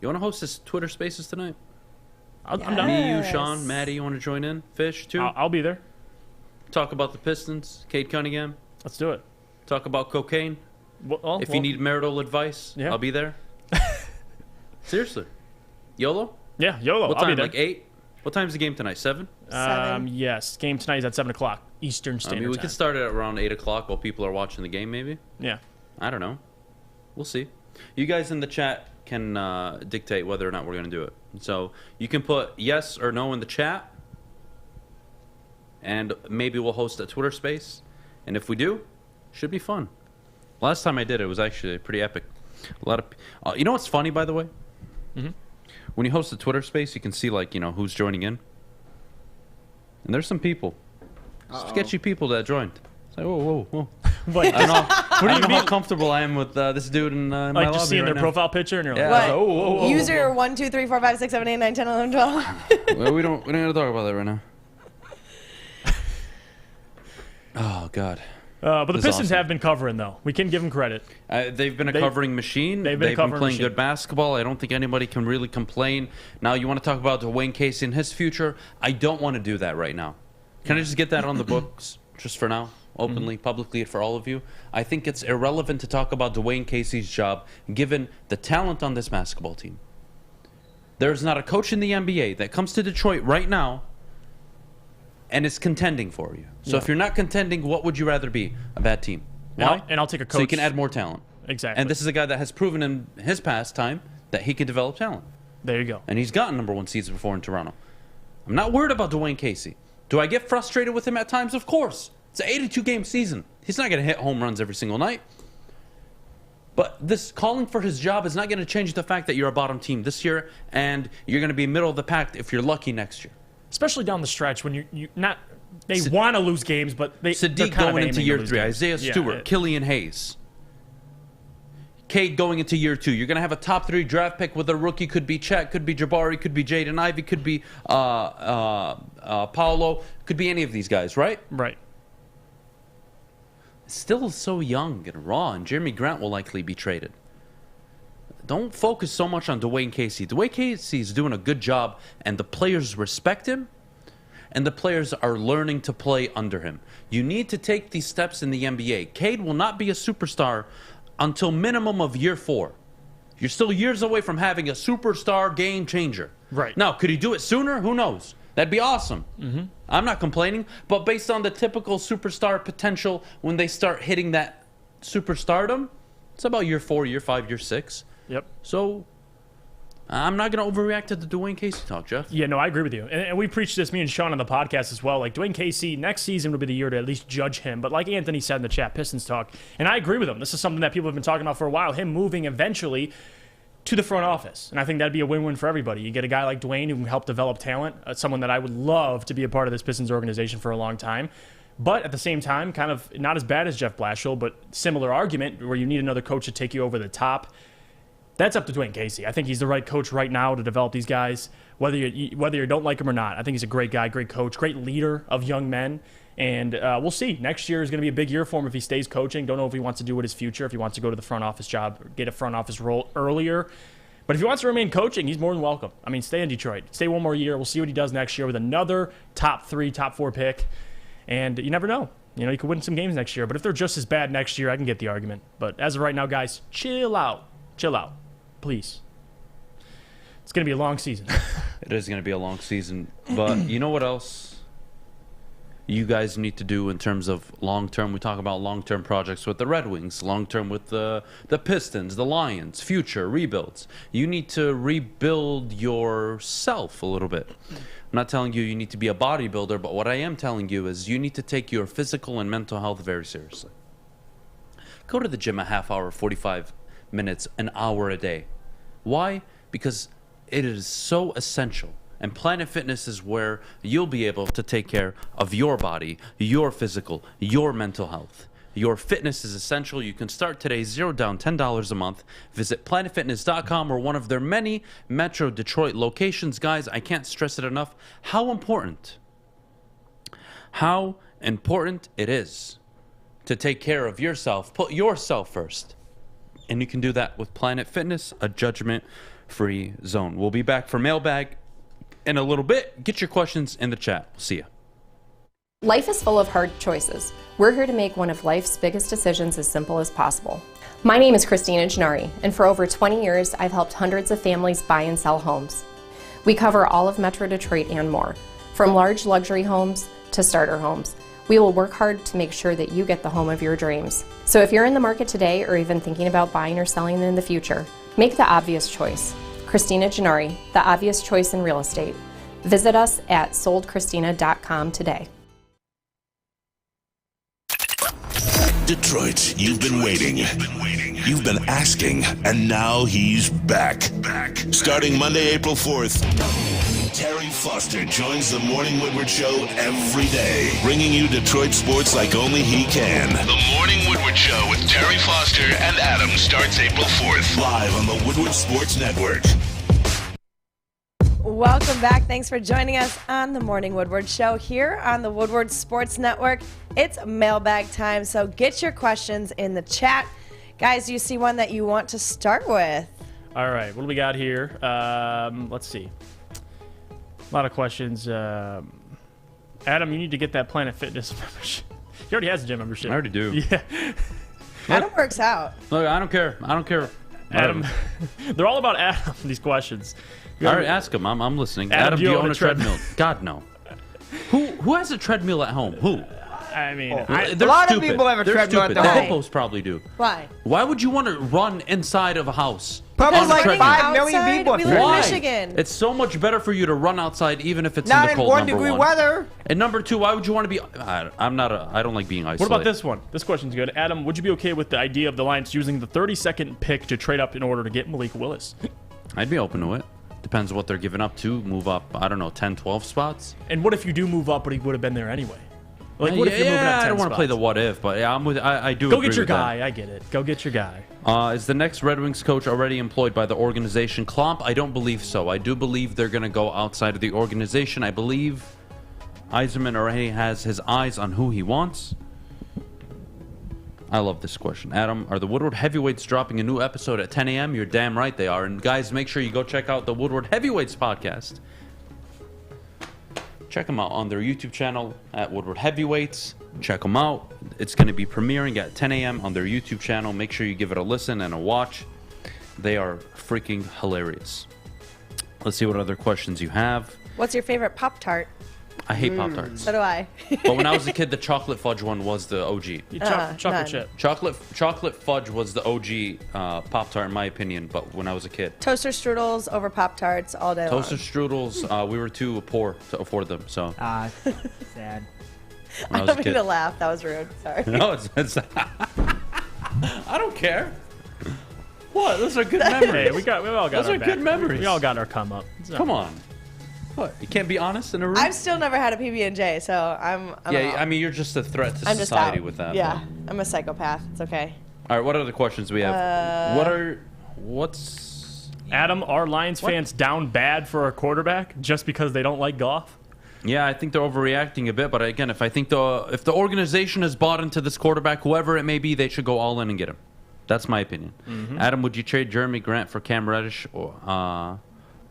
You want to host this Twitter Spaces tonight? I'm down. Me, you, Sean, Maddy, you want to join in? Fish, too? I'll be there. Talk about the Pistons, Cade Cunningham. Let's do it. Talk about cocaine. If you need marital advice, Yeah. I'll be there. Seriously. YOLO? Yeah, YOLO. What I'll time? be there. Like 8? What time's the game tonight? 7? Yes. Game tonight is at 7 o'clock Eastern Standard I mean, we Time. could start it at around 8 o'clock while people are watching the game, maybe? Yeah. I don't know. We'll see. You guys in the chat can dictate whether or not we're going to do it. So you can put yes or no in the chat, and maybe we'll host a Twitter space. And if we do, should be fun. Last time I did it was actually pretty epic. A lot of you know what's funny, by the way? Mm-hmm. When you host a Twitter space, you can see, like, who's joining in. And there's some people. Sketchy people that joined. It's like, whoa. Wait, I don't know how comfortable I am with this dude in my lobby just seeing right their now. profile picture and you're like, Yeah. What? User 1, 2, 3, 4, 5, 6, 7, 8, 9, 10, 11, 12. Well, we don't have to talk about that right now. Oh, God. But the This is Pistons awesome. have been covering, though. We can give them credit. They've been a covering machine. They've been playing machine. good basketball. I don't think anybody can really complain. Now, you want to talk about Dwayne Casey and his future? I don't want to do that right now. Can I just get that on the books, just for now, openly, publicly, for all of you? I think it's irrelevant to talk about Dwayne Casey's job, given the talent on this basketball team. There's not a coach in the NBA that comes to Detroit right now and is contending for you. So if you're not contending, what would you rather be? A bad team. Why? And I'll take a coach. So you can add more talent. Exactly. And this is a guy that has proven in his past time that he can develop talent. There you go. And he's gotten number 1 seeds before in Toronto. I'm not worried about Dwayne Casey. Do I get frustrated with him at times? Of course. It's an 82-game season. He's not going to hit home runs every single night. But this calling for his job is not going to change the fact that you're a bottom team this year and you're going to be middle of the pack if you're lucky next year. Especially down the stretch when you not. They want to lose games, but they're Sadiq kind of going into aiming year to lose 3. games. Isaiah Stewart, Killian Hayes. Cade going into year 2. You're going to have a top 3 draft pick with a rookie. Could be Chet, could be Jabari, could be Jaden Ivey, could be Paolo, could be any of these guys, right? Right. Still so young and raw, and Jeremy Grant will likely be traded. Don't focus so much on Dwayne Casey. Dwayne Casey is doing a good job, and the players respect him, and the players are learning to play under him. You need to take these steps in the NBA. Cade will not be a superstar until minimum of year 4. You're still years away from having a superstar game changer. Right. Now, could he do it sooner? Who knows? That'd be awesome. Mm-hmm. I'm not complaining, but based on the typical superstar potential, when they start hitting that superstardom, it's about year 4, year 5, year 6. Yep. So I'm not going to overreact to the Dwayne Casey talk, Jeff. Yeah, no, I agree with you. And we preached this, me and Sean, on the podcast as well. Like, Dwayne Casey, next season will be the year to at least judge him. But like Anthony said in the chat, Pistons talk, and I agree with him. This is something that people have been talking about for a while, him moving eventually to the front office. And I think that'd be a win-win for everybody. You get a guy like Dwayne who can help develop talent, someone that I would love to be a part of this Pistons organization for a long time. But at the same time, kind of not as bad as Jeff Blashill, but similar argument where you need another coach to take you over the top. That's up to Dwayne Casey. I think he's the right coach right now to develop these guys, whether you don't like him or not. I think he's a great guy, great coach, great leader of young men. And we'll see. Next year is going to be a big year for him if he stays coaching. Don't know if he wants to do with his future, if he wants to go to the front office job or get a front office role earlier. But if he wants to remain coaching, he's more than welcome. I mean, stay in Detroit. Stay one more year. We'll see what he does next year with another top 3, top 4 pick. And you never know. You know, you could win some games next year. But if they're just as bad next year, I can get the argument. But as of right now, guys, chill out. Chill out. Please. It's going to be a long season. It is going to be a long season. But you know what else you guys need to do in terms of long-term? We talk about long-term projects with the Red Wings, long-term with the Pistons, the Lions, future rebuilds. You need to rebuild yourself a little bit. I'm not telling you need to be a bodybuilder, but what I am telling you is you need to take your physical and mental health very seriously. Go to the gym a half hour, 45 minutes, an hour a day. Why? Because it is so essential. And Planet Fitness is where you'll be able to take care of your body, your physical, your mental health. Your fitness is essential. You can start today, $0 down, $10 a month. Visit planetfitness.com or one of their many Metro Detroit locations. Guys, I can't stress it enough how important it is to take care of yourself. Put yourself first. And you can do that with Planet Fitness, a judgment-free zone. We'll be back for Mailbag in a little bit. Get your questions in the chat. We'll see you. Life is full of hard choices. We're here to make one of life's biggest decisions as simple as possible. My name is Christina Gennari, and for over 20 years, I've helped hundreds of families buy and sell homes. We cover all of Metro Detroit and more, from large luxury homes to starter homes. We will work hard to make sure that you get the home of your dreams. So if you're in the market today or even thinking about buying or selling in the future, make the obvious choice. Christina Gennari, the obvious choice in real estate. Visit us at soldchristina.com today. Detroit, you've been waiting. You've been asking, and now he's back. Starting Monday, April 4th, Terry Foster joins the Morning Woodward Show every day, bringing you Detroit sports like only he can. The Morning Woodward Show with Terry Foster and Adham starts April 4th, live on the Woodward Sports Network. Welcome back. Thanks for joining us on the Morning Woodward Show here on the Woodward Sports Network. It's mailbag time, so get your questions in the chat. Guys, do you see one that you want to start with? All right, what do we got here? Let's see. A lot of questions. Adam, you need to get that Planet Fitness membership. He already has a gym membership. I already do. Yeah. Adam works out. Look, I don't care. Adam, they're all about Adam, these questions. All right, ask him. I'm listening. Adam, do you own a treadmill? God, no. Who has a treadmill at home? Who? I mean, a lot of people have a treadmill at the home. Popos probably do. Why? Why would you want to run inside of a house? Probably like running 5 million outside? people. We live in Why? Michigan. It's so much better for you to run outside, even if it's Not in the in cold. 1 number degree one. weather. And number two, why would you want to be? I don't like being isolated. What about this one? This question's good. Adam, would you be okay with the idea of the Lions using the 32nd pick to trade up in order to get Malik Willis? I'd be open to it. Depends what they're giving up to. Move up, I don't know, 10, 12 spots. And what if you do move up, but he would have been there anyway? Like, what if you're moving up 10 I don't want to play spots? the what if, but yeah, I'm with. I do. Go agree get your with that. guy. I get it. Go get your guy. Is the next Red Wings coach already employed by the organization? Klomp? I don't believe so. I do believe they're going to go outside of the organization. I believe Yzerman already has his eyes on who he wants. I love this question. Adam, are the Woodward Heavyweights dropping a new episode at 10 a.m.? You're damn right they are. And guys, make sure you go check out the Woodward Heavyweights podcast. Check them out on their YouTube channel at Woodward Heavyweights. Check them out. It's going to be premiering at 10 a.m. on their YouTube channel. Make sure you give it a listen and a watch. They are freaking hilarious. Let's see what other questions you have. What's your favorite Pop-Tart? I hate Pop-Tarts. So do I. But when I was a kid, the chocolate fudge one was the OG. Chocolate none. chip. Chocolate fudge was the OG Pop-Tart in my opinion, but when I was a kid. Toaster strudels over Pop-Tarts all day Toaster long. strudels, we were too poor to afford them, so. Sad. When I was a don't mean kid. to laugh. That was rude. Sorry. No, it's I don't care. What? Those are good memories. Hey, we all got Those our are back. good memories. We all got our come up. Come on. What? You can't be honest in a room? I've still never had a PB&J, so I'm Yeah, out. I mean, you're just a threat to I'm just society out. with that. Yeah, I'm a psychopath. It's okay. All right, what other questions do we have? What's... Adam, are Lions fans down bad for a quarterback just because they don't like golf? Yeah, I think they're overreacting a bit, but again, if the organization has bought into this quarterback, whoever it may be, they should go all in and get him. That's my opinion. Mm-hmm. Adam, would you trade Jeremy Grant for Cam Reddish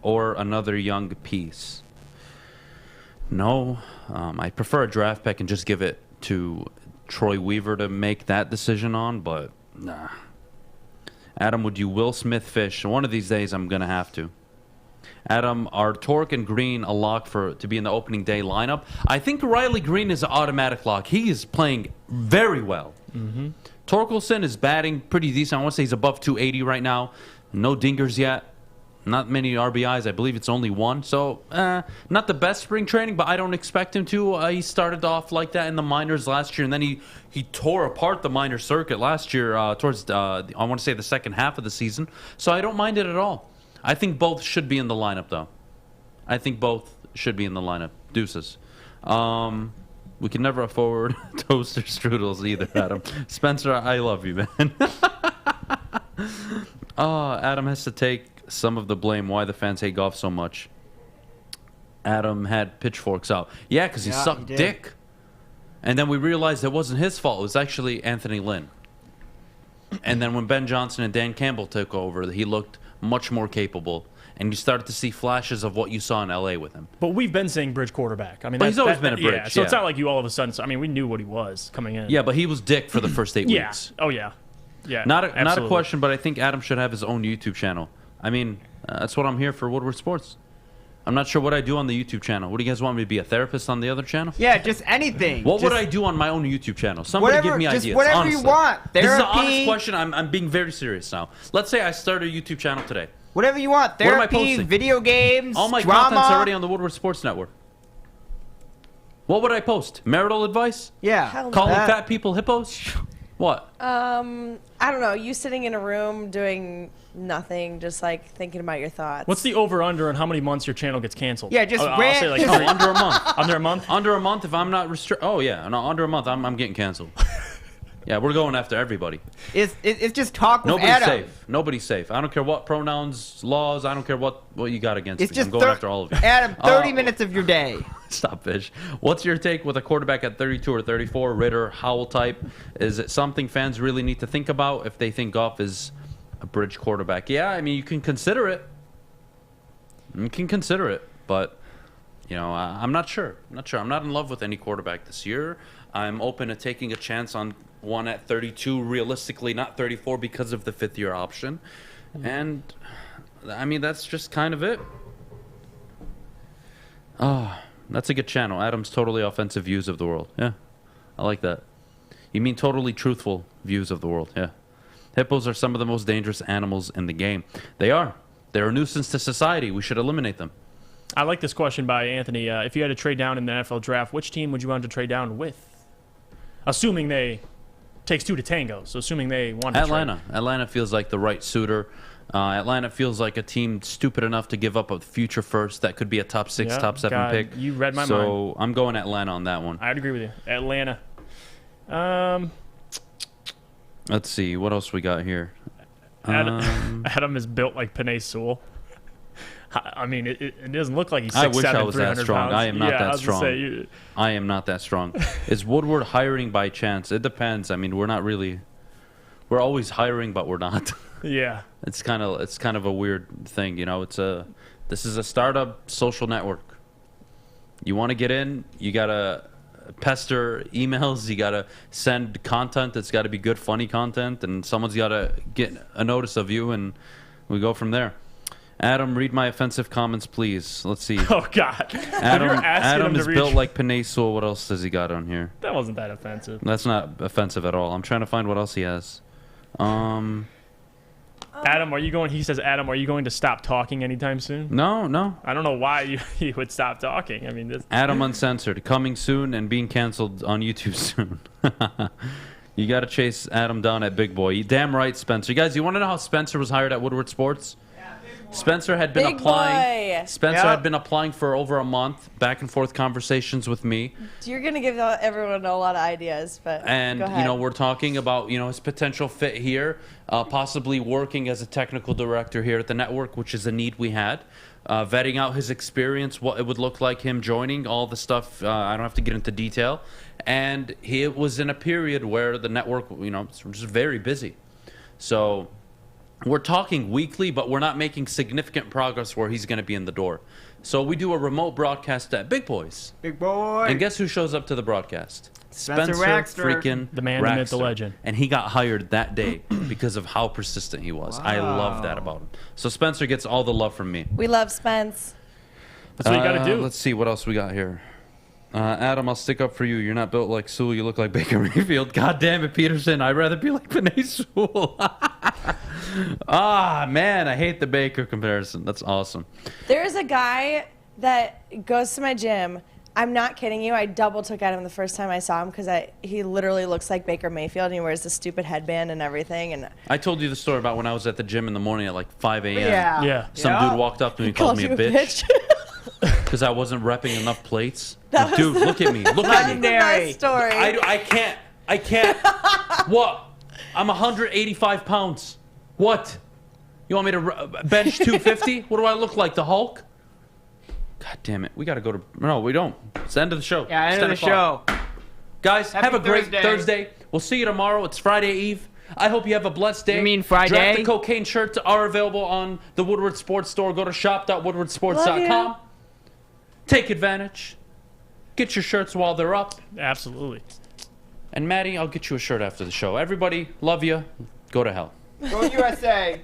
or another young piece? No. I prefer a draft pick and just give it to Troy Weaver to make that decision on, but nah. Adam, would you Will Smith fish? One of these days, I'm going to have to. Adam, are Torque and Green a lock to be in the opening day lineup? I think Riley Green is an automatic lock. He is playing very well. Mm-hmm. Torkelson is batting pretty decent. I want to say he's above 280 right now. No dingers yet. Not many RBIs. I believe it's only one. So, not the best spring training, but I don't expect him to. He started off like that in the minors last year, and then he tore apart the minor circuit last year towards, I want to say, the second half of the season. So I don't mind it at all. I think both should be in the lineup, though. I think both should be in the lineup. Deuces. We can never afford toaster strudels either, Adam. Spencer, I love you, man. Adam has to take some of the blame why the fans hate golf so much. Adam had pitchforks out. Yeah, because he sucked dick. And then we realized it wasn't his fault. It was actually Anthony Lynn. And then when Ben Johnson and Dan Campbell took over, he looked much more capable. And you started to see flashes of what you saw in L.A. with him. But we've been saying bridge quarterback. I mean, But he's always been a bridge, Yeah, so it's yeah. not like you all of a sudden. I mean, we knew what he was coming in. Yeah, but he was dick for the first 8 Yeah. weeks. Oh yeah. Yeah. Not a absolutely. question, but I think Adam should have his own YouTube channel. I mean, that's what I'm here for, Woodward Sports. I'm not sure what I do on the YouTube channel. What do you guys want me to be, a therapist on the other channel? Yeah, just anything. What would I do on my own YouTube channel? Somebody give me just ideas. whatever honestly. you want. This is an Therapy. honest question. I'm being very serious now. Let's say I start a YouTube channel today. Whatever you want. What am I Therapy, posting? video games, All my drama. content's already on the Woodward Sports Network. What would I post? Marital advice? Yeah. Calling fat people hippos? What? I don't know. You sitting in a room doing nothing, just like thinking about your thoughts. What's the over/under on how many months your channel gets canceled? Yeah, just I'll rant- say like Oh, under a month. Under a month? Under a month if I'm not restricted. Oh, yeah. No, under a month, I'm getting canceled. Yeah, we're going after everybody. It's just talk with Nobody's Adam. safe. Nobody's safe. I don't care what pronouns, laws. I don't care what you got against It's me. just I'm going after all of you. Adam, 30 minutes of your day. Stop, Fish. What's your take with a quarterback at 32 or 34, Ritter, Howell type? Is it something fans really need to think about if they think Goff is a bridge quarterback? Yeah, I mean, you can consider it. You can consider it, but, you know, I'm not sure. I'm not in love with any quarterback this year. I'm open to taking a chance on one at 32, realistically, not 34 because of the fifth-year option. And, I mean, that's just kind of it. Oh, that's a good channel. Adam's totally offensive views of the world. Yeah, I like that. You mean totally truthful views of the world. Yeah. Hippos are some of the most dangerous animals in the game. They are. They're a nuisance to society. We should eliminate them. I like this question by Anthony. If you had to trade down in the NFL draft, which team would you want to trade down with? Assuming they takes two to tango. So assuming they want to Atlanta. trade. Atlanta feels like the right suitor. Atlanta feels like a team stupid enough to give up a future first that could be a top 6, Yeah, top 7 God, pick. you read my mind. So I'm going Atlanta on that one. I'd agree with you. Atlanta. Let's see. What else we got here? Adam is built like Penei Sewell. I mean, it doesn't look like he's 6'7", I wish I was that 300 strong. pounds. I am not Yeah, I that was gonna strong. say, I am not that strong. Is Woodward hiring by chance? It depends. I mean, we're not really. We're always hiring, but we're not. Yeah. It's kind of a weird thing, you know. This is a startup social network. You want to get in, you gotta pester emails, you gotta send content that's got to be good, funny content, and someone's got to get a notice of you, and we go from there. Adam, read my offensive comments, please. Let's see. Oh, God. Adam is built like Penei Sewell. What else has he got on here? That wasn't that offensive. That's not offensive at all. I'm trying to find what else he has. Adam, are you going? He says, Adam, are you going to stop talking anytime soon? No. I don't know why you would stop talking. I mean, this. Adam Uncensored, coming soon and being canceled on YouTube soon. You got to chase Adam down at Big Boy. Damn right, Spencer. You guys, you want to know how Spencer was hired at Woodward Sports? Spencer had been Big applying. boy. Spencer had been applying for over a month, back and forth conversations with me. You're going to give everyone a lot of ideas, but And, go you ahead. know, we're talking about, you know, his potential fit here, possibly working as a technical director here at the network, which is a need we had. Vetting out his experience, what it would look like him joining, all the stuff. I don't have to get into detail. And he was in a period where the network, you know, was just very busy. So we're talking weekly, but we're not making significant progress where he's going to be in the door. So we do a remote broadcast at Big Boys. Big Boy. And guess who shows up to the broadcast? Spencer Raxter. freaking The man, the myth, the Raxter. legend. And he got hired that day because of how persistent he was. I love that about him. So Spencer gets all the love from me. We love Spence. That's what you got to do. Let's see what else we got here. Adam, I'll stick up for you. You're not built like Sewell. You look like Baker Mayfield. God damn it, Peterson. I'd rather be like Penei Sewell. Man, I hate the Baker comparison. That's awesome. There is a guy that goes to my gym. I'm not kidding you. I double took at him the first time I saw him because he literally looks like Baker Mayfield, and he wears the stupid headband and everything. And I told you the story about when I was at the gym in the morning at like 5 a.m. Yeah. Some dude walked up to me and called me a bitch because I wasn't repping enough plates. That Dude, was look at me. Look at me. the best story. I can't. What? I'm 185 pounds. What? You want me to bench 250? What do I look like, the Hulk? God damn it. We got to go to... No, we don't. It's the end of the show. Yeah, It's end of 10 the o'clock. show. Guys, Happy have a great Thursday. Thursday. We'll see you tomorrow. It's Friday Eve. I hope you have a blessed day. You mean Friday? Draft the Cocaine shirts are available on the Woodward Sports Store. Go to shop.woodwardsports.com. Take advantage. Get your shirts while they're up. Absolutely. And Maddie, I'll get you a shirt after the show. Everybody, love you. Go to hell. Go USA.